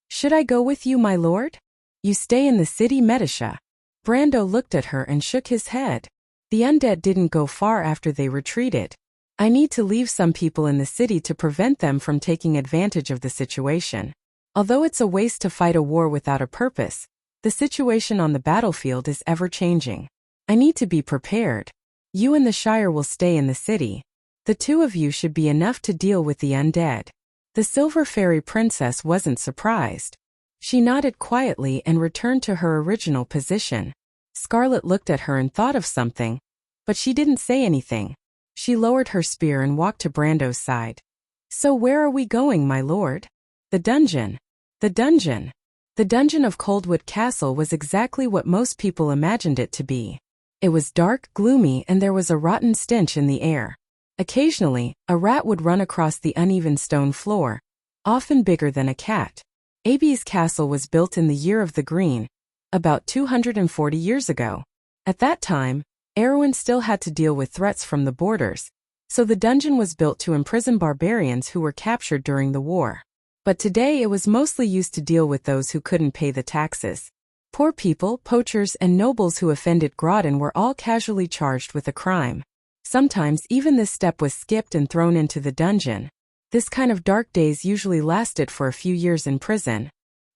Should I go with you, my lord? You stay in the city, Medisha. Brando looked at her and shook his head. The undead didn't go far after they retreated. I need to leave some people in the city to prevent them from taking advantage of the situation. Although it's a waste to fight a war without a purpose, the situation on the battlefield is ever-changing. I need to be prepared. You and the Shire will stay in the city. The two of you should be enough to deal with the undead. The Silver Fairy Princess wasn't surprised. She nodded quietly and returned to her original position. Scarlet looked at her and thought of something, but she didn't say anything. She lowered her spear and walked to Brando's side. So where are we going, my lord? The dungeon. The dungeon. The dungeon of Coldwood Castle was exactly what most people imagined it to be. It was dark, gloomy, and there was a rotten stench in the air. Occasionally, a rat would run across the uneven stone floor, often bigger than a cat. Abby's castle was built in the year of the green, about 240 years ago. At that time, Erwin still had to deal with threats from the borders, so the dungeon was built to imprison barbarians who were captured during the war. But today it was mostly used to deal with those who couldn't pay the taxes. Poor people, poachers, and nobles who offended Groton were all casually charged with a crime. Sometimes even this step was skipped and thrown into the dungeon. This kind of dark days usually lasted for a few years in prison.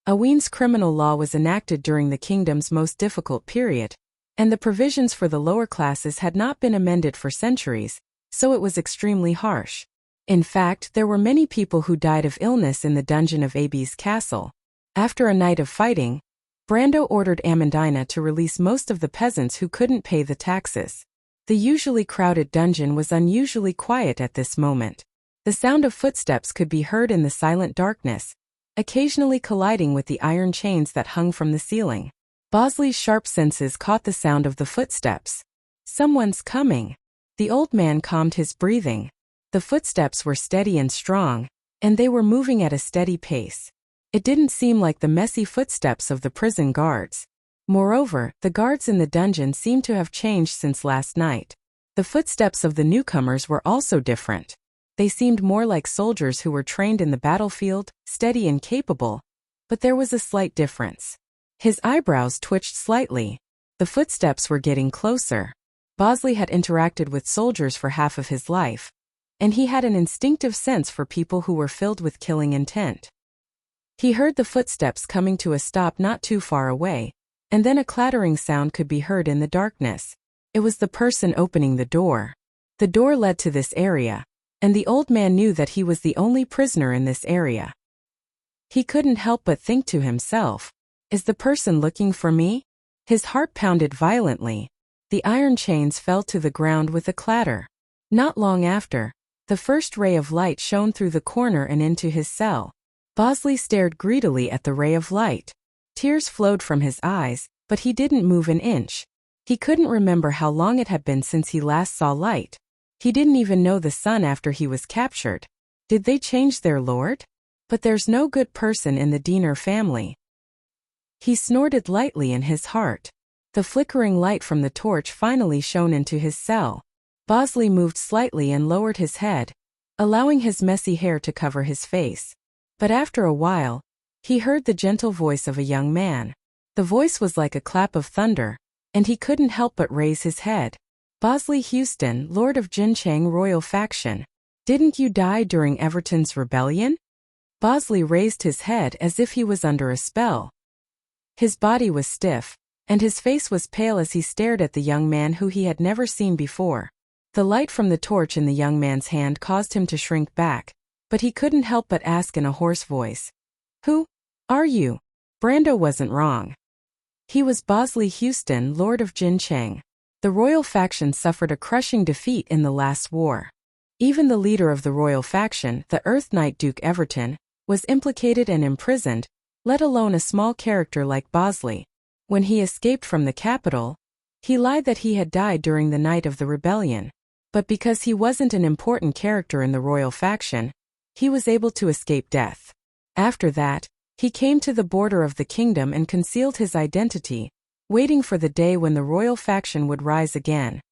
Aween's criminal law was enacted during the kingdom's most difficult period, and the provisions for the lower classes had not been amended for centuries, so it was extremely harsh. In fact, there were many people who died of illness in the dungeon of Abby's castle. After a night of fighting, Brando ordered Amandina to release most of the peasants who couldn't pay the taxes. The usually crowded dungeon was unusually quiet at this moment. The sound of footsteps could be heard in the silent darkness, occasionally colliding with the iron chains that hung from the ceiling. Bosley's sharp senses caught the sound of the footsteps. Someone's coming. The old man calmed his breathing. The footsteps were steady and strong, and they were moving at a steady pace. It didn't seem like the messy footsteps of the prison guards. Moreover, the guards in the dungeon seemed to have changed since last night. The footsteps of the newcomers were also different. They seemed more like soldiers who were trained in the battlefield, steady and capable, but there was a slight difference. His eyebrows twitched slightly. The footsteps were getting closer. Bosley had interacted with soldiers for half of his life, and he had an instinctive sense for people who were filled with killing intent. He heard the footsteps coming to a stop not too far away, and then a clattering sound could be heard in the darkness. It was the person opening the door. The door led to this area, and the old man knew that he was the only prisoner in this area. He couldn't help but think to himself, "Is the person looking for me?" His heart pounded violently. The iron chains fell to the ground with a clatter. Not long after, the first ray of light shone through the corner and into his cell. Bosley stared greedily at the ray of light. Tears flowed from his eyes, but he didn't move an inch. He couldn't remember how long it had been since he last saw light. He didn't even know the sun after he was captured. Did they change their lord? But there's no good person in the Diener family. He snorted lightly in his heart. The flickering light from the torch finally shone into his cell. Bosley moved slightly and lowered his head, allowing his messy hair to cover his face. But after a while, he heard the gentle voice of a young man. The voice was like a clap of thunder, and he couldn't help but raise his head. "Bosley Houston, Lord of Jinchang Royal Faction. Didn't you die during Everton's rebellion?" Bosley raised his head as if he was under a spell. His body was stiff, and his face was pale as he stared at the young man who he had never seen before. The light from the torch in the young man's hand caused him to shrink back, but he couldn't help but ask in a hoarse voice, "Who are you?" Brando wasn't wrong. He was Bosley Houston, Lord of Jincheng. The royal faction suffered a crushing defeat in the last war. Even the leader of the royal faction, the Earth Knight Duke Everton, was implicated and imprisoned, let alone a small character like Bosley. When he escaped from the capital, he lied that he had died during the night of the rebellion. But because he wasn't an important character in the royal faction, he was able to escape death. After that, he came to the border of the kingdom and concealed his identity, waiting for the day when the royal faction would rise again.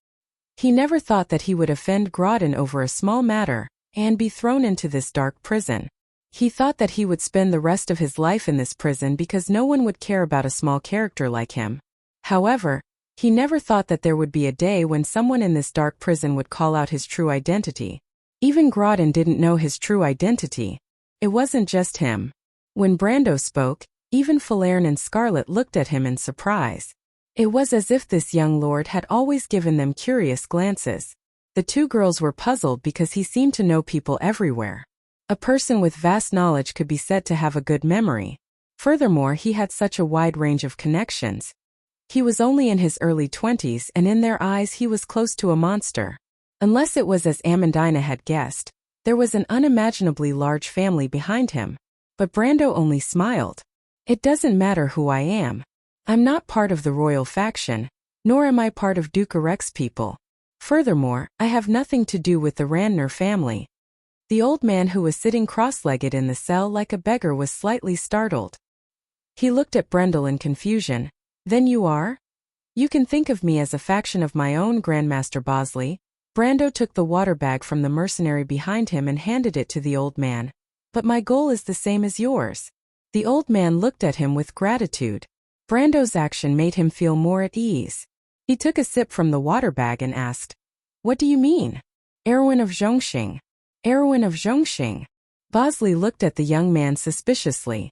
He never thought that he would offend Grodin over a small matter and be thrown into this dark prison. He thought that he would spend the rest of his life in this prison because no one would care about a small character like him. However, he never thought that there would be a day when someone in this dark prison would call out his true identity. Even Grodin didn't know his true identity. It wasn't just him. When Brando spoke, even Falerne and Scarlet looked at him in surprise. It was as if this young lord had always given them curious glances. The two girls were puzzled because he seemed to know people everywhere. A person with vast knowledge could be said to have a good memory. Furthermore, he had such a wide range of connections. He was only in his early 20s, and in their eyes he was close to a monster. Unless it was as Amandina had guessed, there was an unimaginably large family behind him. But Brando only smiled. "It doesn't matter who I am. I'm not part of the royal faction, nor am I part of Duke Arek's people. Furthermore, I have nothing to do with the Randner family." The old man who was sitting cross-legged in the cell like a beggar was slightly startled. He looked at Brendel in confusion. "Then you are? You can think of me as a faction of my own, Grandmaster Bosley." Brando took the water bag from the mercenary behind him and handed it to the old man. "But my goal is the same as yours." The old man looked at him with gratitude. Brando's action made him feel more at ease. He took a sip from the water bag and asked, "What do you mean?" "Erwin of Zhongxing." "Erwin of Zhongxing." Bosley looked at the young man suspiciously.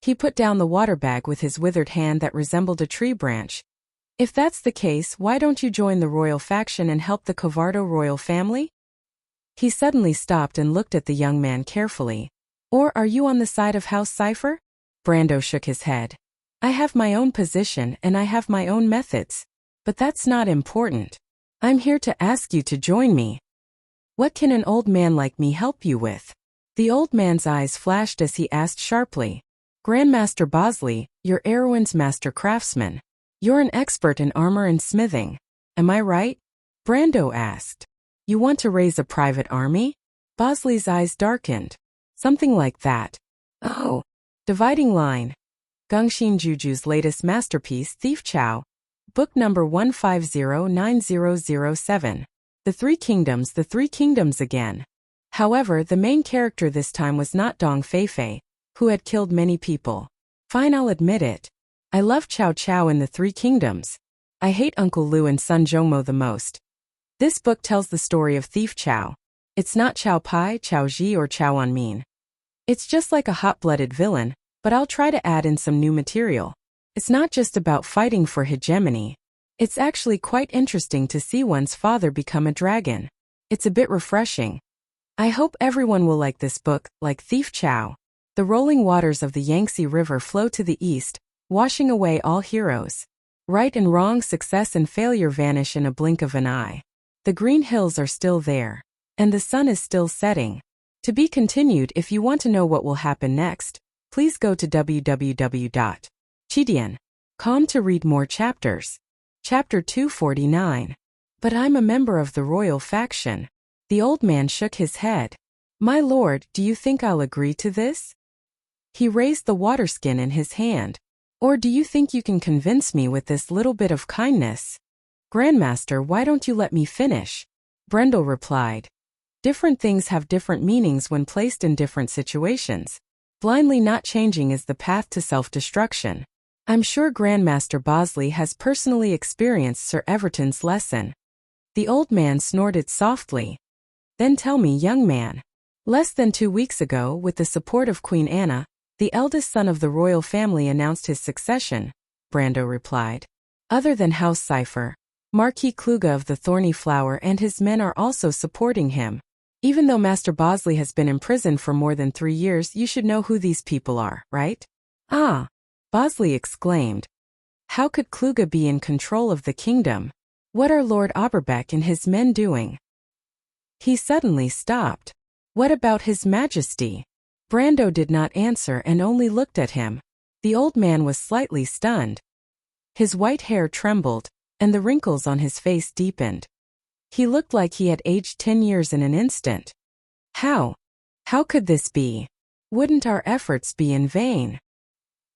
He put down the water bag with his withered hand that resembled a tree branch. "If that's the case, why don't you join the royal faction and help the Covardo royal family?" He suddenly stopped and looked at the young man carefully. "Or are you on the side of House Cipher?" Brando shook his head. "I have my own position and I have my own methods. But that's not important. I'm here to ask you to join me. What can an old man like me help you with?" The old man's eyes flashed as he asked sharply, "Grandmaster Bosley, you're Erwin's master craftsman. You're an expert in armor and smithing. Am I right?" Brando asked. "You want to raise a private army?" Bosley's eyes darkened. "Something like that." "Oh." Dividing line. Gongxin Juju's latest masterpiece, Thief Chow. Book number 1509007. The Three Kingdoms again. However, the main character this time was not Dong Feifei, who had killed many people. Fine, I'll admit it. I love Chow Chow in the Three Kingdoms. I hate Uncle Lu and Sun Zhongmo the most. This book tells the story of Thief Chow. It's not Chow Pai, Chow Ji, or Chow Anmin. It's just like a hot-blooded villain, but I'll try to add in some new material. It's not just about fighting for hegemony. It's actually quite interesting to see one's father become a dragon. It's a bit refreshing. I hope everyone will like this book, like Thief Chow. The rolling waters of the Yangtze River flow to the east, washing away all heroes. Right and wrong, success and failure vanish in a blink of an eye. The green hills are still there, and the sun is still setting. To be continued. If you want to know what will happen next, please go to www.chidian.com to read more chapters. Chapter 249. But I'm a member of the royal faction. The old man shook his head. My lord, do you think I'll agree to this? He raised the water skin in his hand. Or do you think you can convince me with this little bit of kindness? Grandmaster, why don't you let me finish? Brendel replied. Different things have different meanings when placed in different situations. Blindly not changing is the path to self-destruction. I'm sure Grandmaster Bosley has personally experienced Sir Everton's lesson. The old man snorted softly. Then tell me, young man. Less than 2 weeks ago, with the support of Queen Anna, the eldest son of the royal family announced his succession. Brando replied. Other than House Cypher, Marquis Kluge of the Thorny Flower and his men are also supporting him. Even though Master Bosley has been imprisoned for more than 3 years, you should know who these people are, right? Ah! Bosley exclaimed. How could Kluge be in control of the kingdom? What are Lord Oberbeck and his men doing? He suddenly stopped. What about His Majesty? Brando did not answer and only looked at him. The old man was slightly stunned. His white hair trembled, and the wrinkles on his face deepened. He looked like he had aged 10 years in an instant. How? How could this be? Wouldn't our efforts be in vain?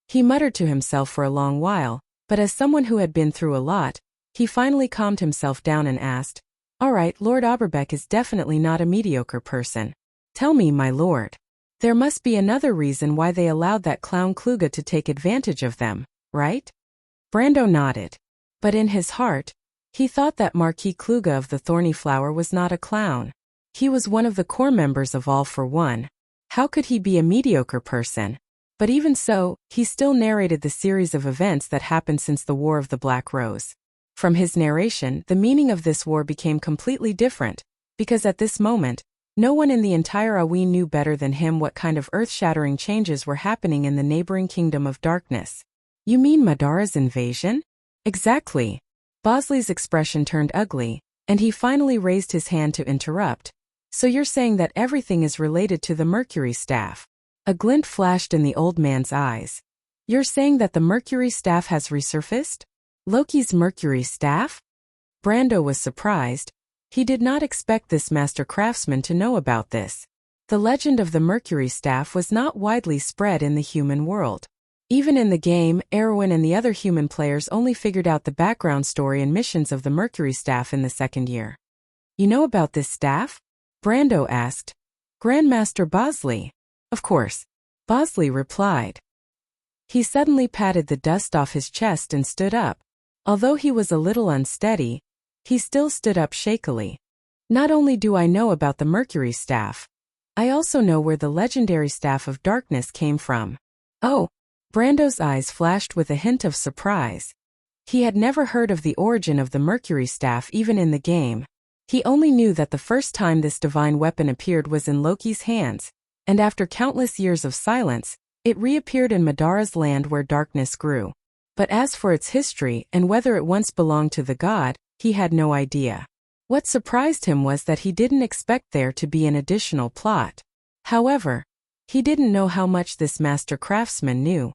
He muttered to himself for a long while, but as someone who had been through a lot, he finally calmed himself down and asked, All right, Lord Oberbeck is definitely not a mediocre person. Tell me, my lord. There must be another reason why they allowed that clown Kluge to take advantage of them, right? Brando nodded. But in his heart, he thought that Marquis Kluge of the Thorny Flower was not a clown. He was one of the core members of All for One. How could he be a mediocre person? But even so, he still narrated the series of events that happened since the War of the Black Rose. From his narration, the meaning of this war became completely different, because at this moment, no one in the entire Awi knew better than him what kind of earth-shattering changes were happening in the neighboring Kingdom of Darkness. You mean Madara's invasion? Exactly. Bosley's expression turned ugly, and he finally raised his hand to interrupt. So you're saying that everything is related to the Mercury Staff? A glint flashed in the old man's eyes. You're saying that the Mercury Staff has resurfaced? Loki's Mercury Staff? Brando was surprised. He did not expect this master craftsman to know about this. The legend of the Mercury Staff was not widely spread in the human world. Even in the game, Erwin and the other human players only figured out the background story and missions of the Mercury Staff in the second year. You know about this staff? Brando asked. Grandmaster Bosley. Of course. Bosley replied. He suddenly patted the dust off his chest and stood up. Although he was a little unsteady, he still stood up shakily. Not only do I know about the Mercury Staff, I also know where the legendary Staff of Darkness came from. Oh! Brando's eyes flashed with a hint of surprise. He had never heard of the origin of the Mercury Staff even in the game. He only knew that the first time this divine weapon appeared was in Loki's hands, and after countless years of silence, it reappeared in Madara's land where darkness grew. But as for its history and whether it once belonged to the god, he had no idea. What surprised him was that he didn't expect there to be an additional plot. However, he didn't know how much this master craftsman knew.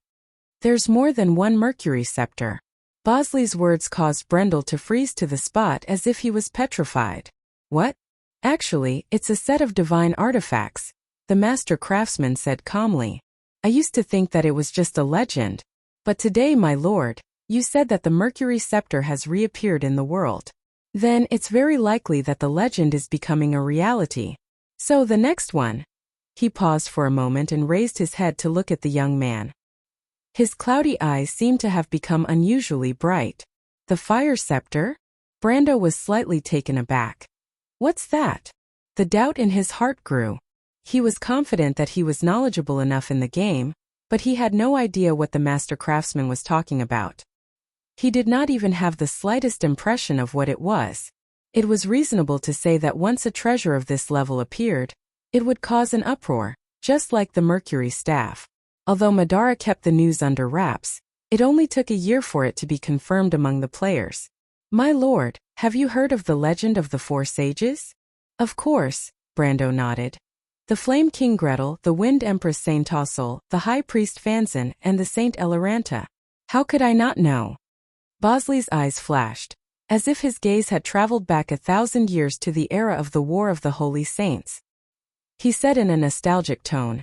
There's more than one Mercury Scepter. Bosley's words caused Brendel to freeze to the spot as if he was petrified. What? Actually, it's a set of divine artifacts, the master craftsman said calmly. I used to think that it was just a legend. But today, my lord, you said that the Mercury Scepter has reappeared in the world. Then it's very likely that the legend is becoming a reality. So the next one. He paused for a moment and raised his head to look at the young man. His cloudy eyes seemed to have become unusually bright. The Fire Scepter? Brando was slightly taken aback. What's that? The doubt in his heart grew. He was confident that he was knowledgeable enough in the game, but he had no idea what the master craftsman was talking about. He did not even have the slightest impression of what it was. It was reasonable to say that once a treasure of this level appeared, it would cause an uproar, just like the Mercury Staff. Although Madara kept the news under wraps, it only took a year for it to be confirmed among the players. My lord, have you heard of the legend of the Four Sages? Of course, Brando nodded. The Flame King Gretel, the Wind Empress Saint Tossel, the High Priest Fanzin, and the Saint Eloranta. How could I not know? Bosley's eyes flashed, as if his gaze had traveled back 1,000 years to the era of the War of the Holy Saints. He said in a nostalgic tone,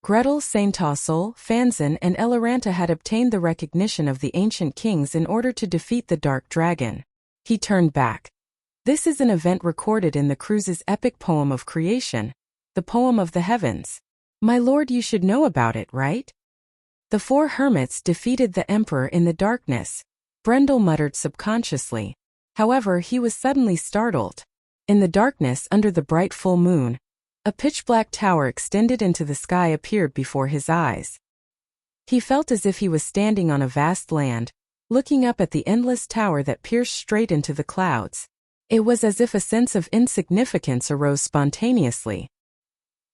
Gretel, Saint Tossel, Fanzin, and Eloranta had obtained the recognition of the ancient kings in order to defeat the Dark Dragon. He turned back. This is an event recorded in the cruise's epic poem of creation, the Poem of the Heavens. My lord, you should know about it, right? The four hermits defeated the Emperor in the darkness, Brendel muttered subconsciously. However, he was suddenly startled. In the darkness under the bright full moon, a pitch-black tower extended into the sky appeared before his eyes. He felt as if he was standing on a vast land, looking up at the endless tower that pierced straight into the clouds. It was as if a sense of insignificance arose spontaneously.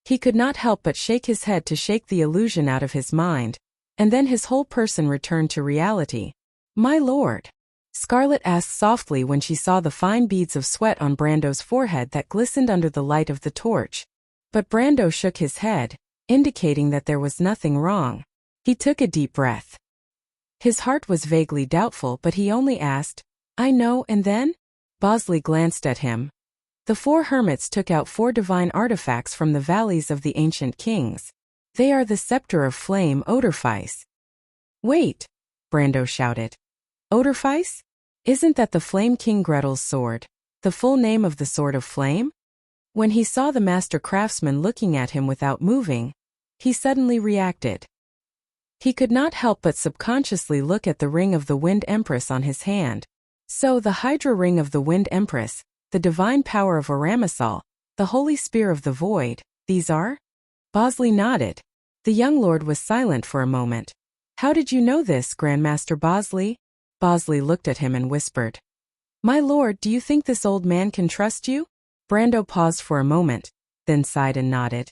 He could not help but shake his head to shake the illusion out of his mind, and then his whole person returned to reality. "My lord?" Scarlet asked softly when she saw the fine beads of sweat on Brando's forehead that glistened under the light of the torch. But Brando shook his head, indicating that there was nothing wrong. He took a deep breath. His heart was vaguely doubtful, but he only asked, "I know, and then?" Bosley glanced at him. The 4 hermits took out 4 divine artifacts from the valleys of the ancient kings. They are the scepter of flame, Odorfice. "Wait!" Brando shouted. "Odorfice? Isn't that the Flame King Gretel's sword, the full name of the Sword of Flame?" When he saw the master craftsman looking at him without moving, he suddenly reacted. He could not help but subconsciously look at the ring of the Wind Empress on his hand. So the Hydra ring of the Wind Empress, the divine power of Aramisal, the holy spear of the void, these are? Bosley nodded. The young lord was silent for a moment. "How did you know this, Grandmaster Bosley?" Bosley looked at him and whispered. "My lord, do you think this old man can trust you?" Brando paused for a moment, then sighed and nodded.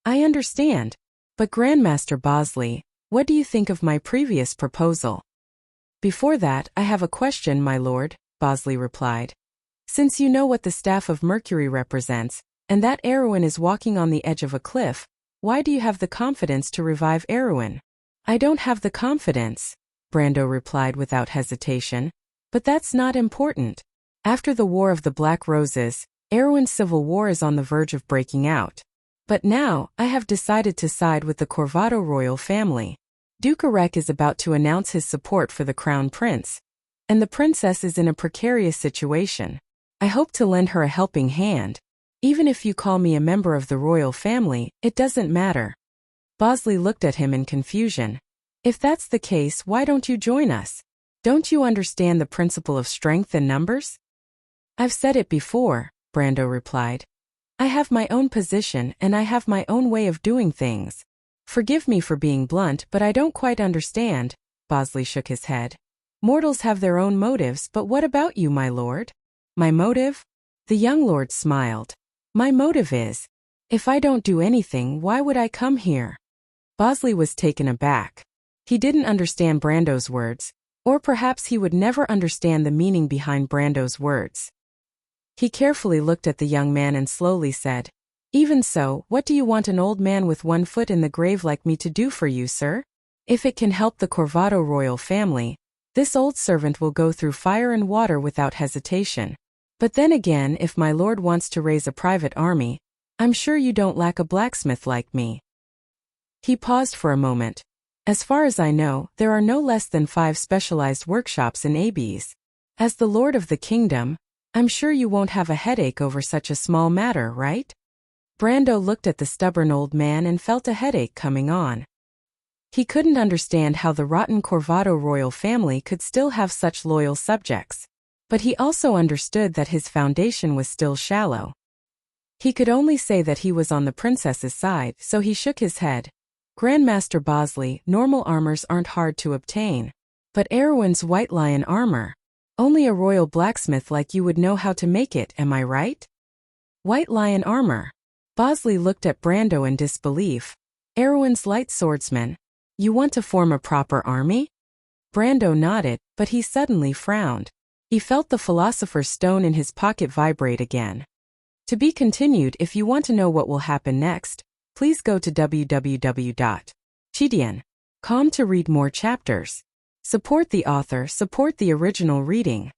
"I understand. But Grandmaster Bosley, what do you think of my previous proposal?" "Before that, I have a question, my lord," Bosley replied. "Since you know what the staff of Mercury represents, and that Erwin is walking on the edge of a cliff, why do you have the confidence to revive Erwin?" "I don't have the confidence," Brando replied without hesitation. "But that's not important. After the War of the Black Roses, Erwin's civil war is on the verge of breaking out. But now, I have decided to side with the Corvado royal family. Duke Arek is about to announce his support for the crown prince, and the princess is in a precarious situation. I hope to lend her a helping hand. Even if you call me a member of the royal family, it doesn't matter." Bosley looked at him in confusion. "If that's the case, why don't you join us? Don't you understand the principle of strength in numbers?" "I've said it before," Brando replied. "I have my own position and I have my own way of doing things. Forgive me for being blunt, but I don't quite understand." Bosley shook his head. "Mortals have their own motives, but what about you, my lord?" "My motive?" The young lord smiled. "My motive is, if I don't do anything, why would I come here?" Bosley was taken aback. He didn't understand Brando's words, or perhaps he would never understand the meaning behind Brando's words. He carefully looked at the young man and slowly said, "Even so, what do you want an old man with one foot in the grave like me to do for you, sir? If it can help the Corvado royal family, this old servant will go through fire and water without hesitation. But then again, if my lord wants to raise a private army, I'm sure you don't lack a blacksmith like me." He paused for a moment. "As far as I know, there are no less than 5 specialized workshops in Abes. As the lord of the kingdom, I'm sure you won't have a headache over such a small matter, right?" Brando looked at the stubborn old man and felt a headache coming on. He couldn't understand how the rotten Corvado royal family could still have such loyal subjects. But he also understood that his foundation was still shallow. He could only say that he was on the princess's side, so he shook his head. "Grandmaster Bosley, normal armors aren't hard to obtain. But Erwin's White Lion armor, only a royal blacksmith like you would know how to make it, am I right?" "White Lion armor?" Bosley looked at Brando in disbelief. "Erwin's light swordsman. You want to form a proper army?" Brando nodded, but he suddenly frowned. He felt the philosopher's stone in his pocket vibrate again. To be continued. If you want to know what will happen next, please go to www.chidian.com to read more chapters. Support the author, support the original reading.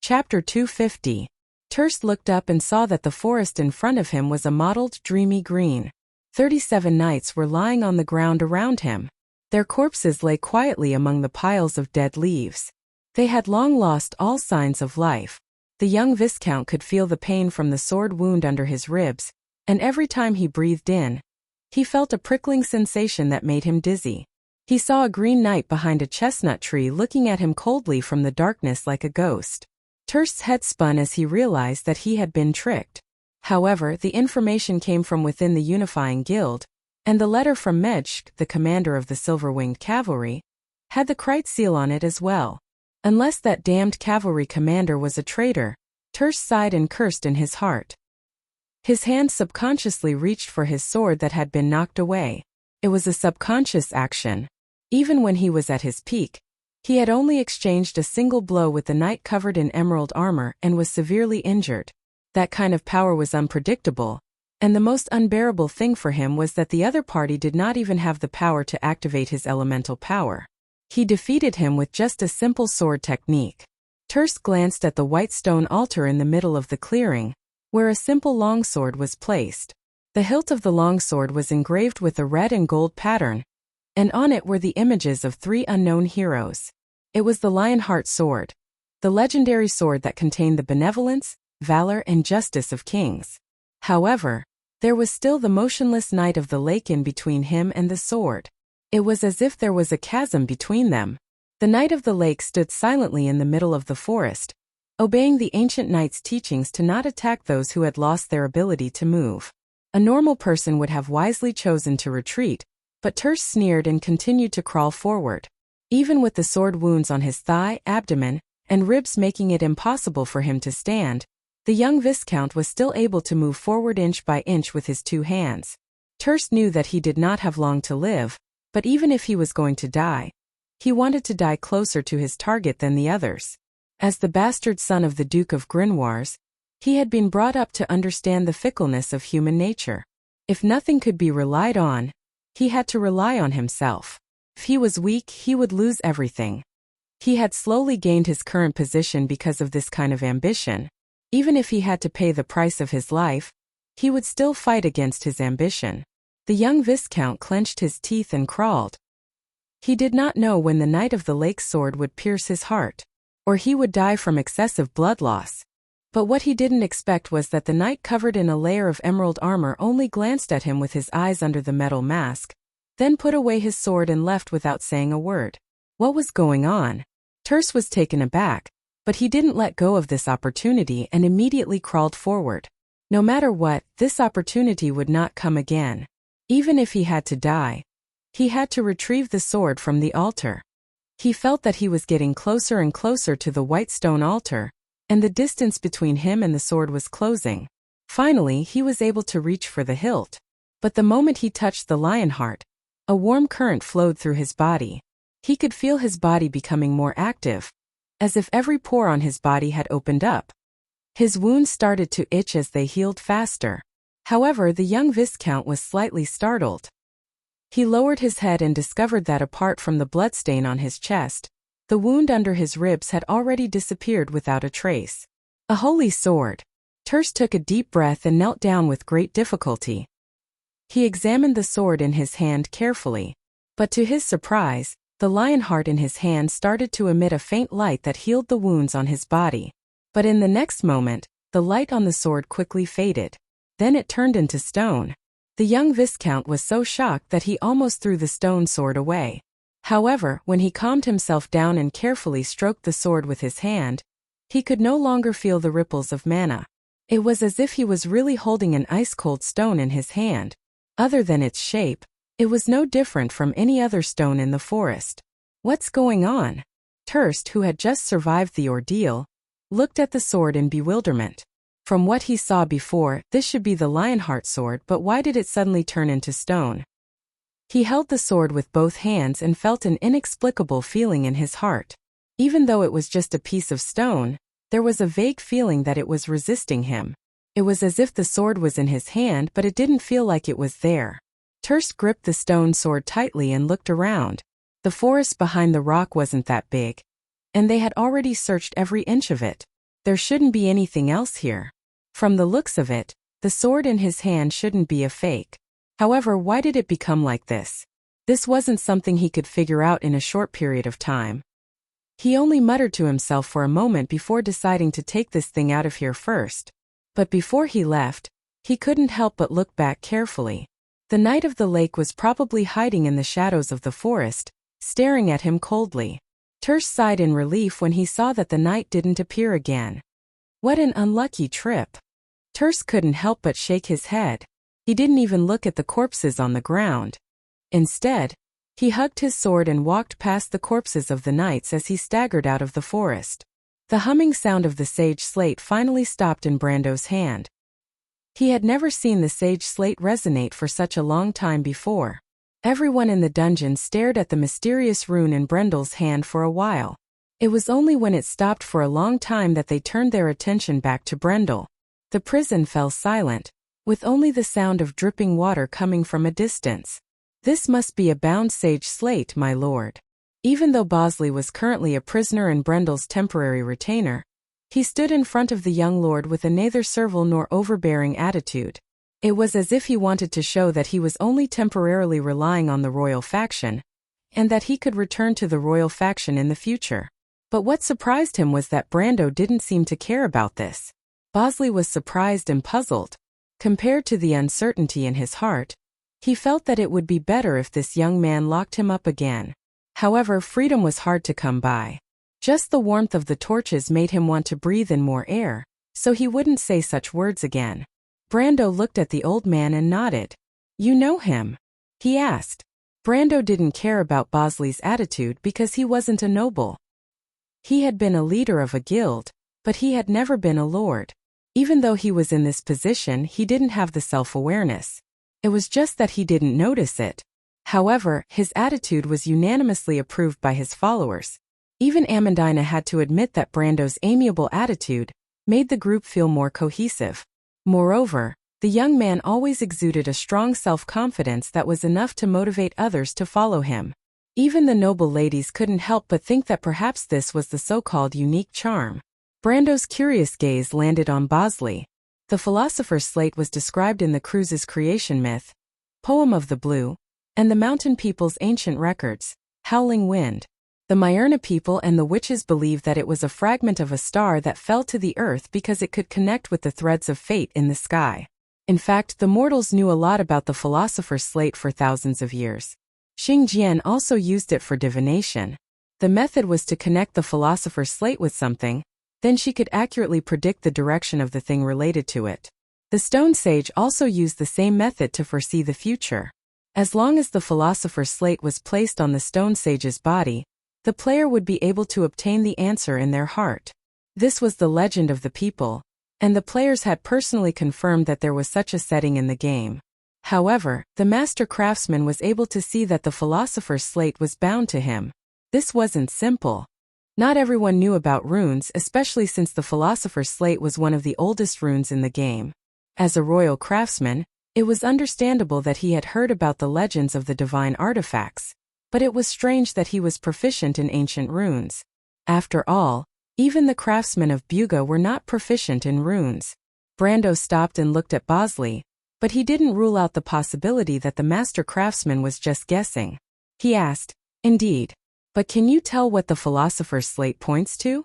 Chapter 250. Terst looked up and saw that the forest in front of him was a mottled, dreamy green. 37 knights were lying on the ground around him. Their corpses lay quietly among the piles of dead leaves. They had long lost all signs of life. The young Viscount could feel the pain from the sword wound under his ribs, and every time he breathed in, he felt a prickling sensation that made him dizzy. He saw a green knight behind a chestnut tree looking at him coldly from the darkness like a ghost. Terst's head spun as he realized that he had been tricked. However, the information came from within the unifying guild, and the letter from Medjk, the commander of the Silver-Winged Cavalry, had the Krite seal on it as well. Unless that damned cavalry commander was a traitor, Terse sighed and cursed in his heart. His hand subconsciously reached for his sword that had been knocked away. It was a subconscious action. Even when he was at his peak, he had only exchanged a single blow with the knight covered in emerald armor and was severely injured. That kind of power was unpredictable, and the most unbearable thing for him was that the other party did not even have the power to activate his elemental power. He defeated him with just a simple sword technique. Terse glanced at the white stone altar in the middle of the clearing, where a simple longsword was placed. The hilt of the longsword was engraved with a red and gold pattern, and on it were the images of 3 unknown heroes. It was the Lionheart sword, the legendary sword that contained the benevolence, valor, and justice of kings. However, there was still the motionless knight of the lake in between him and the sword. It was as if there was a chasm between them. The knight of the lake stood silently in the middle of the forest, obeying the ancient knight's teachings to not attack those who had lost their ability to move. A normal person would have wisely chosen to retreat, but Terse sneered and continued to crawl forward. Even with the sword wounds on his thigh, abdomen, and ribs making it impossible for him to stand, the young Viscount was still able to move forward inch by inch with his 2 hands. Terse knew that he did not have long to live, but even if he was going to die, he wanted to die closer to his target than the others. As the bastard son of the Duke of Grimoires, he had been brought up to understand the fickleness of human nature. If nothing could be relied on, he had to rely on himself. If he was weak, he would lose everything. He had slowly gained his current position because of this kind of ambition. Even if he had to pay the price of his life, he would still fight against his ambition. The young Viscount clenched his teeth and crawled. He did not know when the Knight of the Lake's sword would pierce his heart, or he would die from excessive blood loss. But what he didn't expect was that the knight covered in a layer of emerald armor only glanced at him with his eyes under the metal mask, then put away his sword and left without saying a word. What was going on? Terse was taken aback, but he didn't let go of this opportunity and immediately crawled forward. No matter what, this opportunity would not come again. Even if he had to die, he had to retrieve the sword from the altar. He felt that he was getting closer and closer to the white stone altar, and the distance between him and the sword was closing. Finally, he was able to reach for the hilt. But the moment he touched the Lionheart, a warm current flowed through his body. He could feel his body becoming more active, as if every pore on his body had opened up. His wounds started to itch as they healed faster. However, the young Viscount was slightly startled. He lowered his head and discovered that apart from the bloodstain on his chest, the wound under his ribs had already disappeared without a trace. A holy sword. Terse took a deep breath and knelt down with great difficulty. He examined the sword in his hand carefully, but to his surprise, the Lionheart in his hand started to emit a faint light that healed the wounds on his body. But in the next moment, the light on the sword quickly faded. Then it turned into stone. The young Viscount was so shocked that he almost threw the stone sword away. However, when he calmed himself down and carefully stroked the sword with his hand, he could no longer feel the ripples of mana. It was as if he was really holding an ice-cold stone in his hand. Other than its shape, it was no different from any other stone in the forest. What's going on? Terse, who had just survived the ordeal, looked at the sword in bewilderment. From what he saw before, this should be the Lionheart sword, but why did it suddenly turn into stone? He held the sword with both hands and felt an inexplicable feeling in his heart. Even though it was just a piece of stone, there was a vague feeling that it was resisting him. It was as if the sword was in his hand, but it didn't feel like it was there. Terse gripped the stone sword tightly and looked around. The forest behind the rock wasn't that big, and they had already searched every inch of it. There shouldn't be anything else here. From the looks of it, the sword in his hand shouldn't be a fake. However, why did it become like this? This wasn't something he could figure out in a short period of time. He only muttered to himself for a moment before deciding to take this thing out of here first. But before he left, he couldn't help but look back carefully. The Knight of the Lake was probably hiding in the shadows of the forest, staring at him coldly. Terse sighed in relief when he saw that the knight didn't appear again. What an unlucky trip. Terse couldn't help but shake his head. He didn't even look at the corpses on the ground. Instead, He hugged his sword and walked past the corpses of the knights as he staggered out of the forest. The humming sound of the sage slate finally stopped in Brando's hand. He had never seen the sage slate resonate for such a long time before. Everyone in the dungeon stared at the mysterious rune in Brendel's hand for a while. It was only when it stopped for a long time that they turned their attention back to Brendel. The prison fell silent, with only the sound of dripping water coming from a distance. "This must be a bound sage slate, my lord." Even though Bosley was currently a prisoner and Brendel's temporary retainer, he stood in front of the young lord with a neither servile nor overbearing attitude. It was as if he wanted to show that he was only temporarily relying on the royal faction, and that he could return to the royal faction in the future. But what surprised him was that Brando didn't seem to care about this. Bosley was surprised and puzzled. Compared to the uncertainty in his heart, he felt that it would be better if this young man locked him up again. However, freedom was hard to come by. Just the warmth of the torches made him want to breathe in more air, so he wouldn't say such words again. Brando looked at the old man and nodded. "You know him?" he asked. Brando didn't care about Bosley's attitude because he wasn't a noble. He had been a leader of a guild, but he had never been a lord. Even though he was in this position, he didn't have the self-awareness. It was just that he didn't notice it. However, his attitude was unanimously approved by his followers. Even Amandina had to admit that Brando's amiable attitude made the group feel more cohesive. Moreover, the young man always exuded a strong self-confidence that was enough to motivate others to follow him. Even the noble ladies couldn't help but think that perhaps this was the so-called unique charm. Brando's curious gaze landed on Bosley. The philosopher's slate was described in the Cruise's creation myth, Poem of the Blue, and the mountain people's ancient records, Howling Wind. The Myrna people and the witches believed that it was a fragment of a star that fell to the earth because it could connect with the threads of fate in the sky. In fact, the mortals knew a lot about the philosopher's slate for thousands of years. Xing Jian also used it for divination. The method was to connect the philosopher's slate with something, then she could accurately predict the direction of the thing related to it. The stone sage also used the same method to foresee the future. As long as the philosopher's slate was placed on the stone sage's body, the player would be able to obtain the answer in their heart. This was the legend of the people, and the players had personally confirmed that there was such a setting in the game. However, the master craftsman was able to see that the philosopher's slate was bound to him. This wasn't simple. Not everyone knew about runes, especially since the philosopher's slate was one of the oldest runes in the game. As a royal craftsman, it was understandable that he had heard about the legends of the divine artifacts, but it was strange that he was proficient in ancient runes. After all, even the craftsmen of Buga were not proficient in runes. Brando stopped and looked at Bosley, but he didn't rule out the possibility that the master craftsman was just guessing. He asked, "Indeed. But can you tell what the philosopher's slate points to?"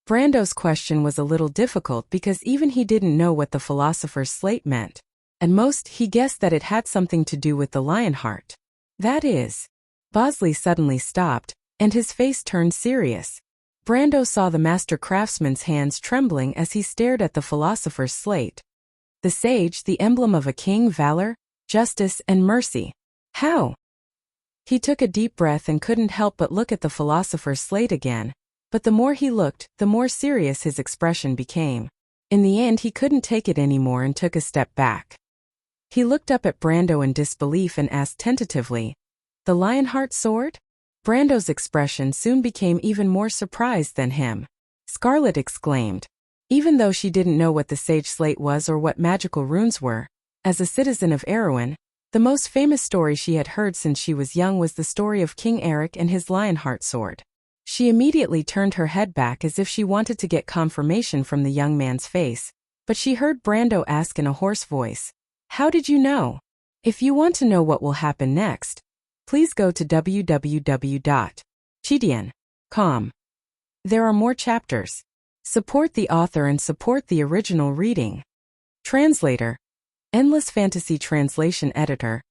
Brando's question was a little difficult because even he didn't know what the philosopher's slate meant. At most, he guessed that it had something to do with the lion heart. That is. Bosley suddenly stopped, and his face turned serious. Brando saw the master craftsman's hands trembling as he stared at the philosopher's slate. The sage, the emblem of a king, valor, justice, and mercy. How? He took a deep breath and couldn't help but look at the philosopher's slate again, but the more he looked, the more serious his expression became. In the end, he couldn't take it anymore and took a step back. He looked up at Brando in disbelief and asked tentatively, "The Lionheart sword?" Brando's expression soon became even more surprised than him. Scarlet exclaimed. Even though she didn't know what the sage slate was or what magical runes were, as a citizen of Erewhon, the most famous story she had heard since she was young was the story of King Eric and his Lionheart sword. She immediately turned her head back as if she wanted to get confirmation from the young man's face, but she heard Brando ask in a hoarse voice, "How did you know?" If you want to know what will happen next, please go to www.chidian.com. There are more chapters. Support the author and support the original reading. Translator. Endless Fantasy Translation Editor.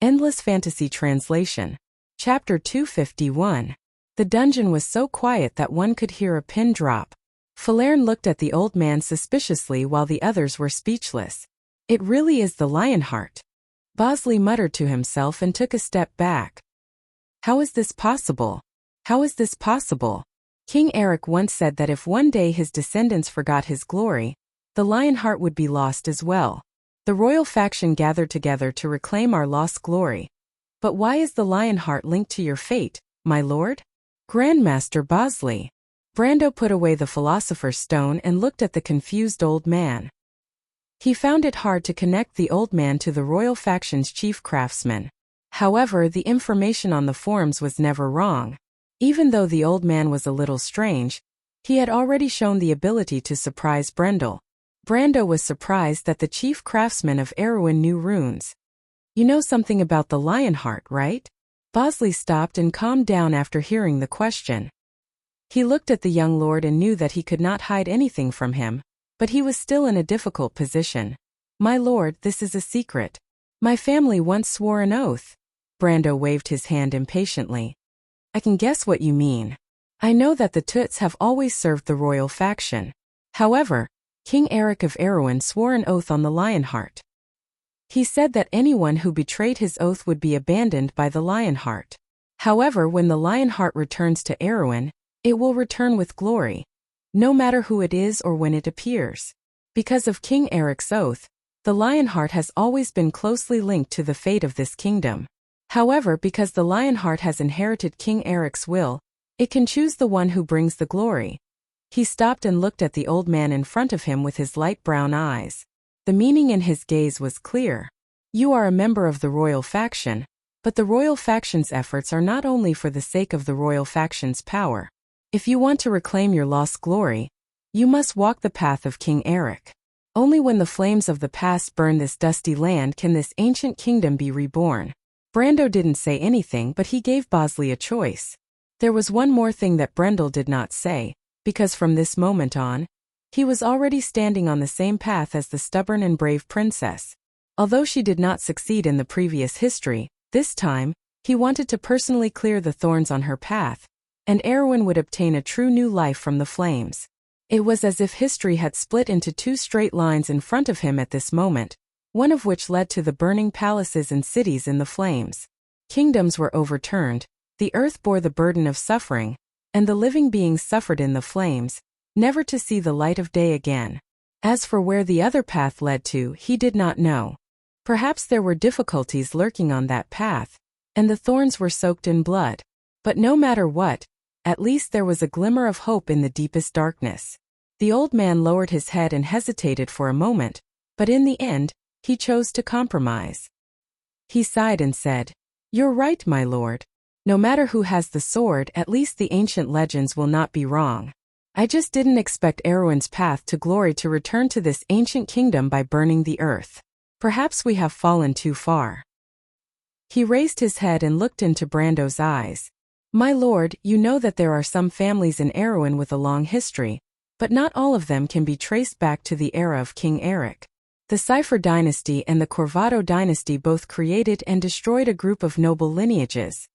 Endless Fantasy Translation. Chapter 251. The dungeon was so quiet that one could hear a pin drop. Falerne looked at the old man suspiciously while the others were speechless. It really is the Lionheart. Bosley muttered to himself and took a step back. How is this possible? How is this possible? King Eric once said that if one day his descendants forgot his glory, the Lionheart would be lost as well. The royal faction gathered together to reclaim our lost glory. But why is the Lionheart linked to your fate, my lord? Grandmaster Bosley. Brando put away the philosopher's stone and looked at the confused old man. He found it hard to connect the old man to the royal faction's chief craftsman. However, the information on the forums was never wrong. Even though the old man was a little strange, he had already shown the ability to surprise Brendel. Brando was surprised that the chief craftsman of Erewhon knew runes. You know something about the Lionheart, right? Bosley stopped and calmed down after hearing the question. He looked at the young lord and knew that he could not hide anything from him, but he was still in a difficult position. My lord, this is a secret. My family once swore an oath. Brando waved his hand impatiently. I can guess what you mean. I know that the Toots have always served the royal faction. However, King Eric of Erewhon swore an oath on the Lionheart. He said that anyone who betrayed his oath would be abandoned by the Lionheart. However, when the Lionheart returns to Erewhon, it will return with glory, no matter who it is or when it appears. Because of King Eric's oath, the Lionheart has always been closely linked to the fate of this kingdom. However, because the Lionheart has inherited King Eric's will, it can choose the one who brings the glory. He stopped and looked at the old man in front of him with his light brown eyes. The meaning in his gaze was clear. You are a member of the royal faction, but the royal faction's efforts are not only for the sake of the royal faction's power. If you want to reclaim your lost glory, you must walk the path of King Eric. Only when the flames of the past burn this dusty land can this ancient kingdom be reborn. Brando didn't say anything, but he gave Bosley a choice. There was one more thing that Brendel did not say, because from this moment on, he was already standing on the same path as the stubborn and brave princess. Although she did not succeed in the previous history, this time, he wanted to personally clear the thorns on her path, and Erewhon would obtain a true new life from the flames. It was as if history had split into two straight lines in front of him at this moment, one of which led to the burning palaces and cities in the flames. Kingdoms were overturned, the earth bore the burden of suffering, and the living beings suffered in the flames, never to see the light of day again. As for where the other path led to, he did not know. Perhaps there were difficulties lurking on that path, and the thorns were soaked in blood. But no matter what, at least there was a glimmer of hope in the deepest darkness. The old man lowered his head and hesitated for a moment, but in the end, he chose to compromise. He sighed and said, "You're right, my lord. No matter who has the sword, at least the ancient legends will not be wrong. I just didn't expect Erewhon's path to glory to return to this ancient kingdom by burning the earth. Perhaps we have fallen too far." He raised his head and looked into Brando's eyes. My lord, you know that there are some families in Erewhon with a long history, but not all of them can be traced back to the era of King Eric. The Cipher dynasty and the Corvado dynasty both created and destroyed a group of noble lineages.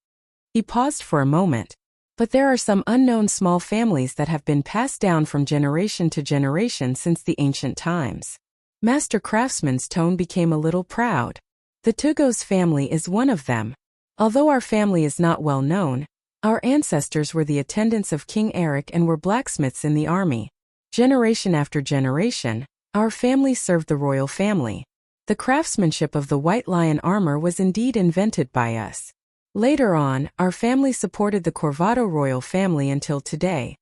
He paused for a moment. But there are some unknown small families that have been passed down from generation to generation since the ancient times. Master Craftsman's tone became a little proud. The Tugos family is one of them. Although our family is not well known, our ancestors were the attendants of King Eric and were blacksmiths in the army. Generation after generation, our family served the royal family. The craftsmanship of the White Lion armor was indeed invented by us. Later on, our family supported the Corvado royal family until today.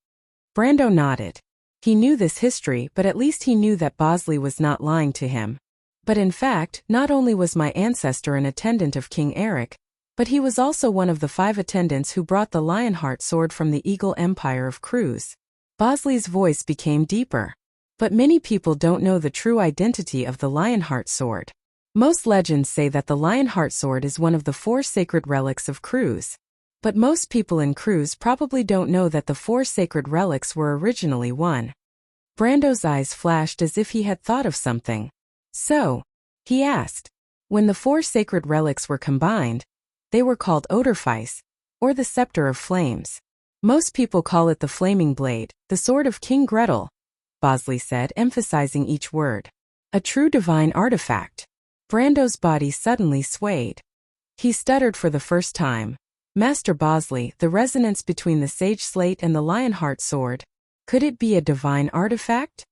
Brando nodded. He knew this history, but at least he knew that Bosley was not lying to him. But in fact, not only was my ancestor an attendant of King Eric, but he was also one of the 5 attendants who brought the Lionheart sword from the Eagle Empire of Cruz. Bosley's voice became deeper. But many people don't know the true identity of the Lionheart sword. Most legends say that the Lionheart sword is one of the 4 sacred relics of Cruz. But most people in Cruz probably don't know that the 4 sacred relics were originally one. Brando's eyes flashed as if he had thought of something. So, he asked, when the 4 sacred relics were combined, they were called Odorfice, or the Scepter of Flames. Most people call it the Flaming Blade, the Sword of King Gretel, Bosley said, emphasizing each word. A true divine artifact. Brando's body suddenly swayed. He stuttered for the first time. Master Bosley, the resonance between the sage slate and the lionheart sword. Could it be a divine artifact?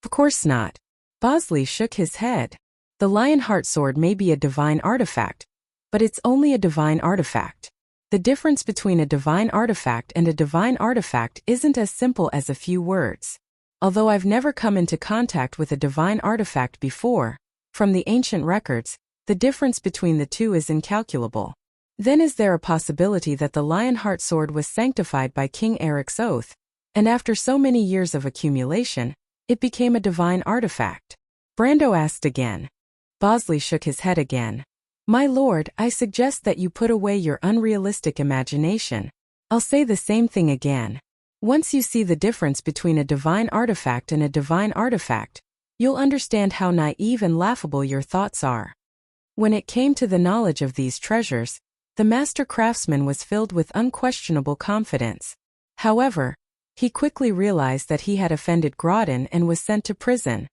Of course not. Bosley shook his head. The lionheart sword may be a divine artifact, but it's only a divine artifact. The difference between a divine artifact and a divine artifact isn't as simple as a few words. Although I've never come into contact with a divine artifact before, from the ancient records, the difference between the two is incalculable. Then is there a possibility that the lionheart sword was sanctified by King Eric's oath, and after so many years of accumulation, it became a divine artifact? Brando asked again. Bosley shook his head again. My lord, I suggest that you put away your unrealistic imagination. I'll say the same thing again. Once you see the difference between a divine artifact and a divine artifact, you'll understand how naive and laughable your thoughts are. When it came to the knowledge of these treasures, the master craftsman was filled with unquestionable confidence. However, he quickly realized that he had offended Grodin and was sent to prison.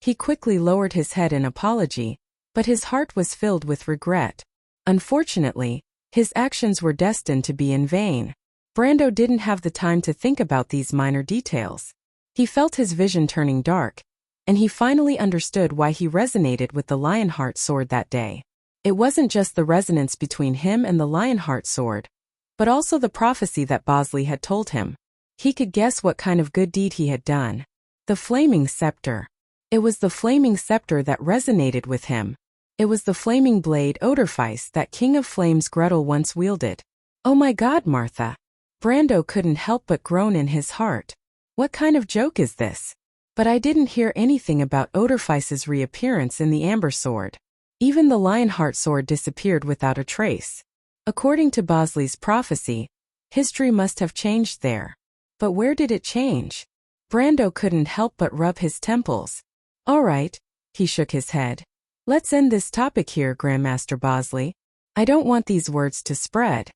He quickly lowered his head in apology, but his heart was filled with regret. Unfortunately, his actions were destined to be in vain. Brando didn't have the time to think about these minor details. He felt his vision turning dark, and he finally understood why he resonated with the lionheart sword that day. It wasn't just the resonance between him and the lionheart sword, but also the prophecy that Bosley had told him. He could guess what kind of good deed he had done. The flaming scepter. It was the flaming scepter that resonated with him. It was the flaming blade Odorfeis that King of Flames Gretel once wielded. Oh my God, Martha! Brando couldn't help but groan in his heart. What kind of joke is this? But I didn't hear anything about Odorfeis's reappearance in the amber sword. Even the lionheart sword disappeared without a trace. According to Bosley's prophecy, history must have changed there. But where did it change? Brando couldn't help but rub his temples. All right, he shook his head. Let's end this topic here, Grandmaster Bosley. I don't want these words to spread.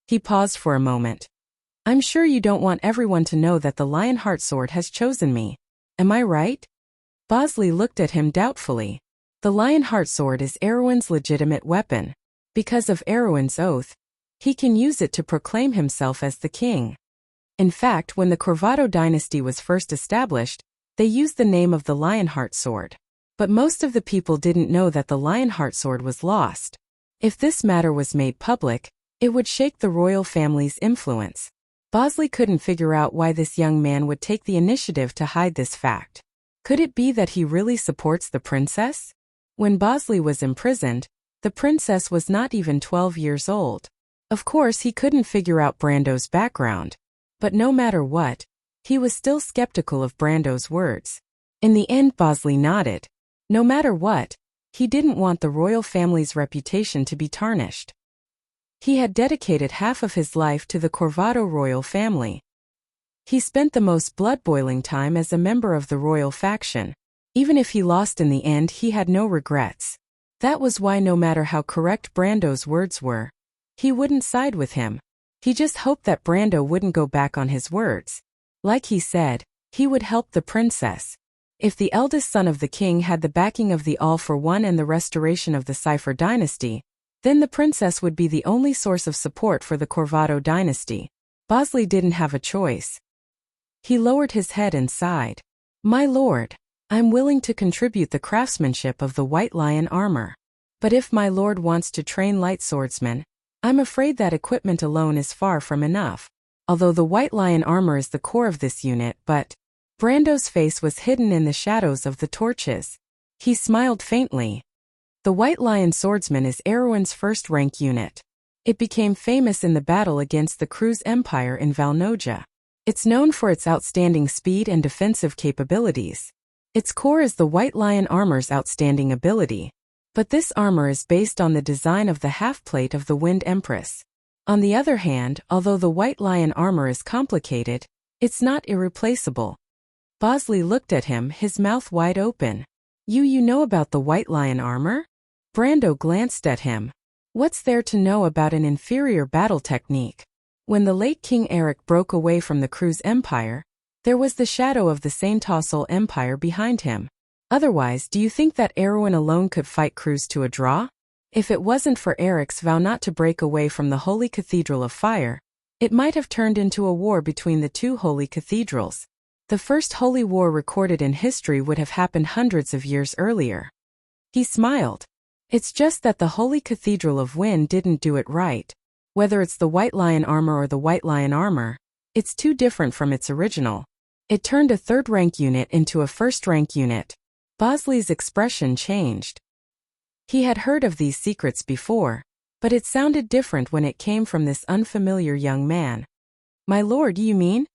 He paused for a moment. I'm sure you don't want everyone to know that the lionheart sword has chosen me. Am I right? Bosley looked at him doubtfully. The lionheart sword is Erwin's legitimate weapon. Because of Erwin's oath, he can use it to proclaim himself as the king. In fact, when the Corvado dynasty was first established, they used the name of the lionheart sword. But most of the people didn't know that the lionheart sword was lost. If this matter was made public, it would shake the royal family's influence. Bosley couldn't figure out why this young man would take the initiative to hide this fact. Could it be that he really supports the princess? When Bosley was imprisoned, the princess was not even 12 years old. Of course, he couldn't figure out Brando's background. But no matter what, he was still skeptical of Brando's words. In the end, Bosley nodded. No matter what, he didn't want the royal family's reputation to be tarnished. He had dedicated half of his life to the Corvado royal family. He spent the most blood-boiling time as a member of the royal faction. Even if he lost in the end, he had no regrets. That was why no matter how correct Brando's words were, he wouldn't side with him. He just hoped that Brando wouldn't go back on his words. Like he said, he would help the princess. If the eldest son of the king had the backing of the All-for-One and the restoration of the Cipher dynasty, then the princess would be the only source of support for the Corvado dynasty. Bosley didn't have a choice. He lowered his head and sighed. My lord, I'm willing to contribute the craftsmanship of the White Lion armor. But if my lord wants to train light swordsmen, I'm afraid that equipment alone is far from enough. Although the White Lion armor is the core of this unit, but Brando's face was hidden in the shadows of the torches. He smiled faintly. The White Lion swordsman is Erwin's first-rank unit. It became famous in the battle against the Cruz Empire in Valnoja. It's known for its outstanding speed and defensive capabilities. Its core is the White Lion armor's outstanding ability. But this armor is based on the design of the half-plate of the Wind Empress. On the other hand, although the White Lion armor is complicated, it's not irreplaceable. Bosley looked at him, his mouth wide open. You know about the White Lion armor? Brando glanced at him. What's there to know about an inferior battle technique? When the late King Eric broke away from the Cruz Empire, there was the shadow of the Saint-Tossel Empire behind him. Otherwise, do you think that Erwin alone could fight Cruz to a draw? If it wasn't for Eric's vow not to break away from the Holy Cathedral of Fire, it might have turned into a war between the two holy cathedrals. The first holy war recorded in history would have happened hundreds of years earlier. He smiled. It's just that the Holy Cathedral of Wind didn't do it right. Whether it's the White Lion armor or the White Lion armor, it's too different from its original. It turned a third-rank unit into a first-rank unit. Bosley's expression changed. He had heard of these secrets before, but it sounded different when it came from this unfamiliar young man. My lord, you mean?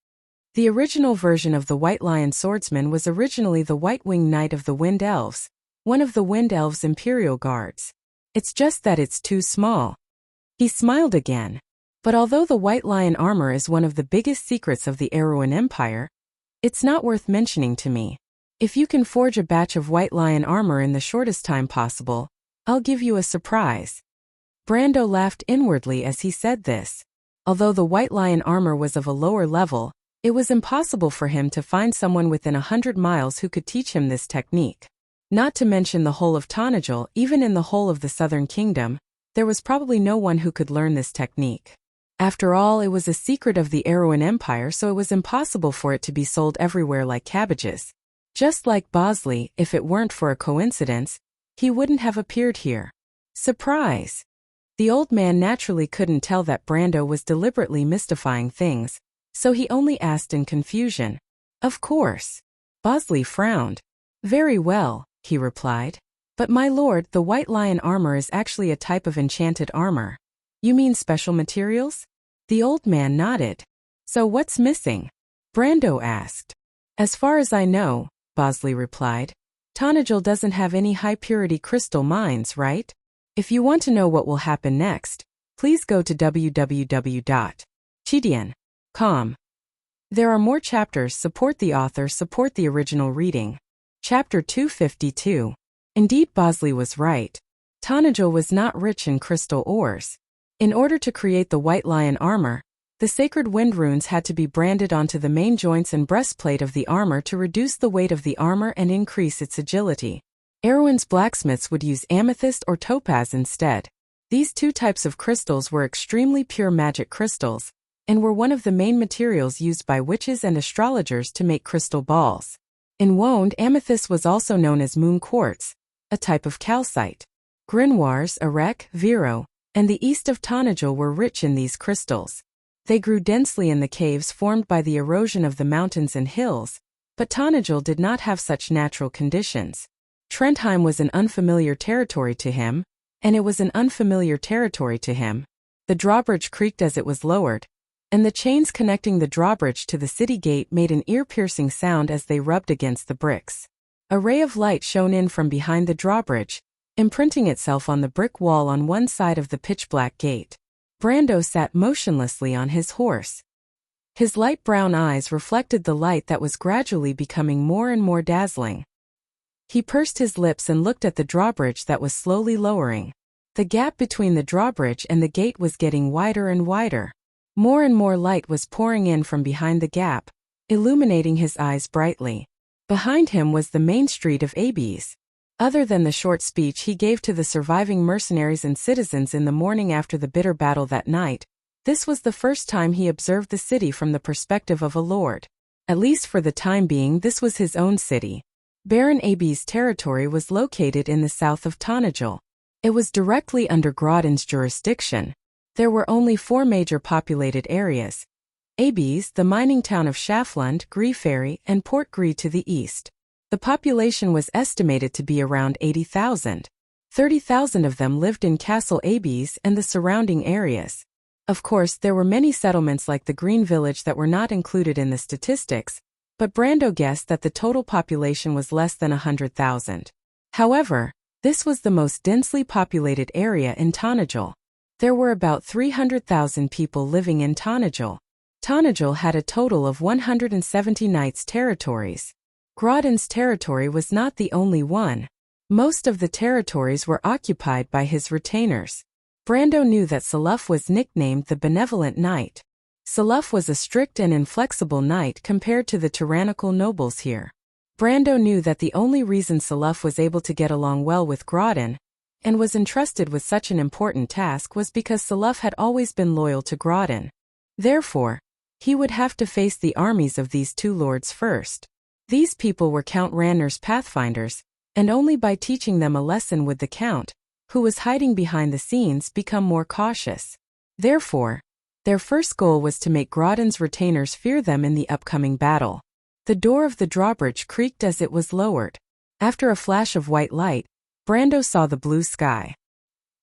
The original version of the White Lion swordsman was originally the White-Winged Knight of the Wind Elves, one of the Wind Elves' Imperial Guards. It's just that it's too small. He smiled again. But although the White Lion armor is one of the biggest secrets of the Erewhon Empire, it's not worth mentioning to me. If you can forge a batch of White Lion armor in the shortest time possible, I'll give you a surprise. Brando laughed inwardly as he said this. Although the White Lion armor was of a lower level, it was impossible for him to find someone within 100 miles who could teach him this technique. Not to mention the whole of Tonajil, even in the whole of the Southern Kingdom, there was probably no one who could learn this technique. After all, it was a secret of the Erewhon Empire, so it was impossible for it to be sold everywhere like cabbages. Just like Bosley, if it weren't for a coincidence, he wouldn't have appeared here. Surprise! The old man naturally couldn't tell that Brando was deliberately mystifying things, so he only asked in confusion. Of course. Bosley frowned. Very well, he replied. But my lord, the White Lion armor is actually a type of enchanted armor. You mean special materials? The old man nodded. So what's missing? Brando asked. As far as I know, Bosley replied, Tonajil doesn't have any high-purity crystal mines, right? If you want to know what will happen next, please go to www.chidian.com. There are more chapters. Support the author, support the original reading. Chapter 252. Indeed, Bosley was right. Tonajil was not rich in crystal ores. In order to create the White Lion armor, the sacred wind runes had to be branded onto the main joints and breastplate of the armor to reduce the weight of the armor and increase its agility. Erewhon's blacksmiths would use amethyst or topaz instead. These two types of crystals were extremely pure magic crystals, and were one of the main materials used by witches and astrologers to make crystal balls. In Wonde, amethyst was also known as moon quartz, a type of calcite. Grimoires, Erech, Vero, and the east of Tonajil were rich in these crystals. They grew densely in the caves formed by the erosion of the mountains and hills, but Tonajil did not have such natural conditions. Trentheim was an unfamiliar territory to him, and it was an unfamiliar territory to him. The drawbridge creaked as it was lowered, and the chains connecting the drawbridge to the city gate made an ear-piercing sound as they rubbed against the bricks. A ray of light shone in from behind the drawbridge, imprinting itself on the brick wall on one side of the pitch-black gate. Brando sat motionlessly on his horse. His light brown eyes reflected the light that was gradually becoming more and more dazzling. He pursed his lips and looked at the drawbridge that was slowly lowering. The gap between the drawbridge and the gate was getting wider and wider. More and more light was pouring in from behind the gap, illuminating his eyes brightly. Behind him was the main street of Abes. Other than the short speech he gave to the surviving mercenaries and citizens in the morning after the bitter battle that night, this was the first time he observed the city from the perspective of a lord. At least for the time being, this was his own city. Baron Abes' territory was located in the south of Tonajil. It was directly under Grodin's jurisdiction. There were only 4 major populated areas: Abes, the mining town of Shaflund, Gree and Port Gree to the east. The population was estimated to be around 80,000. 30,000 of them lived in Castle Abes and the surrounding areas. Of course, there were many settlements like the Green Village that were not included in the statistics, but Brando guessed that the total population was less than 100,000. However, this was the most densely populated area in Tonajil. There were about 300,000 people living in Tonajil. Tonajil had a total of 170 knights' territories. Grodin's territory was not the only one. Most of the territories were occupied by his retainers. Brando knew that Saluf was nicknamed the Benevolent Knight. Saluf was a strict and inflexible knight compared to the tyrannical nobles here. Brando knew that the only reason Saluf was able to get along well with Grodin and was entrusted with such an important task was because Seluf had always been loyal to Grodin. Therefore, he would have to face the armies of these two lords first. These people were Count Ranner's pathfinders, and only by teaching them a lesson would the Count, who was hiding behind the scenes, become more cautious. Therefore, their first goal was to make Grodin's retainers fear them in the upcoming battle. The door of the drawbridge creaked as it was lowered. After a flash of white light, Brando saw the blue sky.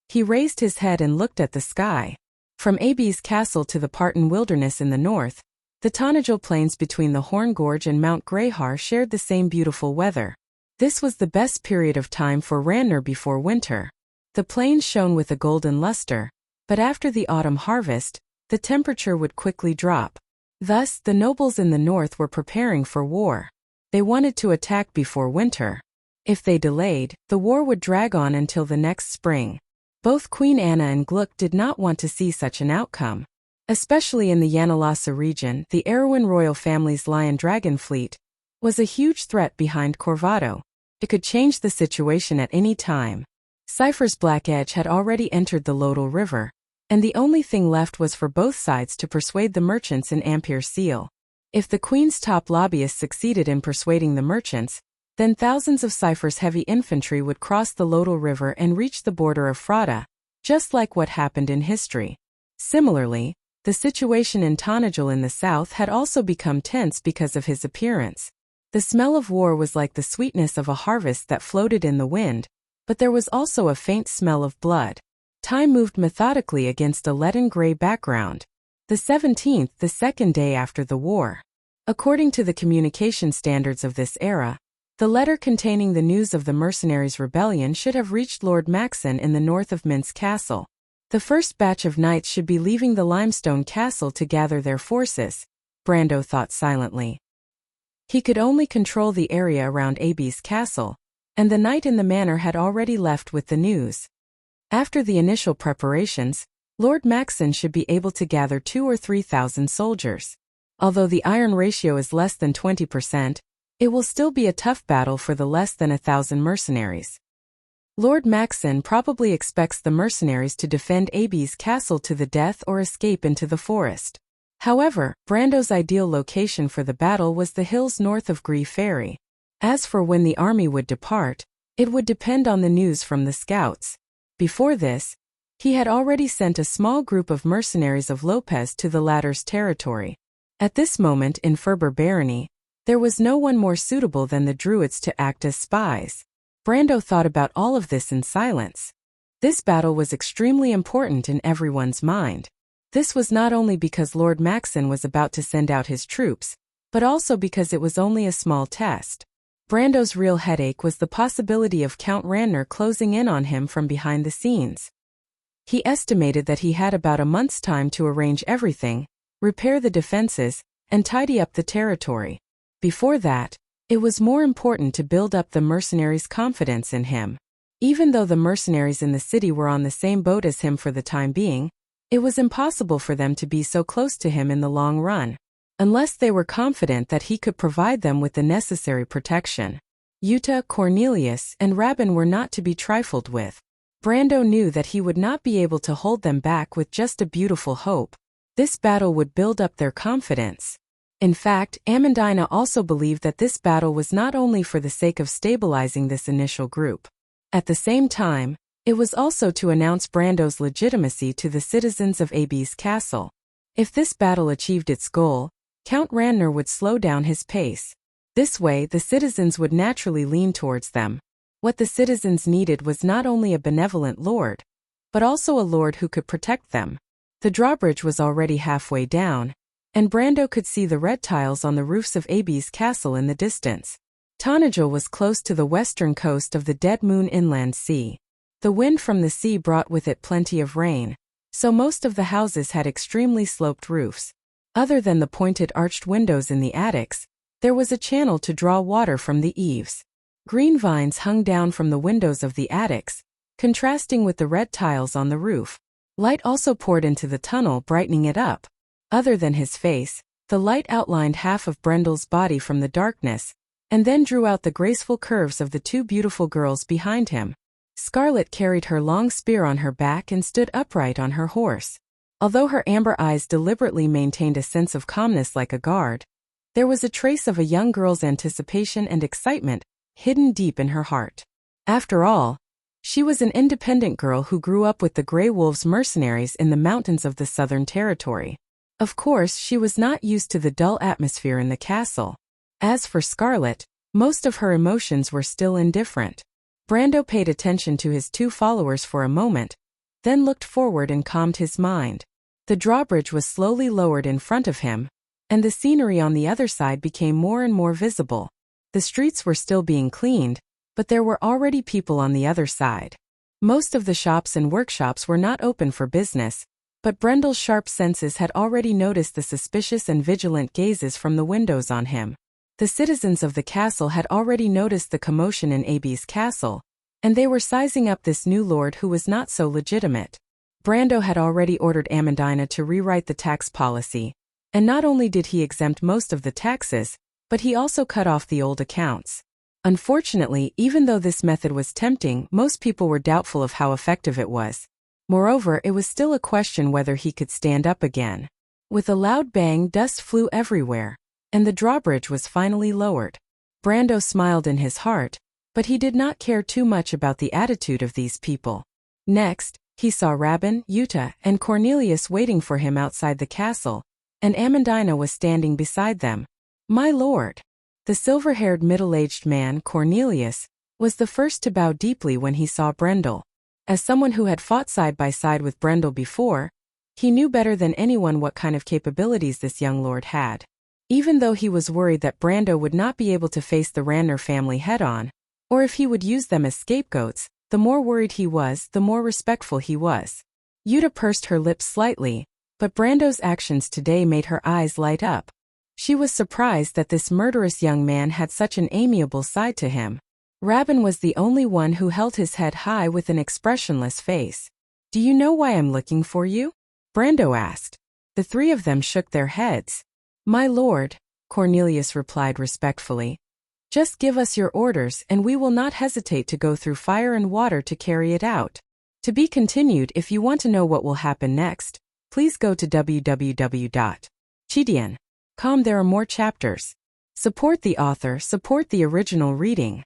He raised his head and looked at the sky. From Aby's castle to the Parton wilderness in the north, the Tonajil plains between the Horn Gorge and Mount Greyhar shared the same beautiful weather. This was the best period of time for Ranner before winter. The plains shone with a golden luster, but after the autumn harvest, the temperature would quickly drop. Thus, the nobles in the north were preparing for war. They wanted to attack before winter. If they delayed, the war would drag on until the next spring. Both Queen Anna and Gluck did not want to see such an outcome. Especially in the Yanalasa region, the Erewhon royal family's lion-dragon fleet was a huge threat behind Corvado. It could change the situation at any time. Cypher's Black Edge had already entered the Lodel River, and the only thing left was for both sides to persuade the merchants in Ampere Seal. If the Queen's top lobbyists succeeded in persuading the merchants, then thousands of Cypher's heavy infantry would cross the Lodel River and reach the border of Frada, just like what happened in history. Similarly, the situation in Tonajil in the south had also become tense because of his appearance. The smell of war was like the sweetness of a harvest that floated in the wind, but there was also a faint smell of blood. Time moved methodically against a leaden-gray background. The 17th, the second day after the war. According to the communication standards of this era, the letter containing the news of the mercenaries' rebellion should have reached Lord Maxon in the north of Mintz Castle. The first batch of knights should be leaving the limestone castle to gather their forces, Brando thought silently. He could only control the area around Aby's castle, and the knight in the manor had already left with the news. After the initial preparations, Lord Maxon should be able to gather 2,000 or 3,000 soldiers. Although the iron ratio is less than 20%, it will still be a tough battle for the less than 1,000 mercenaries. Lord Maxon probably expects the mercenaries to defend Aby's castle to the death or escape into the forest. However, Brando's ideal location for the battle was the hills north of Gree Ferry. As for when the army would depart, it would depend on the news from the scouts. Before this, he had already sent a small group of mercenaries of Lopez to the latter's territory. At this moment in Ferber Barony, there was no one more suitable than the Druids to act as spies. Brando thought about all of this in silence. This battle was extremely important in everyone's mind. This was not only because Lord Maxon was about to send out his troops, but also because it was only a small test. Brando's real headache was the possibility of Count Ranner closing in on him from behind the scenes. He estimated that he had about a month's time to arrange everything, repair the defenses, and tidy up the territory. Before that, it was more important to build up the mercenaries' confidence in him. Even though the mercenaries in the city were on the same boat as him for the time being, it was impossible for them to be so close to him in the long run, unless they were confident that he could provide them with the necessary protection. Jutta, Cornelius, and Rabin were not to be trifled with. Brando knew that he would not be able to hold them back with just a beautiful hope. This battle would build up their confidence. In fact, Amandina also believed that this battle was not only for the sake of stabilizing this initial group. At the same time, it was also to announce Brando's legitimacy to the citizens of Aby's castle. If this battle achieved its goal, Count Ranner would slow down his pace. This way, the citizens would naturally lean towards them. What the citizens needed was not only a benevolent lord, but also a lord who could protect them. The drawbridge was already halfway down, and Brando could see the red tiles on the roofs of Aby's castle in the distance. Tonajil was close to the western coast of the Dead Moon Inland Sea. The wind from the sea brought with it plenty of rain, so most of the houses had extremely sloped roofs. Other than the pointed arched windows in the attics, there was a channel to draw water from the eaves. Green vines hung down from the windows of the attics, contrasting with the red tiles on the roof. Light also poured into the tunnel, brightening it up. Other than his face, the light outlined half of Brendel's body from the darkness, and then drew out the graceful curves of the two beautiful girls behind him. Scarlet carried her long spear on her back and stood upright on her horse. Although her amber eyes deliberately maintained a sense of calmness like a guard, there was a trace of a young girl's anticipation and excitement hidden deep in her heart. After all, she was an independent girl who grew up with the Grey Wolves mercenaries in the mountains of the Southern Territory. Of course, she was not used to the dull atmosphere in the castle. As for Scarlet, most of her emotions were still indifferent. Brando paid attention to his two followers for a moment, then looked forward and calmed his mind. The drawbridge was slowly lowered in front of him, and the scenery on the other side became more and more visible. The streets were still being cleaned, but there were already people on the other side. Most of the shops and workshops were not open for business, but Brendel's sharp senses had already noticed the suspicious and vigilant gazes from the windows on him. The citizens of the castle had already noticed the commotion in Abby's castle, and they were sizing up this new lord who was not so legitimate. Brando had already ordered Amandina to rewrite the tax policy, and not only did he exempt most of the taxes, but he also cut off the old accounts. Unfortunately, even though this method was tempting, most people were doubtful of how effective it was. Moreover, it was still a question whether he could stand up again. With a loud bang, dust flew everywhere, and the drawbridge was finally lowered. Brando smiled in his heart, but he did not care too much about the attitude of these people. Next, he saw Rabin, Yuta, and Cornelius waiting for him outside the castle, and Amandina was standing beside them. "My lord." The silver-haired middle-aged man, Cornelius, was the first to bow deeply when he saw Brendel. As someone who had fought side by side with Brendel before, he knew better than anyone what kind of capabilities this young lord had. Even though he was worried that Brando would not be able to face the Ranner family head-on, or if he would use them as scapegoats, the more worried he was, the more respectful he was. Yuta pursed her lips slightly, but Brando's actions today made her eyes light up. She was surprised that this murderous young man had such an amiable side to him. Rabin was the only one who held his head high with an expressionless face. "Do you know why I'm looking for you?" Brando asked. The three of them shook their heads. "My lord," Cornelius replied respectfully, "just give us your orders and we will not hesitate to go through fire and water to carry it out." To be continued. If you want to know what will happen next, please go to www.chidian.com. There are more chapters. Support the author, support the original reading.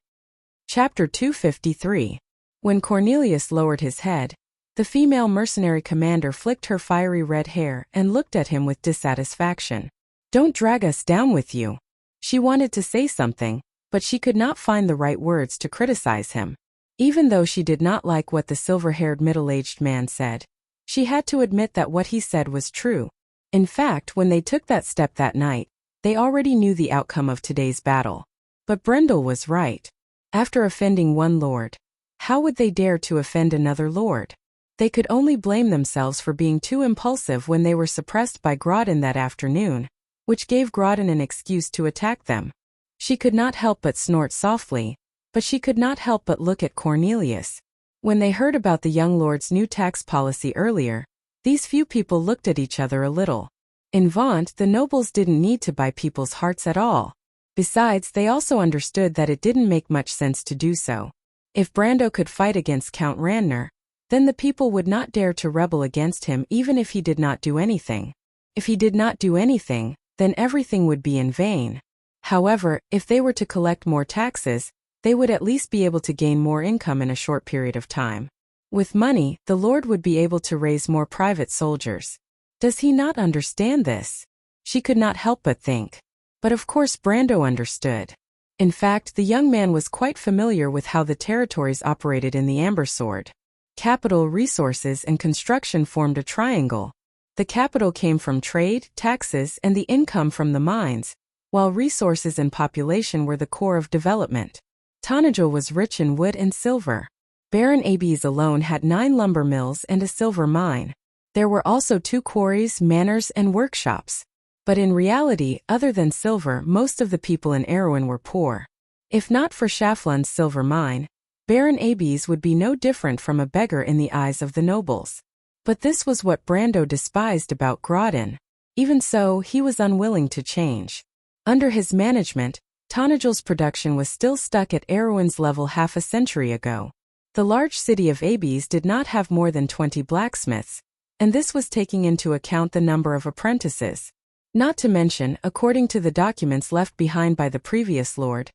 Chapter 253. When Cornelius lowered his head, the female mercenary commander flicked her fiery red hair and looked at him with dissatisfaction. "Don't drag us down with you." She wanted to say something, but she could not find the right words to criticize him. Even though she did not like what the silver-haired middle-aged man said, she had to admit that what he said was true. In fact, when they took that step that night, they already knew the outcome of today's battle. But Brendel was right. After offending one lord, how would they dare to offend another lord? They could only blame themselves for being too impulsive when they were suppressed by Grodin that afternoon, which gave Grodin an excuse to attack them. She could not help but snort softly, but she could not help but look at Cornelius. When they heard about the young lord's new tax policy earlier, these few people looked at each other a little. In Vaunt, the nobles didn't need to buy people's hearts at all. Besides, they also understood that it didn't make much sense to do so. If Brando could fight against Count Ranner, then the people would not dare to rebel against him even if he did not do anything. If he did not do anything, then everything would be in vain. However, if they were to collect more taxes, they would at least be able to gain more income in a short period of time. With money, the Lord would be able to raise more private soldiers. Does he not understand this? She could not help but think. But of course Brando understood. In fact, the young man was quite familiar with how the territories operated in the Amber Sword. Capital, resources, and construction formed a triangle. The capital came from trade, taxes, and the income from the mines, while resources and population were the core of development. Tanajul was rich in wood and silver. Baron Abes alone had 9 lumber mills and a silver mine. There were also 2 quarries, manors, and workshops. But in reality, other than silver, most of the people in Erewhon were poor. If not for Shaflan's silver mine, Baron Abes would be no different from a beggar in the eyes of the nobles. But this was what Brando despised about Grodin. Even so, he was unwilling to change. Under his management, Tanajul's production was still stuck at Erewhon's level half a century ago. The large city of Abes did not have more than 20 blacksmiths, and this was taking into account the number of apprentices. Not to mention, according to the documents left behind by the previous lord,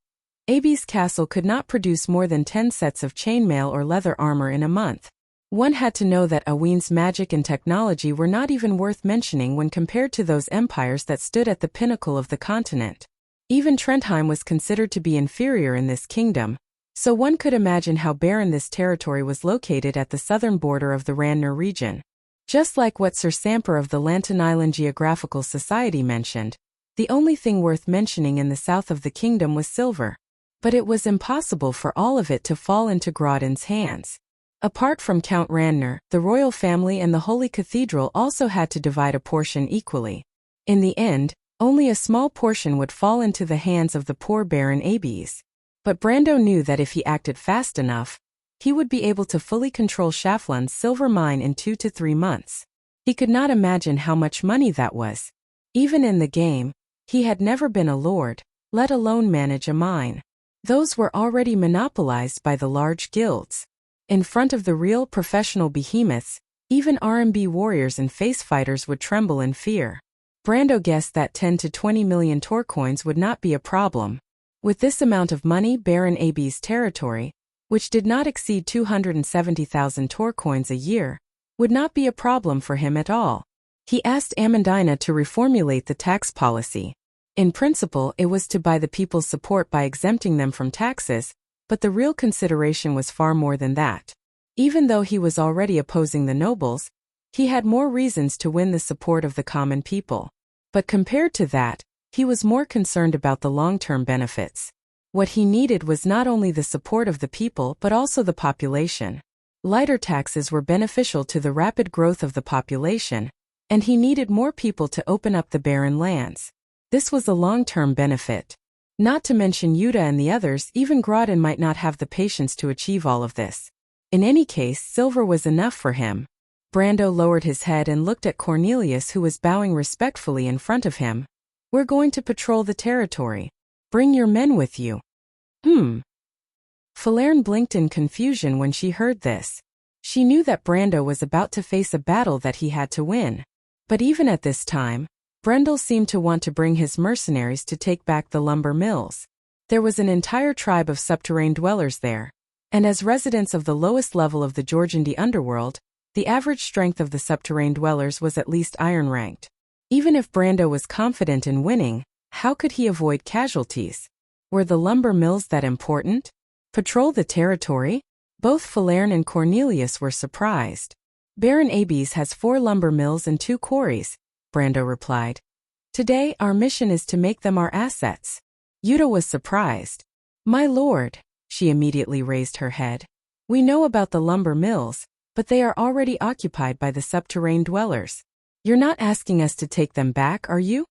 Abes castle could not produce more than 10 sets of chainmail or leather armor in a month. One had to know that Aween's magic and technology were not even worth mentioning when compared to those empires that stood at the pinnacle of the continent. Even Trentheim was considered to be inferior in this kingdom, so one could imagine how barren this territory was located at the southern border of the Randner region. Just like what Sir Samper of the Lantan Island Geographical Society mentioned, the only thing worth mentioning in the south of the kingdom was silver. But it was impossible for all of it to fall into Grodin's hands. Apart from Count Randner, the royal family and the Holy Cathedral also had to divide a portion equally. In the end, only a small portion would fall into the hands of the poor Baron Abes. But Brando knew that if he acted fast enough, he would be able to fully control Schafland's silver mine in 2 to 3 months. He could not imagine how much money that was. Even in the game, he had never been a lord, let alone manage a mine. Those were already monopolized by the large guilds. In front of the real professional behemoths, even RMB warriors and face fighters would tremble in fear. Brando guessed that 10 to 20 million torcoins would not be a problem. With this amount of money, Baron Abes' territory, which did not exceed 270,000 torcoins a year, would not be a problem for him at all. He asked Amandina to reformulate the tax policy. In principle, it was to buy the people's support by exempting them from taxes, but the real consideration was far more than that. Even though he was already opposing the nobles, he had more reasons to win the support of the common people. But compared to that, he was more concerned about the long-term benefits. What he needed was not only the support of the people but also the population. Lighter taxes were beneficial to the rapid growth of the population, and he needed more people to open up the barren lands. This was a long-term benefit. Not to mention Yuta and the others, even Grodin might not have the patience to achieve all of this. In any case, silver was enough for him. Brando lowered his head and looked at Cornelius, who was bowing respectfully in front of him. "We're going to patrol the territory. Bring your men with you." Falerne blinked in confusion when she heard this. She knew that Brando was about to face a battle that he had to win. But even at this time, Brendel seemed to want to bring his mercenaries to take back the lumber mills. There was an entire tribe of subterranean dwellers there, and as residents of the lowest level of the Georgindi underworld, the average strength of the subterranean dwellers was at least iron-ranked. Even if Brando was confident in winning, how could he avoid casualties? Were the lumber mills that important? Patrol the territory? Both Falerne and Cornelius were surprised. "Baron Abes has 4 lumber mills and 2 quarries," Brando replied. "Today, our mission is to make them our assets." Yuta was surprised. "My lord," she immediately raised her head. "We know about the lumber mills, but they are already occupied by the subterranean dwellers. You're not asking us to take them back, are you?"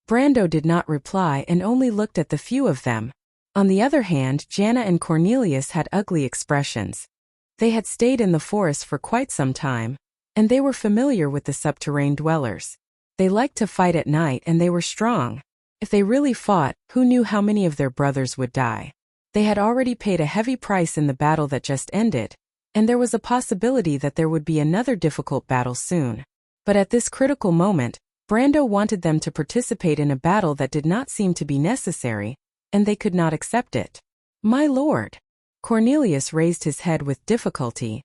Brando did not reply and only looked at the few of them. On the other hand, Jana and Cornelius had ugly expressions. They had stayed in the forest for quite some time, and they were familiar with the subterranean dwellers. They liked to fight at night and they were strong. If they really fought, who knew how many of their brothers would die? They had already paid a heavy price in the battle that just ended, and there was a possibility that there would be another difficult battle soon. But at this critical moment, Brando wanted them to participate in a battle that did not seem to be necessary, and they could not accept it. "My lord." Cornelius raised his head with difficulty.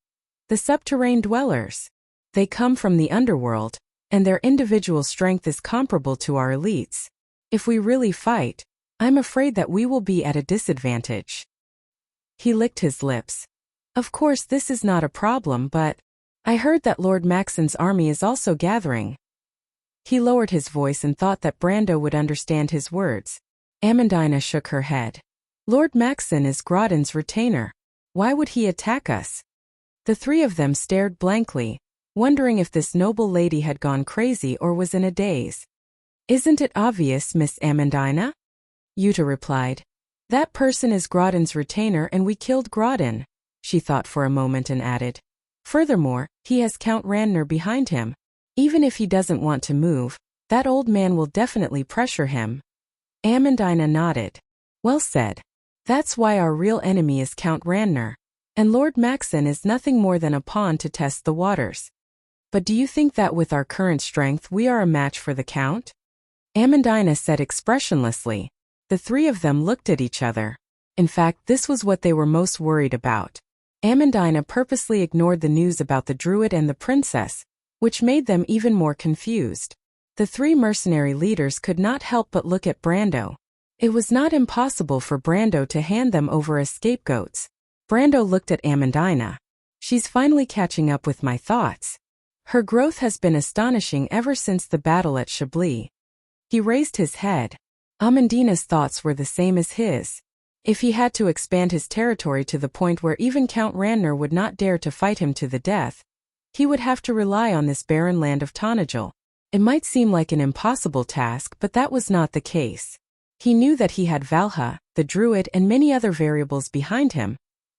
"The subterranean dwellers. They come from the underworld, and their individual strength is comparable to our elites. If we really fight, I'm afraid that we will be at a disadvantage." He licked his lips. "Of course this is not a problem, but I heard that Lord Maxon's army is also gathering." He lowered his voice and thought that Brando would understand his words. Amandina shook her head. "Lord Maxon is Grodin's retainer. Why would he attack us?" The 3 of them stared blankly, wondering if this noble lady had gone crazy or was in a daze. "Isn't it obvious, Miss Amandina?" Yuta replied. "That person is Grodin's retainer and we killed Grodin." She thought for a moment and added, "Furthermore, he has Count Randner behind him. Even if he doesn't want to move, that old man will definitely pressure him." Amandina nodded. "Well said. That's why our real enemy is Count Randner. And Lord Maxon is nothing more than a pawn to test the waters. But do you think that with our current strength we are a match for the Count? Amandina said expressionlessly. The three of them looked at each other. In fact, this was what they were most worried about. Amandina purposely ignored the news about the druid and the princess, which made them even more confused. The three mercenary leaders could not help but look at Brando. It was not impossible for Brando to hand them over as scapegoats. Brando looked at Amandina. She's finally catching up with my thoughts. Her growth has been astonishing ever since the battle at Chablis. He raised his head. Amandina's thoughts were the same as his. If he had to expand his territory to the point where even Count Randner would not dare to fight him to the death, he would have to rely on this barren land of Tonagel. It might seem like an impossible task, but that was not the case. He knew that he had Valha, the druid, and many other variables behind him,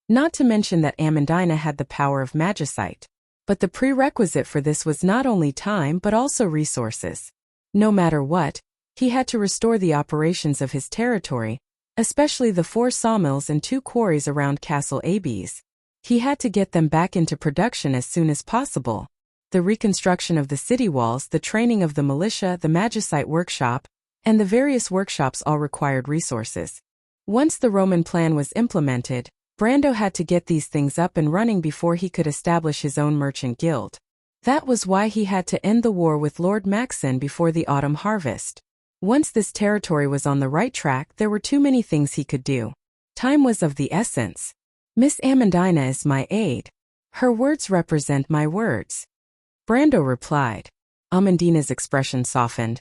not to mention that Amandina had the power of magicite. But the prerequisite for this was not only time but also resources. No matter what, he had to restore the operations of his territory, especially the 4 sawmills and 2 quarries around Castle Abies. He had to get them back into production as soon as possible. The reconstruction of the city walls, the training of the militia, the magicite workshop, and the various workshops all required resources. Once the Roman plan was implemented, Brando had to get these things up and running before he could establish his own merchant guild. That was why he had to end the war with Lord Maxon before the autumn harvest. Once this territory was on the right track, there were too many things he could do. Time was of the essence. Miss Amandina is my aide. Her words represent my words. Brando replied. Amandina's expression softened.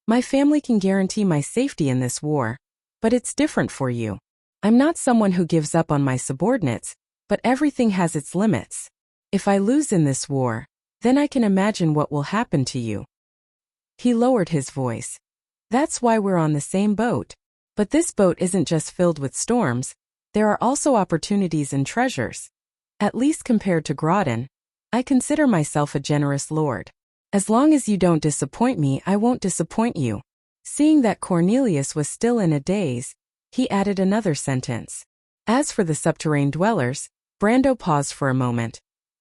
My family can guarantee my safety in this war, but it's different for you. I'm not someone who gives up on my subordinates, but everything has its limits. If I lose in this war, then I can imagine what will happen to you. He lowered his voice. That's why we're on the same boat. But this boat isn't just filled with storms, there are also opportunities and treasures. At least compared to Grodin, I consider myself a generous lord. As long as you don't disappoint me, I won't disappoint you. Seeing that Cornelius was still in a daze, he added another sentence. As for the subterranean dwellers, Brando paused for a moment.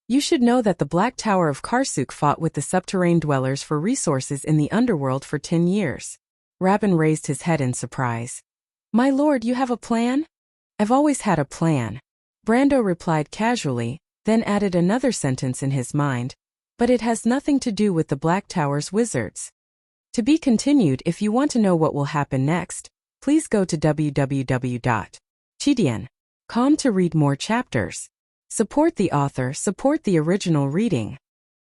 You should know that the Black Tower of Karsuk fought with the subterranean dwellers for resources in the underworld for 10 years. Rabin raised his head in surprise. My lord, you have a plan? I've always had a plan. Brando replied casually, then added another sentence in his mind. But it has nothing to do with the Black Tower's wizards. To be continued. If you want to know what will happen next, please go to www.chidian.com to read more chapters. Support the author, support the original reading.